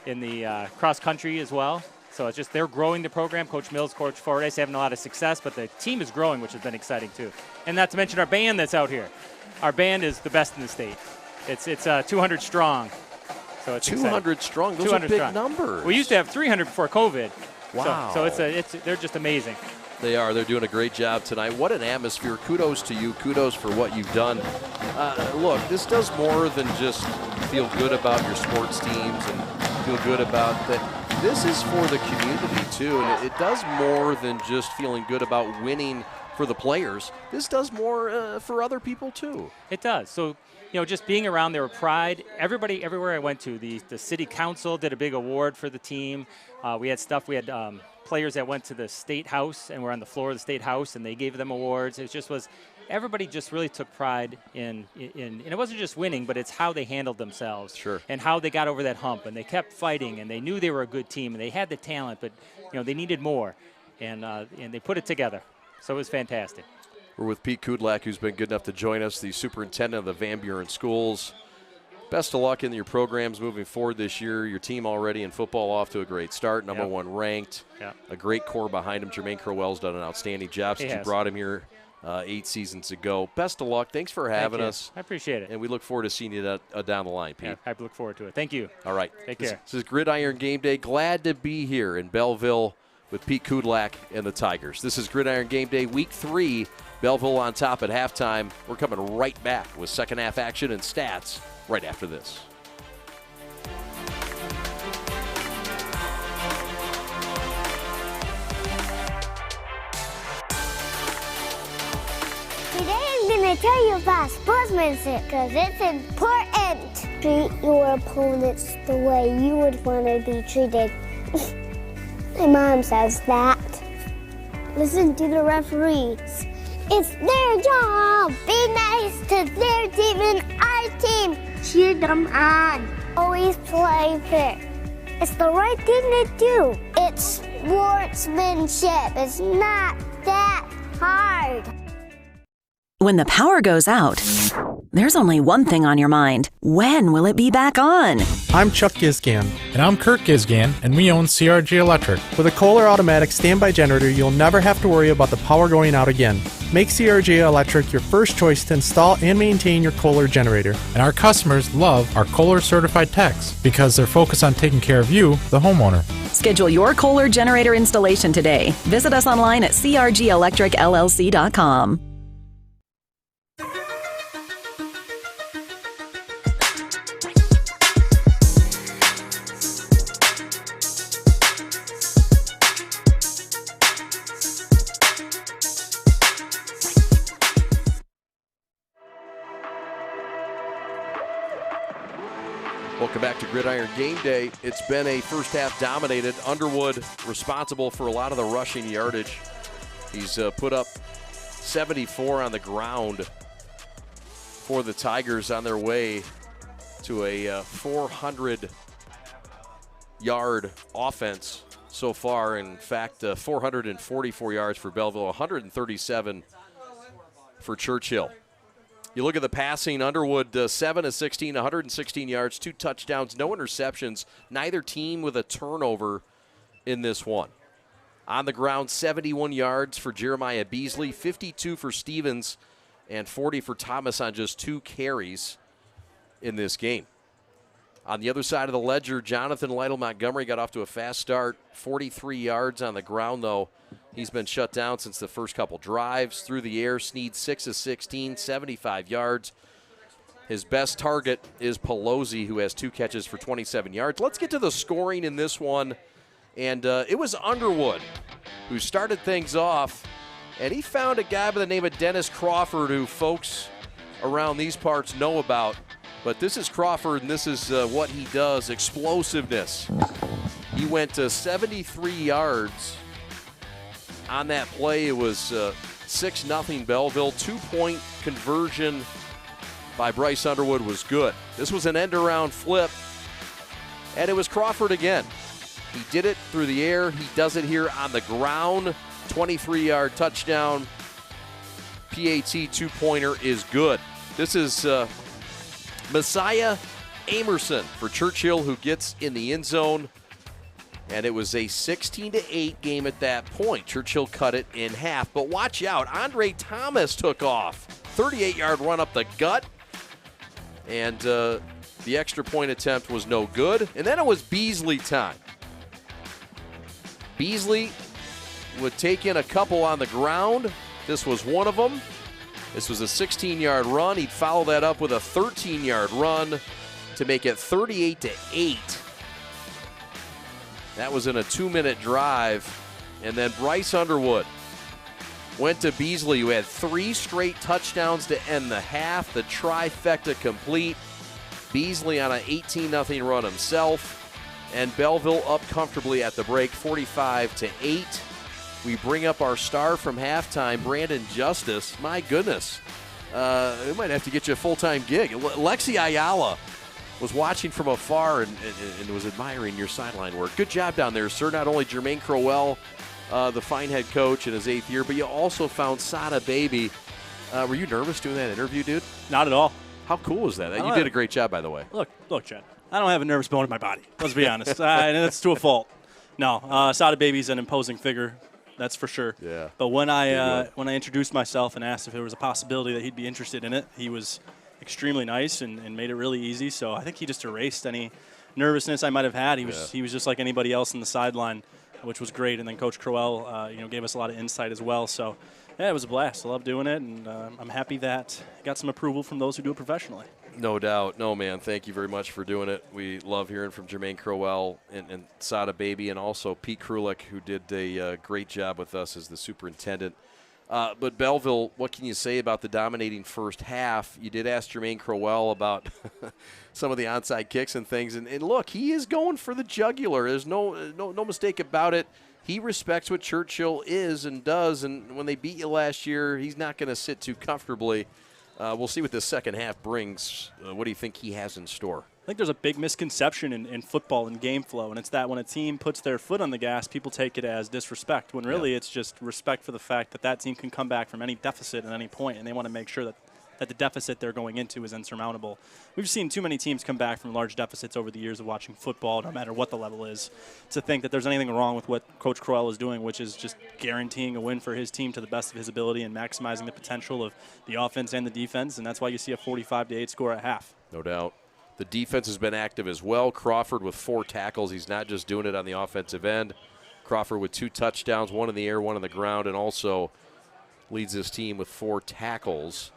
in the cross country as well. So it's just they're growing the program. Coach Mills, Coach Fordyce having a lot of success, but the team is growing, which has been exciting too. And not to mention our band that's out here. Our band is the best in the state. It's 200 strong. So it's 200 exciting. strong. Those are big numbers. We used to have 300 before COVID. Wow. So they're just amazing. They are. They're doing a great job tonight. What an atmosphere. Kudos to you. Kudos for what you've done. Look, this does more than just feel good about your sports teams and feel good about that. This is for the community, too, and it does more than just feeling good about winning for the players. This does more for other people, too. It does. So, just being around there with pride, everybody, everywhere I went to, the city council did a big award for the team. We had players that went to the state house and were on the floor of the state house, and they gave them awards. It just was, everybody just really took pride in and it wasn't just winning, but it's how they handled themselves. Sure. And how they got over that hump, and they kept fighting, and they knew they were a good team, and they had the talent, but they needed more, and they put it together. So it was fantastic. We're with Pete Kudlak, who's been good enough to join us, the superintendent of the Van Buren schools. Best of luck in your programs moving forward this year. Your team already in football off to a great start, number 1 ranked. Yep. A great core behind him. Jermaine Crowell's done an outstanding job since you brought him here 8 seasons ago. Best of luck. Thanks for having us. I appreciate it. And we look forward to seeing you down the line, Pete. Yeah, I look forward to it. Thank you. All right. Take care. This is Gridiron Game Day. Glad to be here in Belleville with Pete Kudlak and the Tigers. This is Gridiron Game Day, Week 3. Belleville on top at halftime. We're coming right back with second half action and stats right after this. Today I'm going to tell you about sportsmanship because it's important. Treat your opponents the way you would want to be treated. My mom says that. Listen to the referees. It's their job. Be nice to their team and our team. Cheer them on. Always play fair. It's the right thing to do. It's sportsmanship. It's not that hard. When the power goes out, there's only one thing on your mind. When will it be back on? I'm Chuck Gizgan. And I'm Kirk Gizgan, and we own CRG Electric. With a Kohler automatic standby generator, you'll never have to worry about the power going out again. Make CRG Electric your first choice to install and maintain your Kohler generator. And our customers love our Kohler certified techs because they're focused on taking care of you, the homeowner. Schedule your Kohler generator installation today. Visit us online at crgelectricllc.com. Welcome back to Gridiron Game Day. It's been a first half dominated. Underwood responsible for a lot of the rushing yardage. He's put up 74 on the ground for the Tigers on their way to a 400-yard offense so far. In fact, 444 yards for Belleville, 137 for Churchill. You look at the passing, Underwood 7 of 16, 116 yards, 2 touchdowns, no interceptions, neither team with a turnover in this one. On the ground, 71 yards for Jeremiah Beasley, 52 for Stevens, and 40 for Thomas on just 2 carries in this game. On the other side of the ledger, Jonathan Lytle Montgomery got off to a fast start, 43 yards on the ground, though. He's been shut down since the first couple drives. Through the air, Sneed 6 of 16, 75 yards. His best target is Pelosi, who has 2 catches for 27 yards. Let's get to the scoring in this one. And it was Underwood who started things off, and he found a guy by the name of Dennis Crawford, who folks around these parts know about. But this is Crawford, and this is what he does, explosiveness. He went to 73 yards. On that play, it was 6-0 Belleville. 2-point conversion by Bryce Underwood was good. This was an end-around flip, and it was Crawford again. He did it through the air. He does it here on the ground. 23-yard touchdown. PAT two-pointer is good. This is Messiah Amerson for Churchill, who gets in the end zone. And it was a 16-8 game at that point. Churchill cut it in half. But watch out. Andre Thomas took off. 38-yard run up the gut. And the extra point attempt was no good. And then it was Beasley time. Beasley would take in a couple on the ground. This was one of them. This was a 16-yard run. He'd follow that up with a 13-yard run to make it 38-8. That was in a 2-minute drive. And then Bryce Underwood went to Beasley, who had 3 straight touchdowns to end the half. The trifecta complete. Beasley on an 18-0 run himself. And Belleville up comfortably at the break, 45-8. We bring up our star from halftime, Brandon Justice. My goodness. We might have to get you a full-time gig. Lexi Ayala was watching from afar and was admiring your sideline work. Good job down there, sir. Not only Jermaine Crowell, the fine head coach in his 8th year, but you also found Sada Baby. Were you nervous doing that interview, dude? Not at all. How cool was that? You did a great job, by the way. Look, Chad. I don't have a nervous bone in my body. Let's be honest. And that's to a fault. No, Sada Baby's an imposing figure. That's for sure. Yeah. But when I introduced myself and asked if there was a possibility that he'd be interested in it, he was extremely nice and made it really easy. So I think he just erased any nervousness I might have had. He was just like anybody else in the sideline, which was great. And then Coach Crowell, gave us a lot of insight as well. So yeah, it was a blast. I love doing it, and I'm happy that I got some approval from those who do it professionally. No doubt. No, man, thank you very much for doing it. We love hearing from Jermaine Crowell and Sada Baby, and also Pete Krulik, who did a great job with us as the superintendent. But Belleville, what can you say about the dominating first half? You did ask Jermaine Crowell about some of the onside kicks and things, and look, he is going for the jugular. There's no mistake about it. He respects what Churchill is and does, and when they beat you last year, he's not going to sit too comfortably. We'll see what this second half brings. What do you think he has in store? I think there's a big misconception in football and game flow, and it's that when a team puts their foot on the gas, people take it as disrespect, when really it's just respect for the fact that team can come back from any deficit at any point, and they want to make sure that the deficit they're going into is insurmountable. We've seen too many teams come back from large deficits over the years of watching football, no matter what the level is, to think that there's anything wrong with what Coach Crowell is doing, which is just guaranteeing a win for his team to the best of his ability and maximizing the potential of the offense and the defense, and that's why you see a 45-8 score at half. No doubt. The defense has been active as well. Crawford with 4 tackles. He's not just doing it on the offensive end. Crawford with 2 touchdowns, 1 in the air, 1 on the ground, and also leads his team with 4 tackles.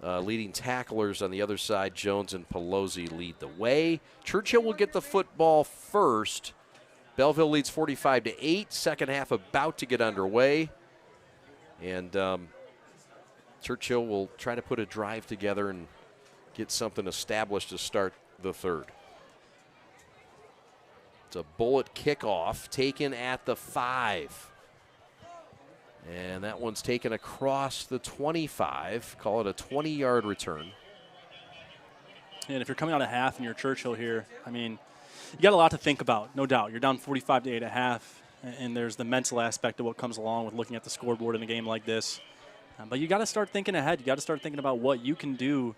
Leading tacklers on the other side, Jones and Pelosi lead the way. Churchill will get the football first. Belleville leads 45-8. Second half about to get underway. And Churchill will try to put a drive together and get something established to start the third. It's a bullet kickoff taken at the 5. And that one's taken across the 25. Call it a 20-yard return. And if you're coming out of half and you're Churchill here, I mean, you got a lot to think about, no doubt. You're down 45-8 at half, and there's the mental aspect of what comes along with looking at the scoreboard in a game like this. But you got to start thinking ahead. You got to start thinking about what you can do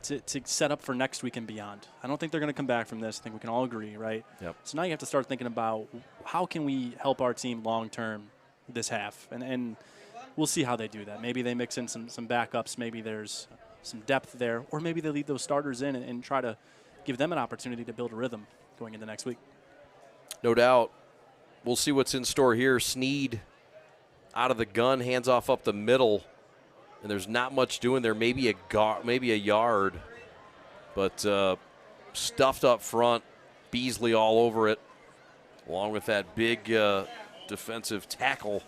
to set up for next week and beyond. I don't think they're going to come back from this. I think we can all agree, right? Yep. So now you have to start thinking about how can we help our team long-term this half, and we'll see how they do that. Maybe they mix in some backups, maybe there's some depth there, or maybe they leave those starters in and try to give them an opportunity to build a rhythm going into next week. No doubt. We'll see what's in store here. Sneed out of the gun, hands off up the middle, and there's not much doing there. Maybe a yard, but stuffed up front. Beasley all over it, along with that big defensive tackle.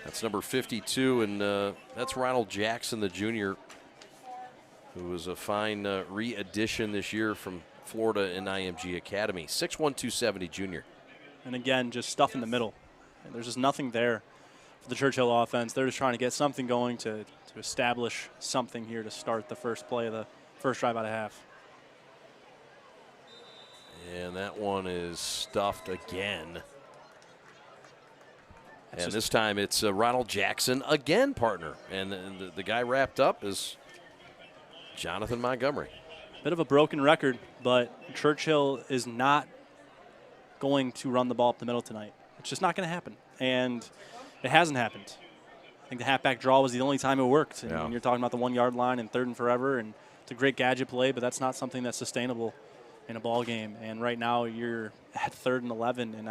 That's number 52, and that's Ronald Jackson, the junior, who was a fine re-addition this year from Florida and IMG Academy. 6'1", 270 junior. And again, just stuff in the middle. And there's just nothing there for the Churchill offense. They're just trying to get something going to establish something here to start the first play of the first drive out of half. And that one is stuffed again. And this time it's Ronald Jackson again, partner. And the guy wrapped up is Jonathan Montgomery. Bit of a broken record, but Churchill is not going to run the ball up the middle tonight. It's just not going to happen. And it hasn't happened. I think the halfback draw was the only time it worked. And when you're talking about the 1 yard line and 3rd and forever, and it's a great gadget play, but that's not something that's sustainable in a ball game. And right now you're at 3rd and 11, and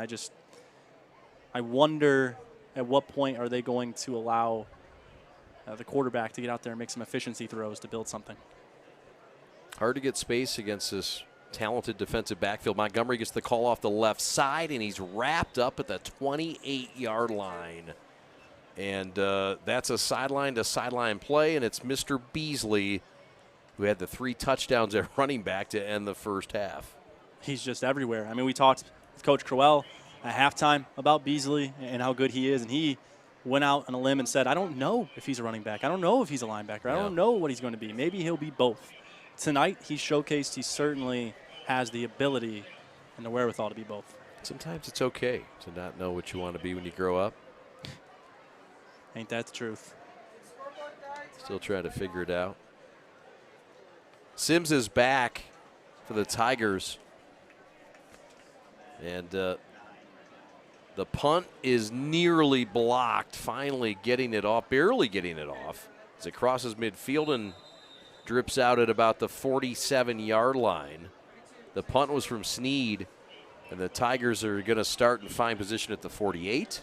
I wonder at what point are they going to allow the quarterback to get out there and make some efficiency throws to build something. Hard to get space against this talented defensive backfield. Montgomery gets the call off the left side, and he's wrapped up at the 28-yard line. And that's a sideline-to-sideline play, and it's Mr. Beasley, who had the 3 touchdowns at running back to end the first half. He's just everywhere. I mean, we talked with Coach Crowell at halftime about Beasley and how good he is, and he went out on a limb and said, I don't know if he's a running back. I don't know if he's a linebacker. I don't know what he's going to be. Maybe he'll be both. Tonight, he showcased he certainly has the ability and the wherewithal to be both. Sometimes it's okay to not know what you want to be when you grow up. Ain't that the truth? Still trying to figure it out. Sims is back for the Tigers. And the punt is nearly blocked, finally getting it off, barely getting it off, as it crosses midfield and drips out at about the 47-yard line. The punt was from Sneed, and the Tigers are going to start and find position at the 48.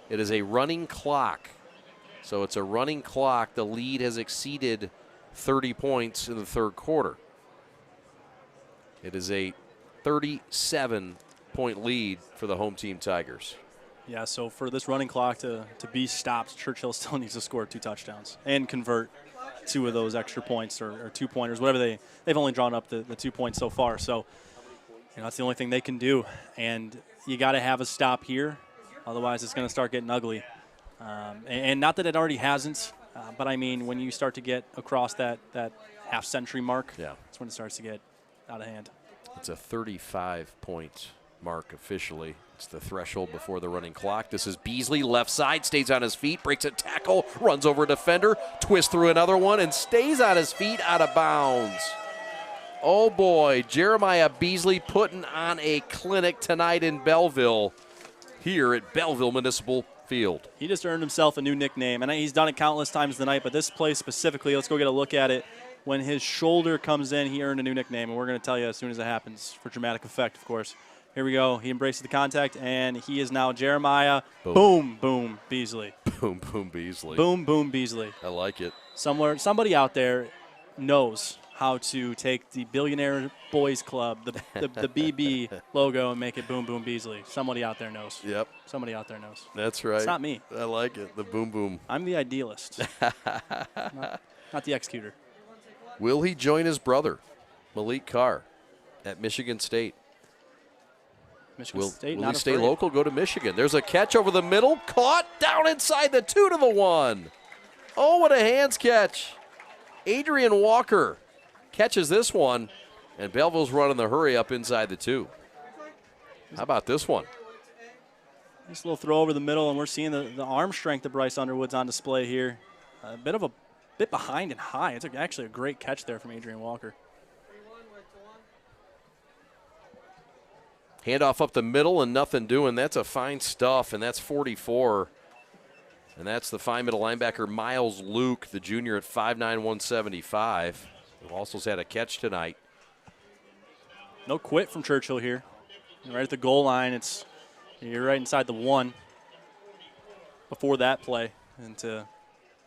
It is a running clock. So it's a running clock. The lead has exceeded 30 points in the 3rd quarter. It is a 37-point lead for the home team Tigers. Yeah, so for this running clock to be stopped, Churchill still needs to score 2 touchdowns and convert 2 of those extra points or 2-pointers, whatever they've only drawn up the 2 points so far. So that's the only thing they can do. And you got to have a stop here. Otherwise, it's going to start getting ugly. And not that it already hasn't, but I mean, when you start to get across that half-century mark, that's when it starts to get out of hand. It's a 35-point mark officially. It's the threshold before the running clock. This is Beasley, left side, stays on his feet, breaks a tackle, runs over a defender, twists through another one, and stays on his feet out of bounds. Oh, boy, Jeremiah Beasley putting on a clinic tonight in Belleville, here at Belleville Municipal Field. He just earned himself a new nickname, and he's done it countless times tonight, but this play specifically, let's go get a look at it. When his shoulder comes in, he earned a new nickname, and we're going to tell you as soon as it happens, for dramatic effect, of course. Here we go. He embraces the contact, and he is now Jeremiah Boom Boom Beasley. Boom Boom Beasley. Boom Boom Beasley. I like it. Somebody out there knows how to take the Billionaire Boys Club, the BB logo, and make it Boom Boom Beasley. Somebody out there knows. Yep. Somebody out there knows. That's right. It's not me. I like it. The Boom Boom. I'm the idealist, not the executor. Will he join his brother, Malik Carr, at Michigan State? Will he stay local, go to Michigan? There's a catch over the middle, caught down inside the 2 to the 1. Oh, what a hands catch. Adrian Walker catches this one, and Belleville's running the hurry up inside the 2. How about this one? Nice little throw over the middle, and we're seeing the arm strength of Bryce Underwood's on display here. A bit behind and high. It's actually a great catch there from Adrian Walker. Handoff up the middle and nothing doing. That's a fine stuff, and that's 44. And that's the fine middle linebacker, Miles Luke, the junior at 5'9", 175. Who also has had a catch tonight. No quit from Churchill here. Right at the goal line, you're right inside the 1 before that play. And to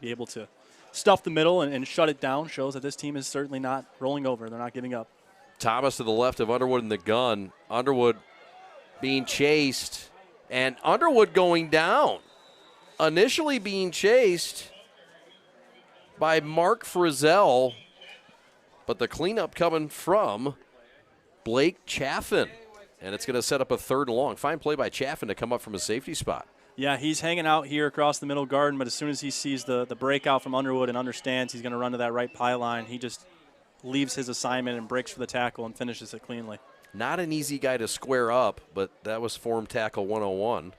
be able to stuff the middle and shut it down shows that this team is certainly not rolling over. They're not giving up. Thomas to the left of Underwood in the gun. Underwood being chased, and Underwood going down. Initially being chased by Mark Frizzell, but the cleanup coming from Blake Chaffin. And it's going to set up a 3rd and long. Fine play by Chaffin to come up from a safety spot. Yeah, he's hanging out here across the middle garden, but as soon as he sees the breakout from Underwood and understands he's going to run to that right pylon, he just leaves his assignment and breaks for the tackle and finishes it cleanly. Not an easy guy to square up, but that was form tackle 101.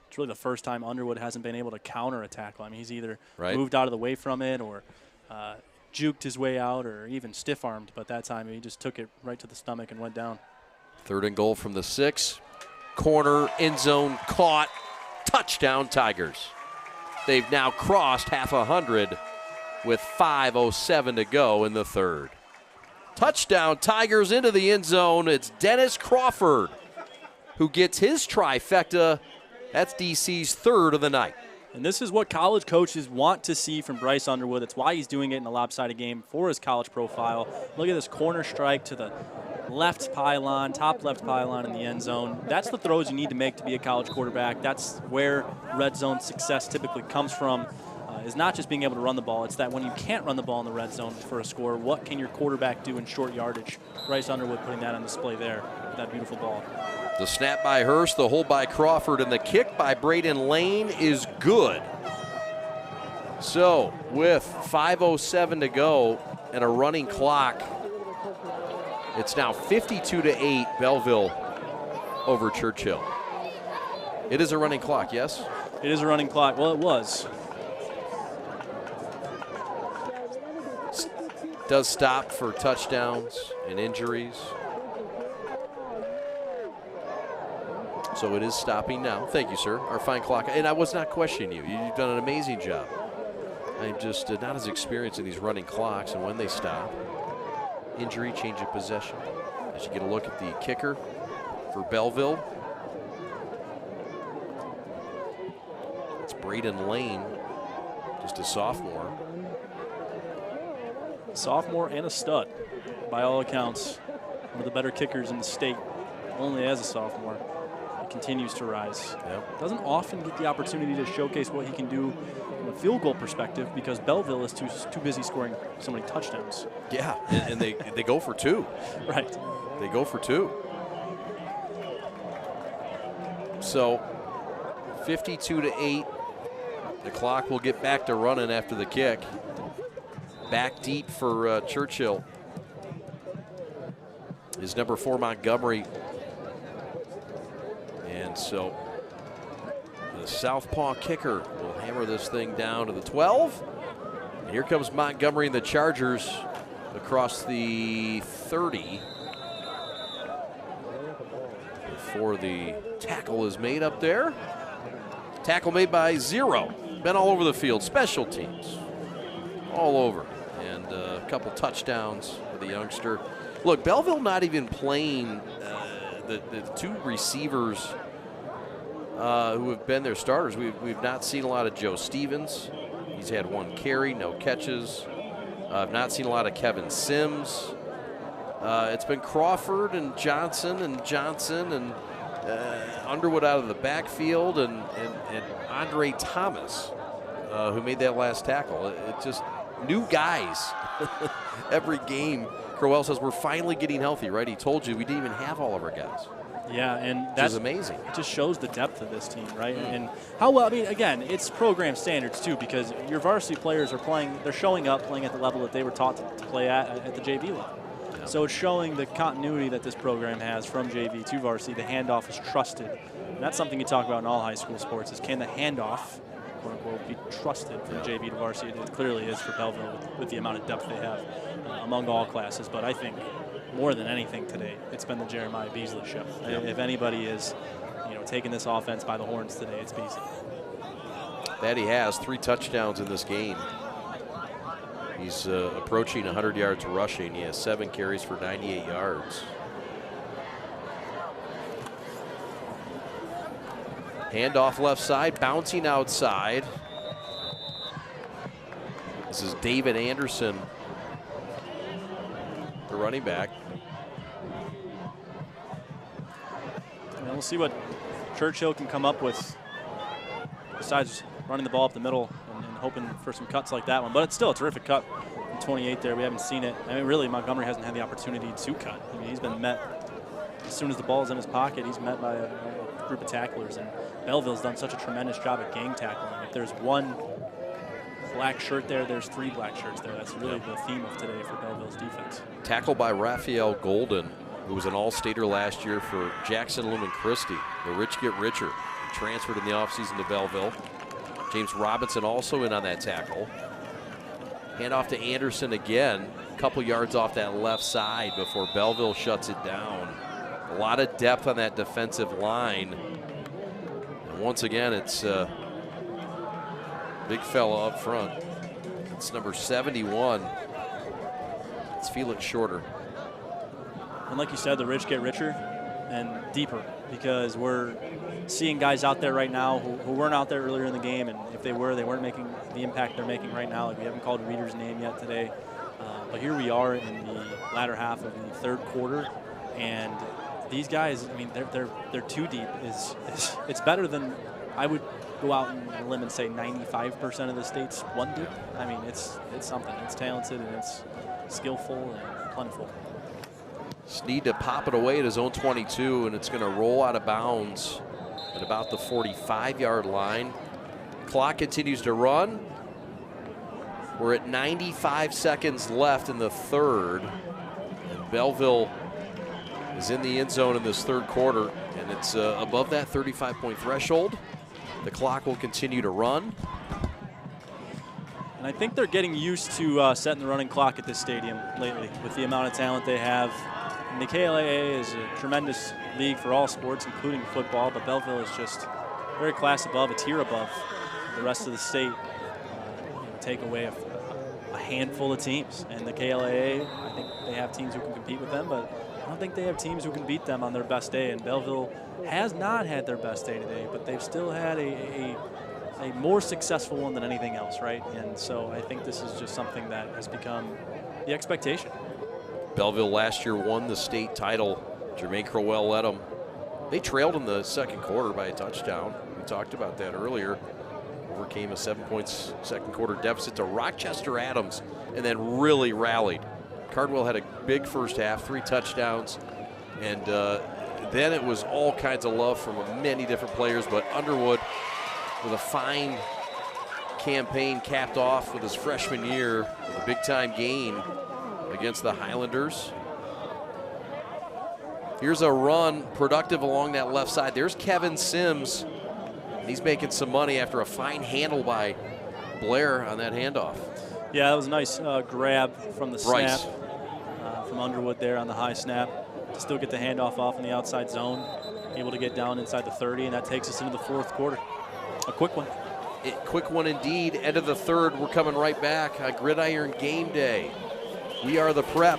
It's really the first time Underwood hasn't been able to counter a tackle. I mean, he's either right. moved out of the way from it or juked his way out or even stiff-armed, but that time he just took it right to the stomach and went down. 3rd and goal from the 6. Corner, end zone, caught. Touchdown, Tigers. They've now crossed half 100 with 5:07 to go in the 3rd. Touchdown, Tigers into the end zone. It's Dennis Crawford who gets his trifecta. That's DC's 3rd of the night. And this is what college coaches want to see from Bryce Underwood. That's why he's doing it in a lopsided game for his college profile. Look at this corner strike to the left pylon, top left pylon in the end zone. That's the throws you need to make to be a college quarterback. That's where red zone success typically comes from, is not just being able to run the ball. It's that when you can't run the ball in the red zone for a score, what can your quarterback do in short yardage? Bryce Underwood putting that on display there with that beautiful ball. The snap by Hurst, the hold by Crawford, and the kick by Braden Lane is good. So with 5:07 to go and a running clock, it's now 52-8 Belleville over Churchill. It is a running clock, yes? It is a running clock. Well, it was. Does stop for touchdowns and injuries. So it is stopping now. Thank you, sir. Our fine clock. And I was not questioning you. You've done an amazing job. I'm just not as experienced in these running clocks and when they stop. Injury, change of possession. As you get a look at the kicker for Belleville. It's Braden Lane, just a sophomore. Sophomore and a stud, by all accounts. One of the better kickers in the state, only as a sophomore. He continues to rise. Yep. Doesn't often get the opportunity to showcase what he can do from a field goal perspective because Belleville is too busy scoring so many touchdowns. Yeah, and they go for 2. Right. They go for 2. So 52-8. The clock will get back to running after the kick. Back deep for Churchill is number 4 Montgomery. And so the southpaw kicker will hammer this thing down to the 12. And here comes Montgomery and the Chargers across the 30 before the tackle is made up there. Tackle made by 0. Been all over the field. Special teams. All over. And a couple touchdowns for the youngster. Look, Belleville not even playing the 2 receivers who have been their starters. We've not seen a lot of Joe Stevens. He's had 1 carry, no catches. I've not seen a lot of Kevin Sims. It's been Crawford and Johnson and Underwood out of the backfield and Andre Thomas, who made that last tackle. It just new guys every game. Crowell says we're finally getting healthy, right? He told you we didn't even have all of our guys. Yeah, and that's amazing. It just shows the depth of this team, right? And how well, I mean, again, it's program standards too, because your varsity players are playing, they're showing up playing at the level that they were taught to play at the JV level. Yeah. So it's showing the continuity that this program has from JV to varsity. The handoff is trusted. And that's something you talk about in all high school sports is can the handoff, quote unquote, be trusted from JV to varsity? It clearly is for Belleville with the amount of depth they have among all classes. But I think more than anything today, it's been the Jeremiah Beasley show. Yep. If anybody is, taking this offense by the horns today, it's Beasley. That he has 3 touchdowns in this game. He's approaching 100 yards rushing. He has 7 carries for 98 yards. Handoff left side, bouncing outside. This is David Anderson, the running back. And we'll see what Churchill can come up with besides running the ball up the middle and hoping for some cuts like that one. But it's still a terrific cut from 28 there. We haven't seen it. I mean, really, Montgomery hasn't had the opportunity to cut. I mean, he's been met as soon as the ball is in his pocket. He's met by a group of tacklers. And Belleville's done such a tremendous job at gang tackling. If there's one black shirt there, there's 3 black shirts there. That's really the theme of today for Belleville's defense. Tackle by Raphael Golden. who was an all-stater last year for Jackson Lumen Christi. The rich get richer. He transferred in the offseason to Belleville. James Robinson also in on that tackle. Hand off to Anderson again. A couple yards off that left side before Belleville shuts it down. A lot of depth on that defensive line. And once again, it's a big fella up front. It's number 71. It's Felix Shorter. And like you said, the rich get richer and deeper, because we're seeing guys out there right now who weren't out there earlier in the game, and if they were, they weren't making the impact they're making right now. Like, we haven't called Reeder's name yet today, but here we are in the latter half of the third quarter, and these guys, I mean, they're too deep. It's better than I would go out on a limb and say 95% of the state's one deep. I mean, it's something. It's talented and it's skillful and plentiful. Just need to pop it away at his own 22, and it's going to roll out of bounds at about the 45-yard line. Clock continues to run. We're at 95 seconds left in the third. And Belleville is in the end zone in this third quarter, and it's above that 35-point threshold. The clock will continue to run. And I think they're getting used to setting the running clock at this stadium lately with the amount of talent they have. And the KLAA is a tremendous league for all sports, including football, but Belleville is just very class above, a tier above the rest of the state. Take away a handful of teams. And the KLAA, I think they have teams who can compete with them, but I don't think they have teams who can beat them on their best day. And Belleville has not had their best day today, but they've still had a more successful one than anything else, right? And so I think this is just something that has become the expectation. Belleville last year won the state title. Jermaine Crowell led them. They trailed in the second quarter by a touchdown. We talked about that earlier. Overcame a 7-point second quarter deficit to Rochester Adams and then really rallied. Cardwell had a big first half, 3 touchdowns, and then it was all kinds of love from many different players, but Underwood with a fine campaign capped off with his freshman year with a big-time gain against the Highlanders. Here's a run, productive along that left side. There's Kevin Sims, and he's making some money after a fine handle by Blair on that handoff. Yeah, that was a nice grab from the Bryce. snap from Underwood there on the high snap to still get the handoff off in the outside zone, able to get down inside the 30, and that takes us into the fourth quarter. A quick one. Quick one indeed. End of the third. We're coming right back. Gridiron game day. We are the Prep.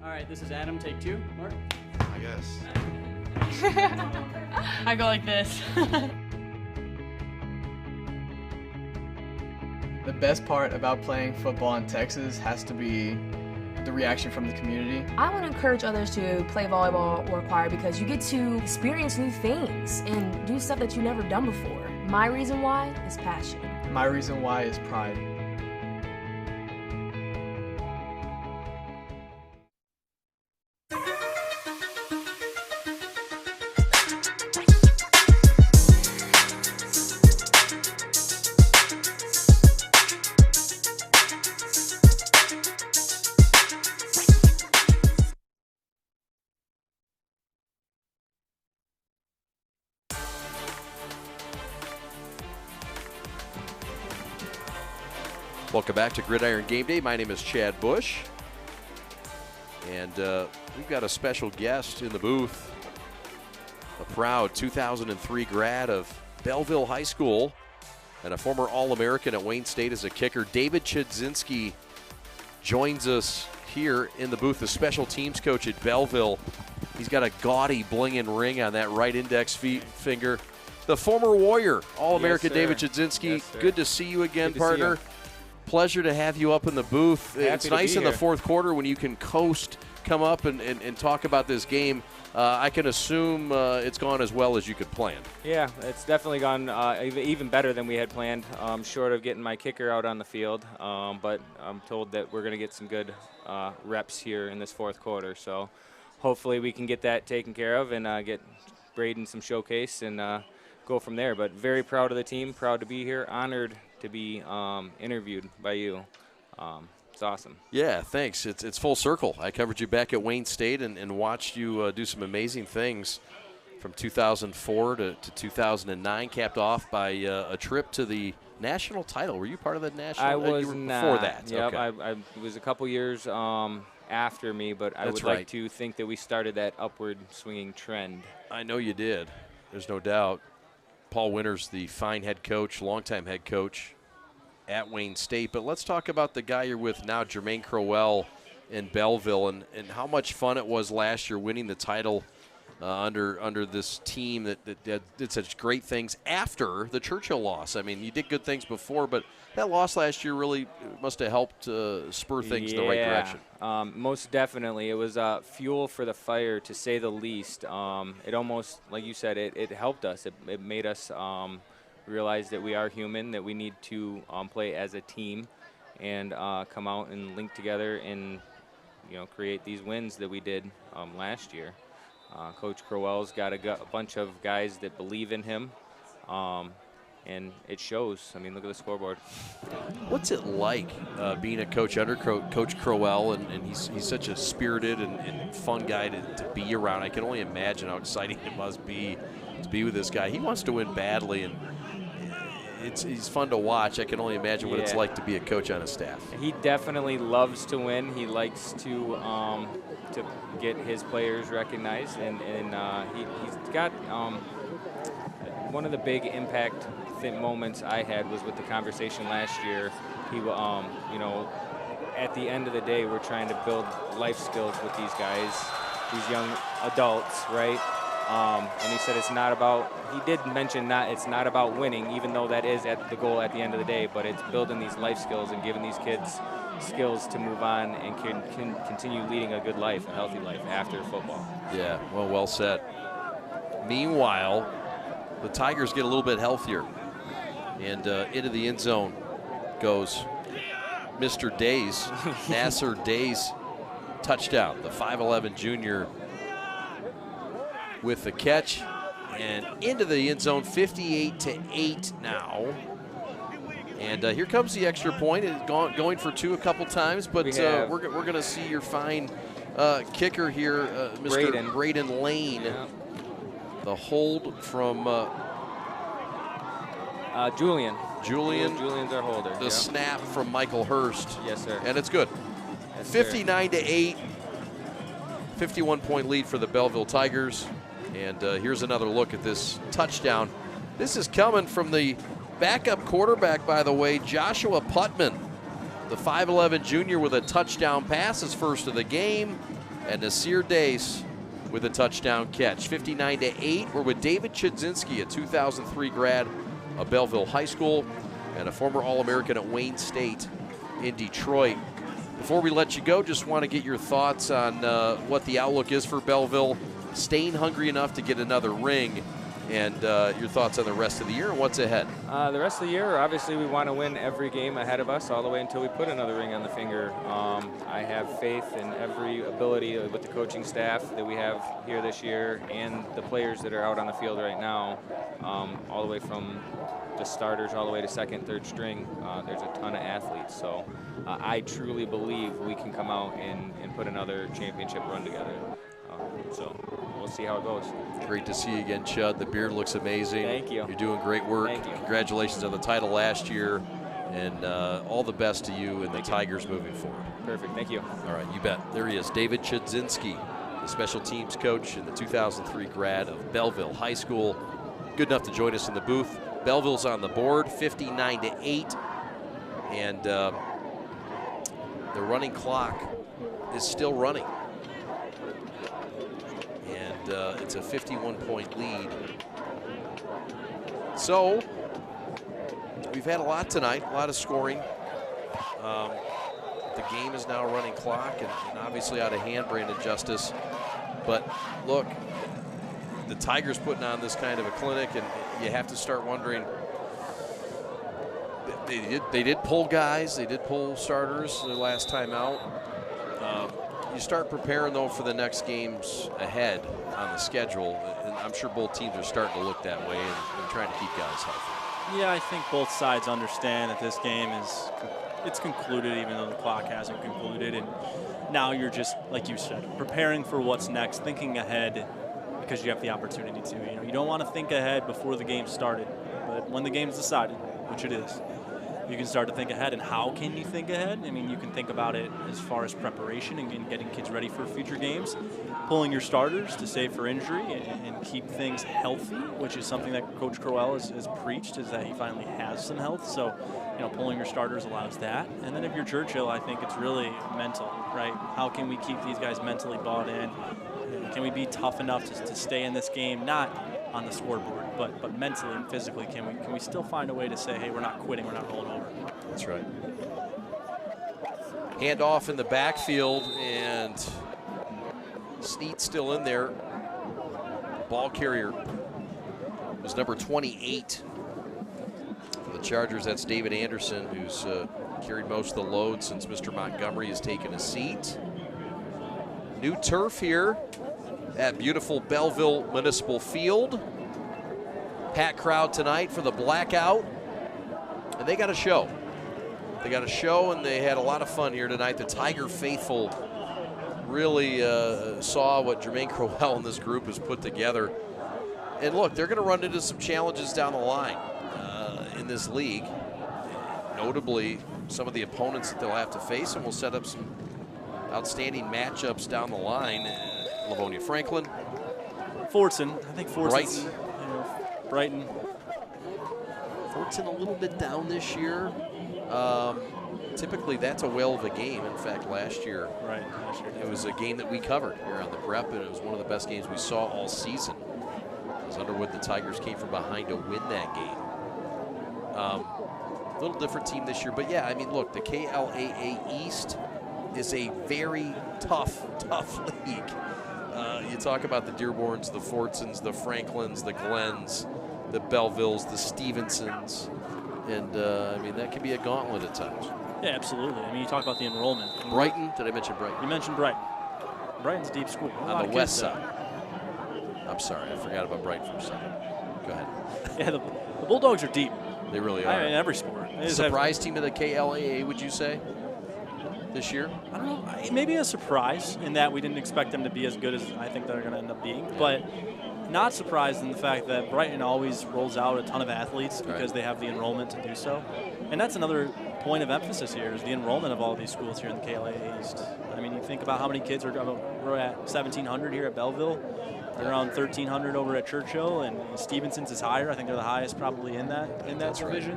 All right, this is Adam. Take 2. Mark? I guess. I go like this. The best part about playing football in Texas has to be the reaction from the community. I want to encourage others to play volleyball or choir because you get to experience new things and do stuff that you've never done before. My reason why is passion. My reason why is pride. Welcome back to Gridiron Game Day. My name is Chad Bush. And we've got a special guest in the booth. A proud 2003 grad of Belleville High School and a former All-American at Wayne State as a kicker. David Chidzinski joins us here in the booth, the special teams coach at Belleville. He's got a gaudy bling-in ring on that right index finger. The former Warrior, All-American David Chidzinski. Yes, good to see you again, partner. Pleasure to have you up in the booth. It's nice in the fourth quarter when you can come up and talk about this game. I can assume it's gone as well as you could plan. Yeah, it's definitely gone even better than we had planned, short of getting my kicker out on the field. But I'm told that we're going to get some good reps here in this fourth quarter. So hopefully we can get that taken care of and get Braden some showcase and go from there. But very proud of the team, proud to be here, honored to be interviewed by you. It's awesome. Yeah, thanks. It's full circle. I covered you back at Wayne State and watched you do some amazing things from 2004 to 2009, capped off by a trip to the national title. Were you part of the national? I was you were not. Before that. Yep, okay. I was a couple years after me, but I That's would like right. to think that we started that upward swinging trend. I know you did. There's no doubt. Paul Winters, the fine head coach, longtime head coach at Wayne State. But let's talk about the guy you're with now, Jermaine Crowell in Belleville, and how much fun it was last year winning the title under this team that did such great things after the Churchill loss. I mean, you did good things before, but that loss last year really must have helped spur things in the right direction. Most definitely. It was fuel for the fire, to say the least. It almost, like you said, it helped us. It made us realize that we are human, that we need to play as a team and come out and link together and create these wins that we did last year. Coach Crowell's got a bunch of guys that believe in him, and it shows. I mean, look at the scoreboard. What's it like being a coach under Coach Crowell, and he's such a spirited and fun guy to be around. I can only imagine how exciting it must be to be with this guy. He wants to win badly, and he's fun to watch. I can only imagine what it's like to be a coach on a staff. He definitely loves to win. He likes to get his players recognized, and he's got one of the big impact moments I had was with the conversation last year. He, at the end of the day, we're trying to build life skills with these guys, these young adults, right? And he said it's not about, he did mention it's not about winning, even though that is the goal at the end of the day, but it's building these life skills and giving these kids skills to move on and can continue leading a good life, a healthy life after football. Yeah, well said. Meanwhile, the Tigers get a little bit healthier, and into the end zone goes Mr. Days, Nasser Days, touchdown. The 5'11 junior with the catch, and into the end zone, 58-8 now. And here comes the extra point. It's going for two a couple times, but we're going to see your fine kicker here, Mr. Braden Lane. Yeah. The hold from Julian. Julian's our holder. The snap from Michael Hurst. Yes, sir. And it's good. Yes, 59-8. 51-point lead for the Belleville Tigers. And here's another look at this touchdown. This is coming from the backup quarterback, by the way, Joshua Putman. The 5'11 junior with a touchdown pass, his first of the game. And Nasir Dace with a touchdown catch. 59-8. We're with David Chidzinski, a 2003 grad of Belleville High School and a former All-American at Wayne State in Detroit. Before we let you go, just want to get your thoughts on what the outlook is for Belleville, staying hungry enough to get another ring, and your thoughts on the rest of the year and what's ahead. The rest of the year, obviously, we want to win every game ahead of us all the way until we put another ring on the finger. I have faith in every ability with the coaching staff that we have here this year and the players that are out on the field right now, all the way from the starters all the way to second, third string. There's a ton of athletes. So I truly believe we can come out and put another championship run together. So we'll see how it goes. Great to see you again, Chud. The beard looks amazing. Thank you. You're doing great work. Thank you. Congratulations on the title last year, and all the best to you and the Tigers moving forward. Perfect. Thank you. All right, you bet. There he is, David Chidzinski, the special teams coach and the 2003 grad of Belleville High School. Good enough to join us in the booth. Belleville's on the board, 59-8, and the running clock is still running. And it's a 51-point lead. So we've had a lot tonight, a lot of scoring. The game is now running clock and obviously out of hand, Brandon Justice. But look, the Tigers putting on this kind of a clinic, and you have to start wondering. They did pull guys. They did pull starters the last time out. You start preparing, though, for the next games ahead on the schedule, and I'm sure both teams are starting to look that way and trying to keep guys healthy. Yeah, I think both sides understand that this game it's concluded, even though the clock hasn't concluded, and now you're just, like you said, preparing for what's next, thinking ahead because you have the opportunity to. You know, you don't want to think ahead before the game started, but when the game's decided, which it is, you can start to think ahead. And how can you think ahead? I mean, you can think about it as far as preparation and getting kids ready for future games, pulling your starters to save for injury and keep things healthy, which is something that Coach Crowell has preached, is that he finally has some health. So, you know, pulling your starters allows that. And then if you're Churchill, I think it's really mental, right? How can we keep these guys mentally bought in? Can we be tough enough to stay in this game, not on the scoreboard, but mentally and physically? Can we still find a way to say, hey, we're not quitting, we're not rolling over? That's right. Handoff in the backfield, and Snead still in there. Ball carrier was number 28 for the Chargers. That's David Anderson, who's carried most of the load since Mr. Montgomery has taken a seat. New turf here at beautiful Belleville Municipal Field. Packed crowd tonight for the blackout, and they got a show. They got a show, and they had a lot of fun here tonight. The Tiger faithful really saw what Jermaine Crowell and this group has put together. And look, they're going to run into some challenges down the line in this league, notably some of the opponents that they'll have to face, and we'll set up some outstanding matchups down the line. Livonia Franklin. Fortson. I think Fortson's, Brighton. Fortson a little bit down this year. Typically, that's a whale of a game. In fact, last year, it was a game that we covered here on the Prep, and it was one of the best games we saw all season. As Underwood, the Tigers came from behind to win that game. A little different team this year, but yeah, I mean, look, the KLAA East is a very tough league. You talk about the Dearborns, the Fortsons, the Franklins, the Glens, the Bellevilles, the Stevensons, and I mean, that can be a gauntlet at times. Yeah, absolutely. I mean, you talk about the enrollment. Brighton, did I mention Brighton? You mentioned Brighton. Brighton's a deep school. On the west side. I'm sorry, I forgot about Brighton for a second. Go ahead. Yeah, the Bulldogs are deep. They really are. In every sport. Surprise team of the KLAA, would you say, this year? I don't know. Maybe a surprise in that we didn't expect them to be as good as I think they're going to end up being. But not surprised in the fact that Brighton always rolls out a ton of athletes because they have the enrollment to do so. And that's another point of emphasis here, is the enrollment of all of these schools here in the KLAA East. I mean, you think about how many kids we're at 1,700 here at Belleville. They're around 1,300 over at Churchill, and Stevenson's is higher. I think they're the highest probably in that division.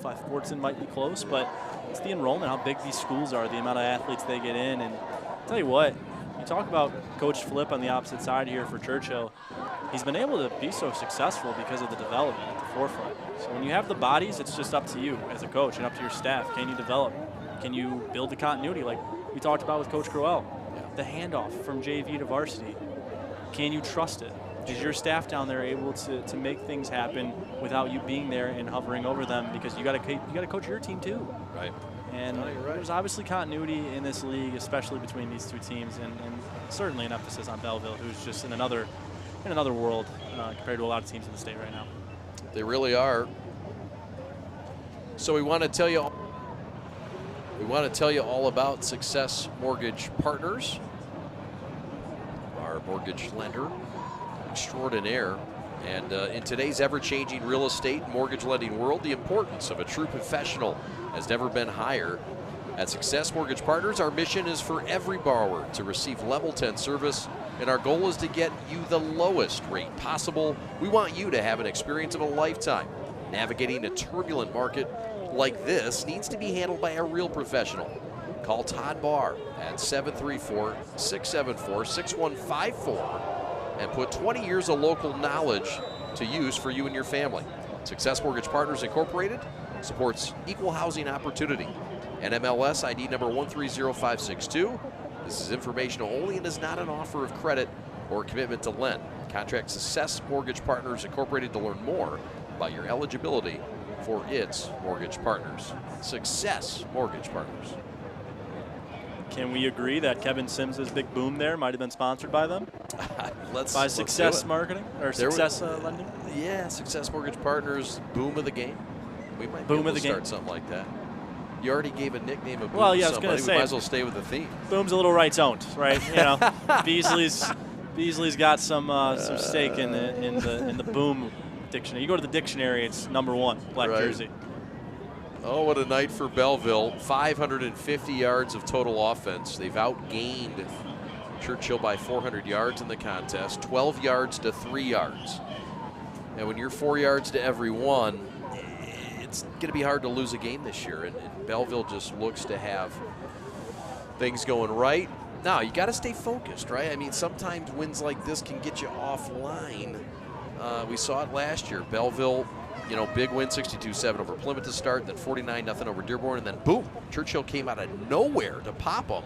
Fortson might be close, but it's the enrollment, how big these schools are, the amount of athletes they get in. And I'll tell you what, you talk about Coach Flip on the opposite side here for Churchill. He's been able to be so successful because of the development at the forefront. So when you have the bodies, it's just up to you as a coach and up to your staff. Can you develop? Can you build the continuity like we talked about with Coach Crowell? The handoff from JV to varsity. Can you trust it? Is your staff down there able to make things happen without you being there and hovering over them? Because you got to coach your team too. Right. And there's obviously continuity in this league, especially between these two teams, and certainly an emphasis on Belleville, who's just in another world compared to a lot of teams in the state right now. They really are. So we want to tell you all about Success Mortgage Partners, our mortgage lender extraordinaire. And in today's ever-changing real estate and mortgage lending world, the importance of a true professional has never been higher. At Success Mortgage Partners, our mission is for every borrower to receive level 10 service, and our goal is to get you the lowest rate possible. We want you to have an experience of a lifetime. Navigating a turbulent market like this needs to be handled by a real professional. Call Todd Barr at 734-674-6154 and put 20 years of local knowledge to use for you and your family. Success Mortgage Partners Incorporated supports equal housing opportunity. NMLS ID number 130562. This is informational only and is not an offer of credit or commitment to lend. Contract Success Mortgage Partners Incorporated to learn more about your eligibility for its mortgage partners. Success Mortgage Partners. Can we agree that Kevin Sims's big boom there might have been sponsored by them? Let's Success do it. Marketing or Success Lending? Yeah, Success Mortgage Partners, boom of the game. We might Boom be able of the to start game. something like that. You already gave a nickname of boom Well, to yeah, I was somebody. going to We say. might as well stay with the theme. Boom's a little right-zoned, right? You know, Beasley's got some stake in the boom dictionary. You go to the dictionary, it's number 1, black jersey. Oh, what a night for Belleville. 550 yards of total offense. They've outgained Churchill by 400 yards in the contest, 12 yards to 3 yards. And when you're 4 yards to every one, it's going to be hard to lose a game this year. And Belleville just looks to have things going right. Now, you got to stay focused, right? I mean, sometimes wins like this can get you offline. We saw it last year. Belleville, you know, big win, 62-7 over Plymouth to start, then 49-0 over Dearborn, and then boom, Churchill came out of nowhere to pop them.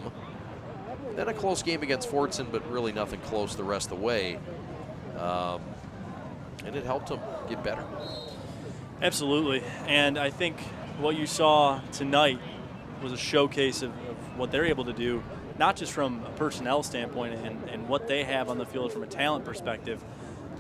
Then a close game against Fordson, but really nothing close the rest of the way. And it helped them get better. Absolutely. And I think what you saw tonight was a showcase of what they're able to do, not just from a personnel standpoint and what they have on the field from a talent perspective,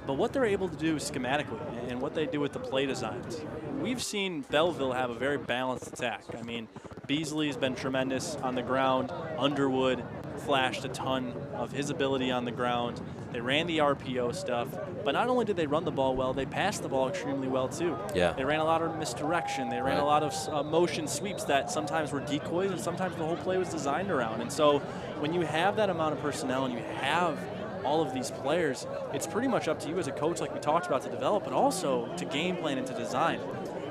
but what they're able to do schematically and what they do with the play designs. We've seen Belleville have a very balanced attack. I mean, Beasley's been tremendous on the ground. Underwood flashed a ton of his ability on the ground. They ran the RPO stuff, but not only did they run the ball well, they passed the ball extremely well too. Yeah. They ran a lot of misdirection. They ran a lot of motion sweeps that sometimes were decoys and sometimes the whole play was designed around. And so when you have that amount of personnel and you have all of these players, it's pretty much up to you as a coach, like we talked about, to develop, but also to game plan and to design.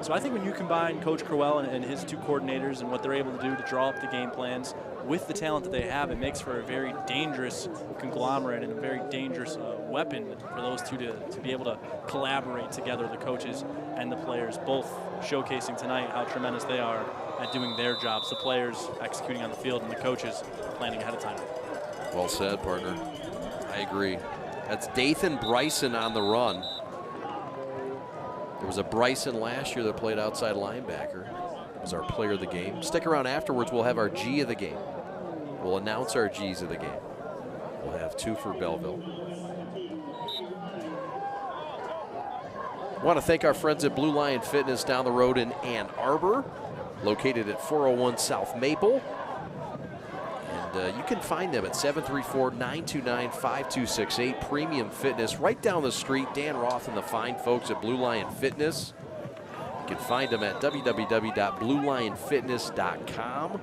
So I think when you combine Coach Crowell and his 2 coordinators and what they're able to do to draw up the game plans with the talent that they have, it makes for a very dangerous conglomerate and a very dangerous weapon for those 2 to be able to collaborate together, the coaches and the players, both showcasing tonight how tremendous they are at doing their jobs, the players executing on the field and the coaches planning ahead of time. Well said, partner. I agree. That's Dathan Bryson on the run. There was a Bryson last year that played outside linebacker. It was our player of the game. Stick around afterwards. We'll have our G of the game. We'll announce our G's of the game. We'll have 2 for Belleville. I want to thank our friends at Blue Lion Fitness down the road in Ann Arbor, located at 401 South Maple. And you can find them at 734-929-5268. Premium Fitness right down the street. Dan Roth and the fine folks at Blue Lion Fitness. You can find them at www.bluelionfitness.com.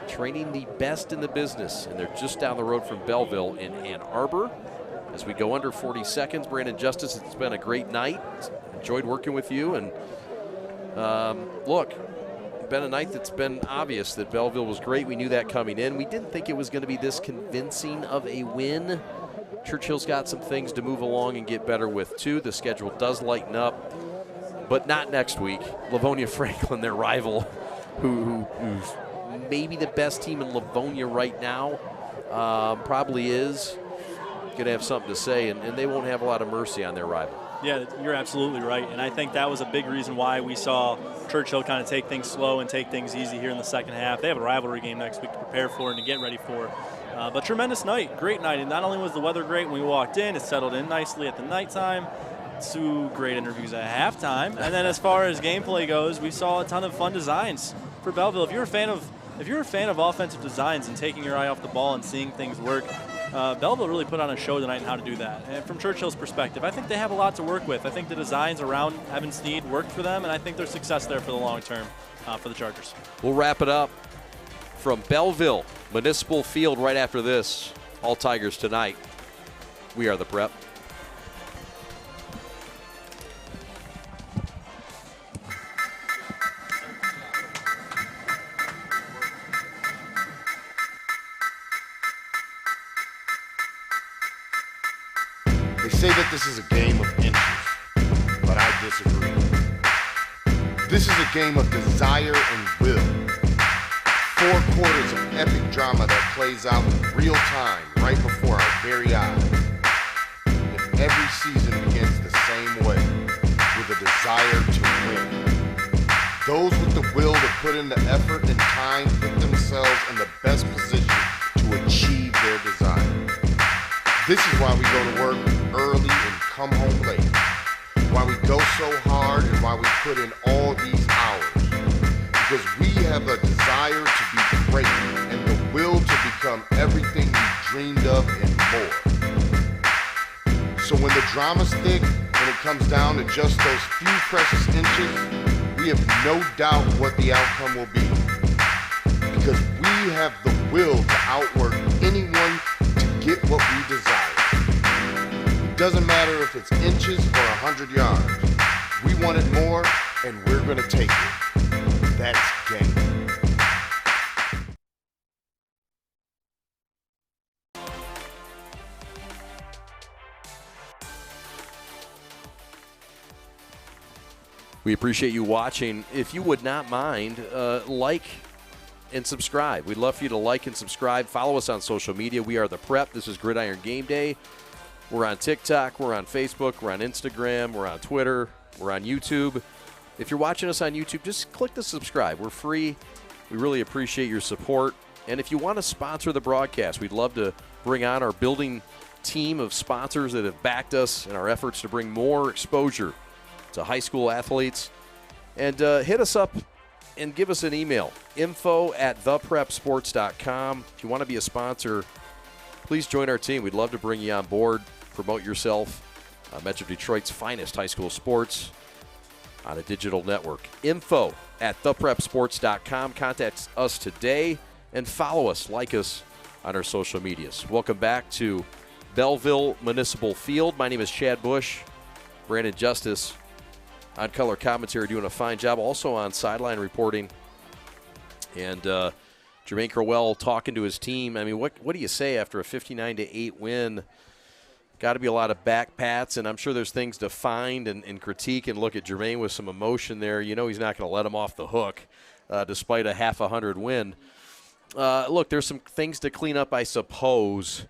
Training the best in the business, and they're just down the road from Belleville in Ann Arbor. As we go under 40 seconds, Brandon Justice, it's been a great night. Enjoyed working with you, and look, been a night that's been obvious that Belleville was great. We knew that coming in. We didn't think it was going to be this convincing of a win. Churchill's got some things to move along and get better with too. The schedule does lighten up, but not next week. Livonia Franklin, their rival, who's maybe the best team in Livonia right now, probably is going to have something to say, and they won't have a lot of mercy on their rival. Yeah, you're absolutely right, and I think that was a big reason why we saw Churchill kind of take things slow and take things easy here in the second half. They have a rivalry game next week to prepare for and to get ready for. But tremendous night, great night, and not only was the weather great when we walked in, it settled in nicely at the nighttime. 2 great interviews at halftime, and then as far as gameplay goes, we saw a ton of fun designs for Belleville. If you're a fan of offensive designs and taking your eye off the ball and seeing things work, Belleville really put on a show tonight on how to do that. And from Churchill's perspective, I think they have a lot to work with. I think the designs around Evan Snead worked for them, and I think there's success there for the long term for the Chargers. We'll wrap it up from Belleville Municipal Field right after this. All Tigers tonight. We are the Prep. They say that this is a game of inches, but I disagree. This is a game of desire and will. 4 quarters of epic drama that plays out in real time right before our very eyes. And every season begins the same way, with a desire to win. Those with the will to put in the effort and time put themselves in the best position to achieve their desire. This is why we go to work early and come home late. Why we go so hard and why we put in all these hours. Because we have a desire to be great and the will to become everything we dreamed of and more. So when the drama's thick and it comes down to just those few precious inches, we have no doubt what the outcome will be. Because we have the will to outwork anyone to get what we desire. It doesn't matter if it's inches or 100 yards. We want it more, and we're going to take it. That's game. We appreciate you watching. If you would not mind, like and subscribe. We'd love for you to like and subscribe. Follow us on social media. We are The Prep. This is Gridiron Game Day. We're on TikTok. We're on Facebook. We're on Instagram. We're on Twitter. We're on YouTube. If you're watching us on YouTube, just click the subscribe. We're free. We really appreciate your support. And if you want to sponsor the broadcast, we'd love to bring on our building team of sponsors that have backed us in our efforts to bring more exposure to high school athletes. And hit us up and give us an email, info@theprepsports.com. If you want to be a sponsor, please join our team. We'd love to bring you on board, promote yourself. Metro Detroit's finest high school sports on a digital network. Info@theprepsports.com. Contact us today and follow us, like us on our social medias. Welcome back to Belleville Municipal Field. My name is Chad Bush. Brandon Justice on color commentary, doing a fine job. Also on sideline reporting. And Jermaine Crowell talking to his team. I mean, what do you say after a 59-8 win? Got to be a lot of back pats, and I'm sure there's things to find and critique and look at Jermaine with some emotion there. You know he's not going to let him off the hook despite a half 100 win. Look, there's some things to clean up, I suppose.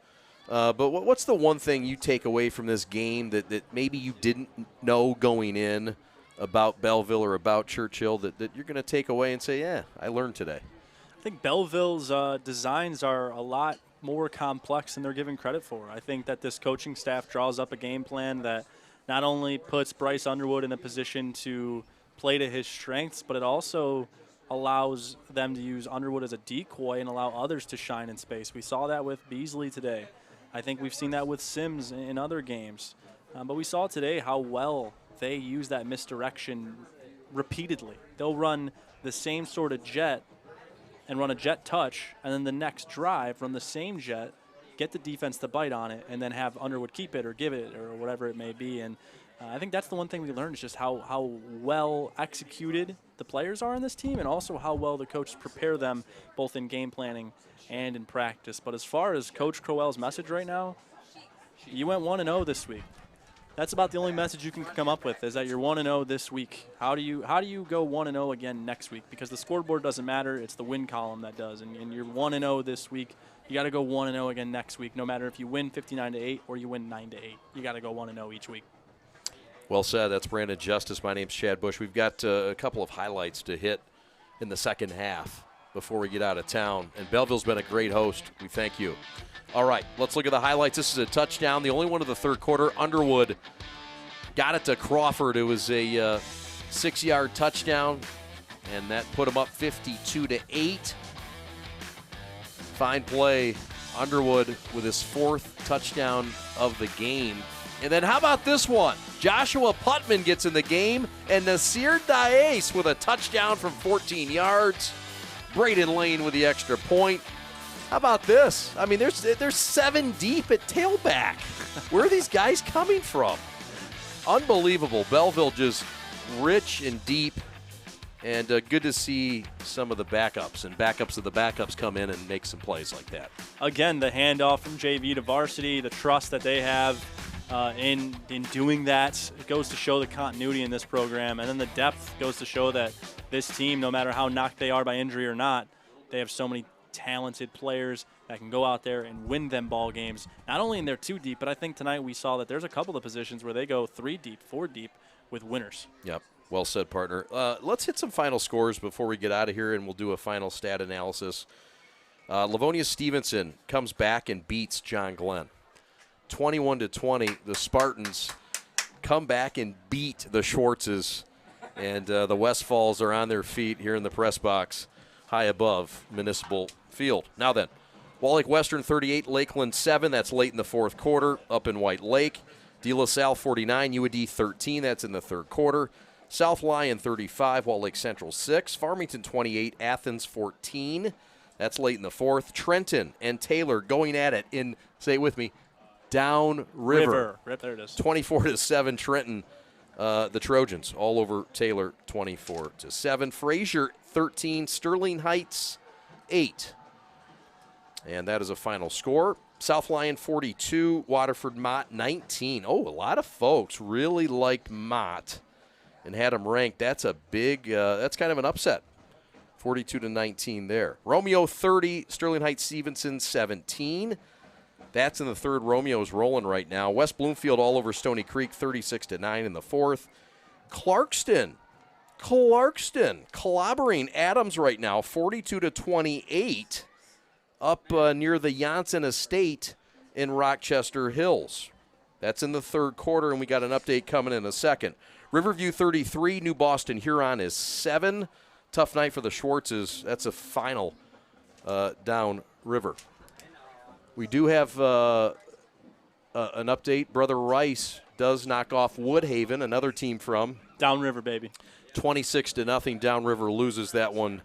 But what's the one thing you take away from this game that maybe you didn't know going in about Belleville or about Churchill that you're going to take away and say, yeah, I learned today? I think Belleville's designs are a lot more complex than they're given credit for. I think that this coaching staff draws up a game plan that not only puts Bryce Underwood in a position to play to his strengths, but it also allows them to use Underwood as a decoy and allow others to shine in space. We saw that with Beasley today. I think we've seen that with Sims in other games. But we saw today how well they use that misdirection repeatedly. They'll run the same sort of jet and run a jet touch, and then the next drive run the same jet, get the defense to bite on it, and then have Underwood keep it or give it or whatever it may be. And I think that's the one thing we learned is just how well executed the players are in this team and also how well the coaches prepare them both in game planning and in practice. But as far as Coach Crowell's message right now, you went 1-0 this week. That's about the only message you can come up with is that you're 1-0 this week. How do you go 1-0 again next week? Because the scoreboard doesn't matter. It's the win column that does. And you're 1-0 this week. You got to go 1-0 again next week, no matter if you win 59-8 or you win 9-8. You got to go 1-0 each week. Well said. That's Brandon Justice. My name's Chad Bush. We've got a couple of highlights to hit in the second half before we get out of town. And Belleville's been a great host. We thank you. All right, let's look at the highlights. This is a touchdown, the only one of the third quarter. Underwood got it to Crawford. It was a 6-yard touchdown, and that put him up 52-8. Fine play. Underwood with his fourth touchdown of the game. And then how about this one? Joshua Putman gets in the game, and Nasir Daes with a touchdown from 14 yards. Braden Lane with the extra point. How about this? I mean, there's 7 deep at tailback. Where are these guys coming from? Unbelievable. Belleville just rich and deep, and good to see some of the backups and backups of the backups come in and make some plays like that. Again, the handoff from JV to varsity, the trust that they have in doing that, it goes to show the continuity in this program, and then the depth goes to show that this team, no matter how knocked they are by injury or not, they have so many talented players that can go out there and win them ball games, not only in their 2 deep, but I think tonight we saw that there's a couple of positions where they go 3 deep, 4 deep, with winners. Yep. Well said, partner. Let's hit some final scores before we get out of here, and we'll do a final stat analysis. Livonia Stevenson comes back and beats John Glenn. 21-20. The Spartans come back and beat the Schwartzes, and the Westfalls are on their feet here in the press box high above Municipal Field. Now then, Wall Lake Western 38, Lakeland 7. That's late in the fourth quarter up in White Lake. De La Salle 49, UAD 13. That's in the third quarter. South Lyon 35, Wall Lake Central 6. Farmington 28, Athens 14. That's late in the fourth. Trenton and Taylor going at it in, say it with me, Down River. There it is. 24-7 Trenton, the Trojans, all over Taylor 24-7. Frazier 13, Sterling Heights 8. And that is a final score. South Lyon 42, Waterford Mott 19. Oh, a lot of folks really liked Mott and had him ranked. That's a big, that's kind of an upset. 42-19 there. Romeo 30, Sterling Heights Stevenson 17. That's in the third. Romeo's rolling right now. West Bloomfield all over Stony Creek 36-9 in the fourth. Clarkston clobbering Adams right now 42-28 up near the Janssen Estate in Rochester Hills. That's in the third quarter, and we got an update coming in a second. Riverview 33, New Boston Huron is 7. Tough night for the Schwartzes. That's a final down river. We do have an update. Brother Rice does knock off Woodhaven, another team from Downriver, baby. 26-0. Downriver loses that one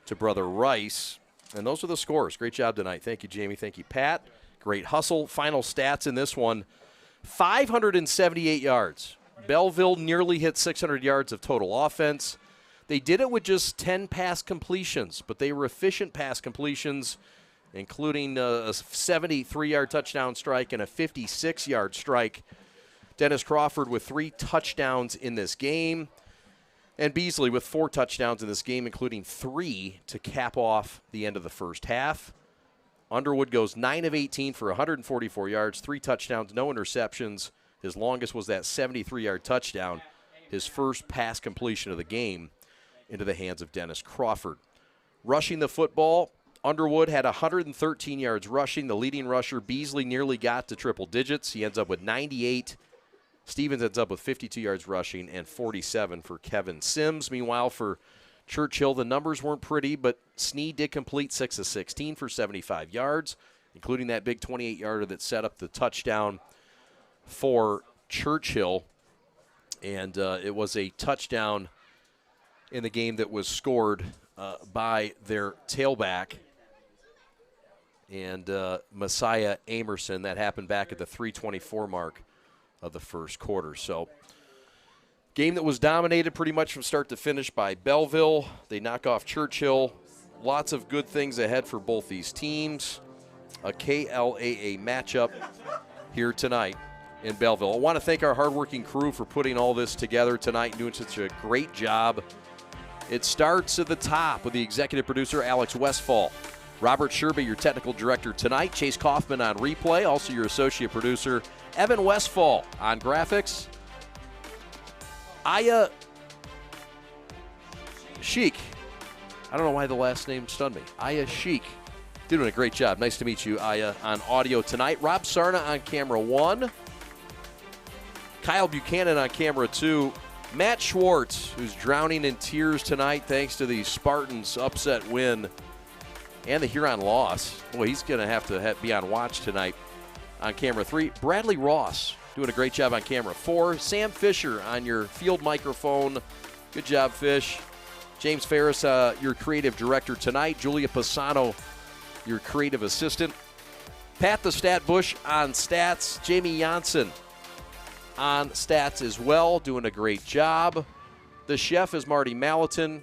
to Brother Rice. And those are the scores. Great job tonight. Thank you, Jamie. Thank you, Pat. Great hustle. Final stats in this one. 578 yards. Belleville nearly hit 600 yards of total offense. They did it with just 10 pass completions, but they were efficient pass completions, including a 73-yard touchdown strike and a 56-yard strike. Dennis Crawford with 3 touchdowns in this game, and Beasley with 4 touchdowns in this game, including 3 to cap off the end of the first half. Underwood goes 9 of 18 for 144 yards, 3 touchdowns, no interceptions. His longest was that 73-yard touchdown, his first pass completion of the game into the hands of Dennis Crawford. Rushing the football, Underwood had 113 yards rushing. The leading rusher, Beasley, nearly got to triple digits. He ends up with 98. Stevens ends up with 52 yards rushing and 47 for Kevin Sims. Meanwhile, for Churchill, the numbers weren't pretty, but Sneed did complete 6 of 16 for 75 yards, including that big 28-yarder that set up the touchdown for Churchill. And it was a touchdown in the game that was scored by their tailback and Messiah Amerson. That happened back at the 3:24 mark of the first quarter. So game that was dominated pretty much from start to finish by Belleville. They knock off Churchill. Lots of good things ahead for both these teams. A KLAA matchup here tonight in Belleville. I want to thank our hardworking crew for putting all this together tonight and doing such a great job. It starts at the top with the executive producer, Alex Westfall. Robert Sherby, your technical director tonight. Chase Kaufman on replay. Also your associate producer, Evan Westfall on graphics. Aya Sheik. I don't know why the last name stunned me. Aya Sheik. Doing a great job. Nice to meet you, Aya, on audio tonight. Rob Sarna on camera 1. Kyle Buchanan on camera 2. Matt Schwartz, who's drowning in tears tonight thanks to the Spartans' upset win and the Huron loss. Boy, he's going to have to be on watch tonight on camera 3. Bradley Ross doing a great job on camera 4. Sam Fisher on your field microphone. Good job, Fish. James Ferris, your creative director tonight. Julia Pisano, your creative assistant. Pat the Stat Bush on stats. Jamie Janssen on stats as well, doing a great job. The chef is Marty Malatin.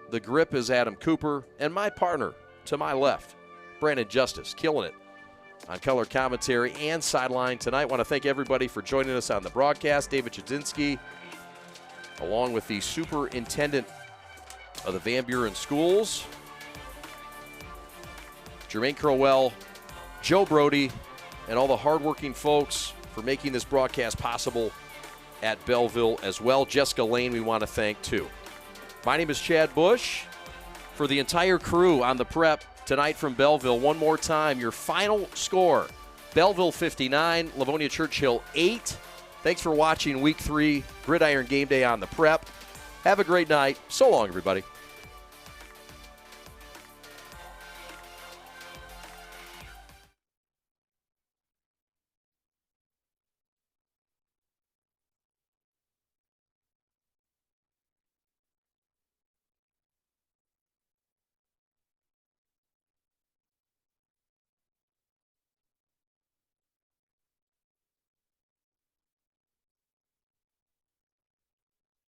The grip is Adam Cooper. And my partner to my left, Brandon Justice, killing it on color commentary and sideline tonight. Want to thank everybody for joining us on the broadcast. David Chidzinski, along with the superintendent of the Van Buren Schools, Jermaine Crowell, Joe Brody, and all the hardworking folks for making this broadcast possible at Belleville as well. Jessica Lane we want to thank too. My name is Chad Bush. For the entire crew on the Prep tonight from Belleville, one more time, your final score, Belleville 59, Livonia Churchill 8. Thanks for watching Week 3 Gridiron Game Day on the Prep. Have a great night. So long, everybody.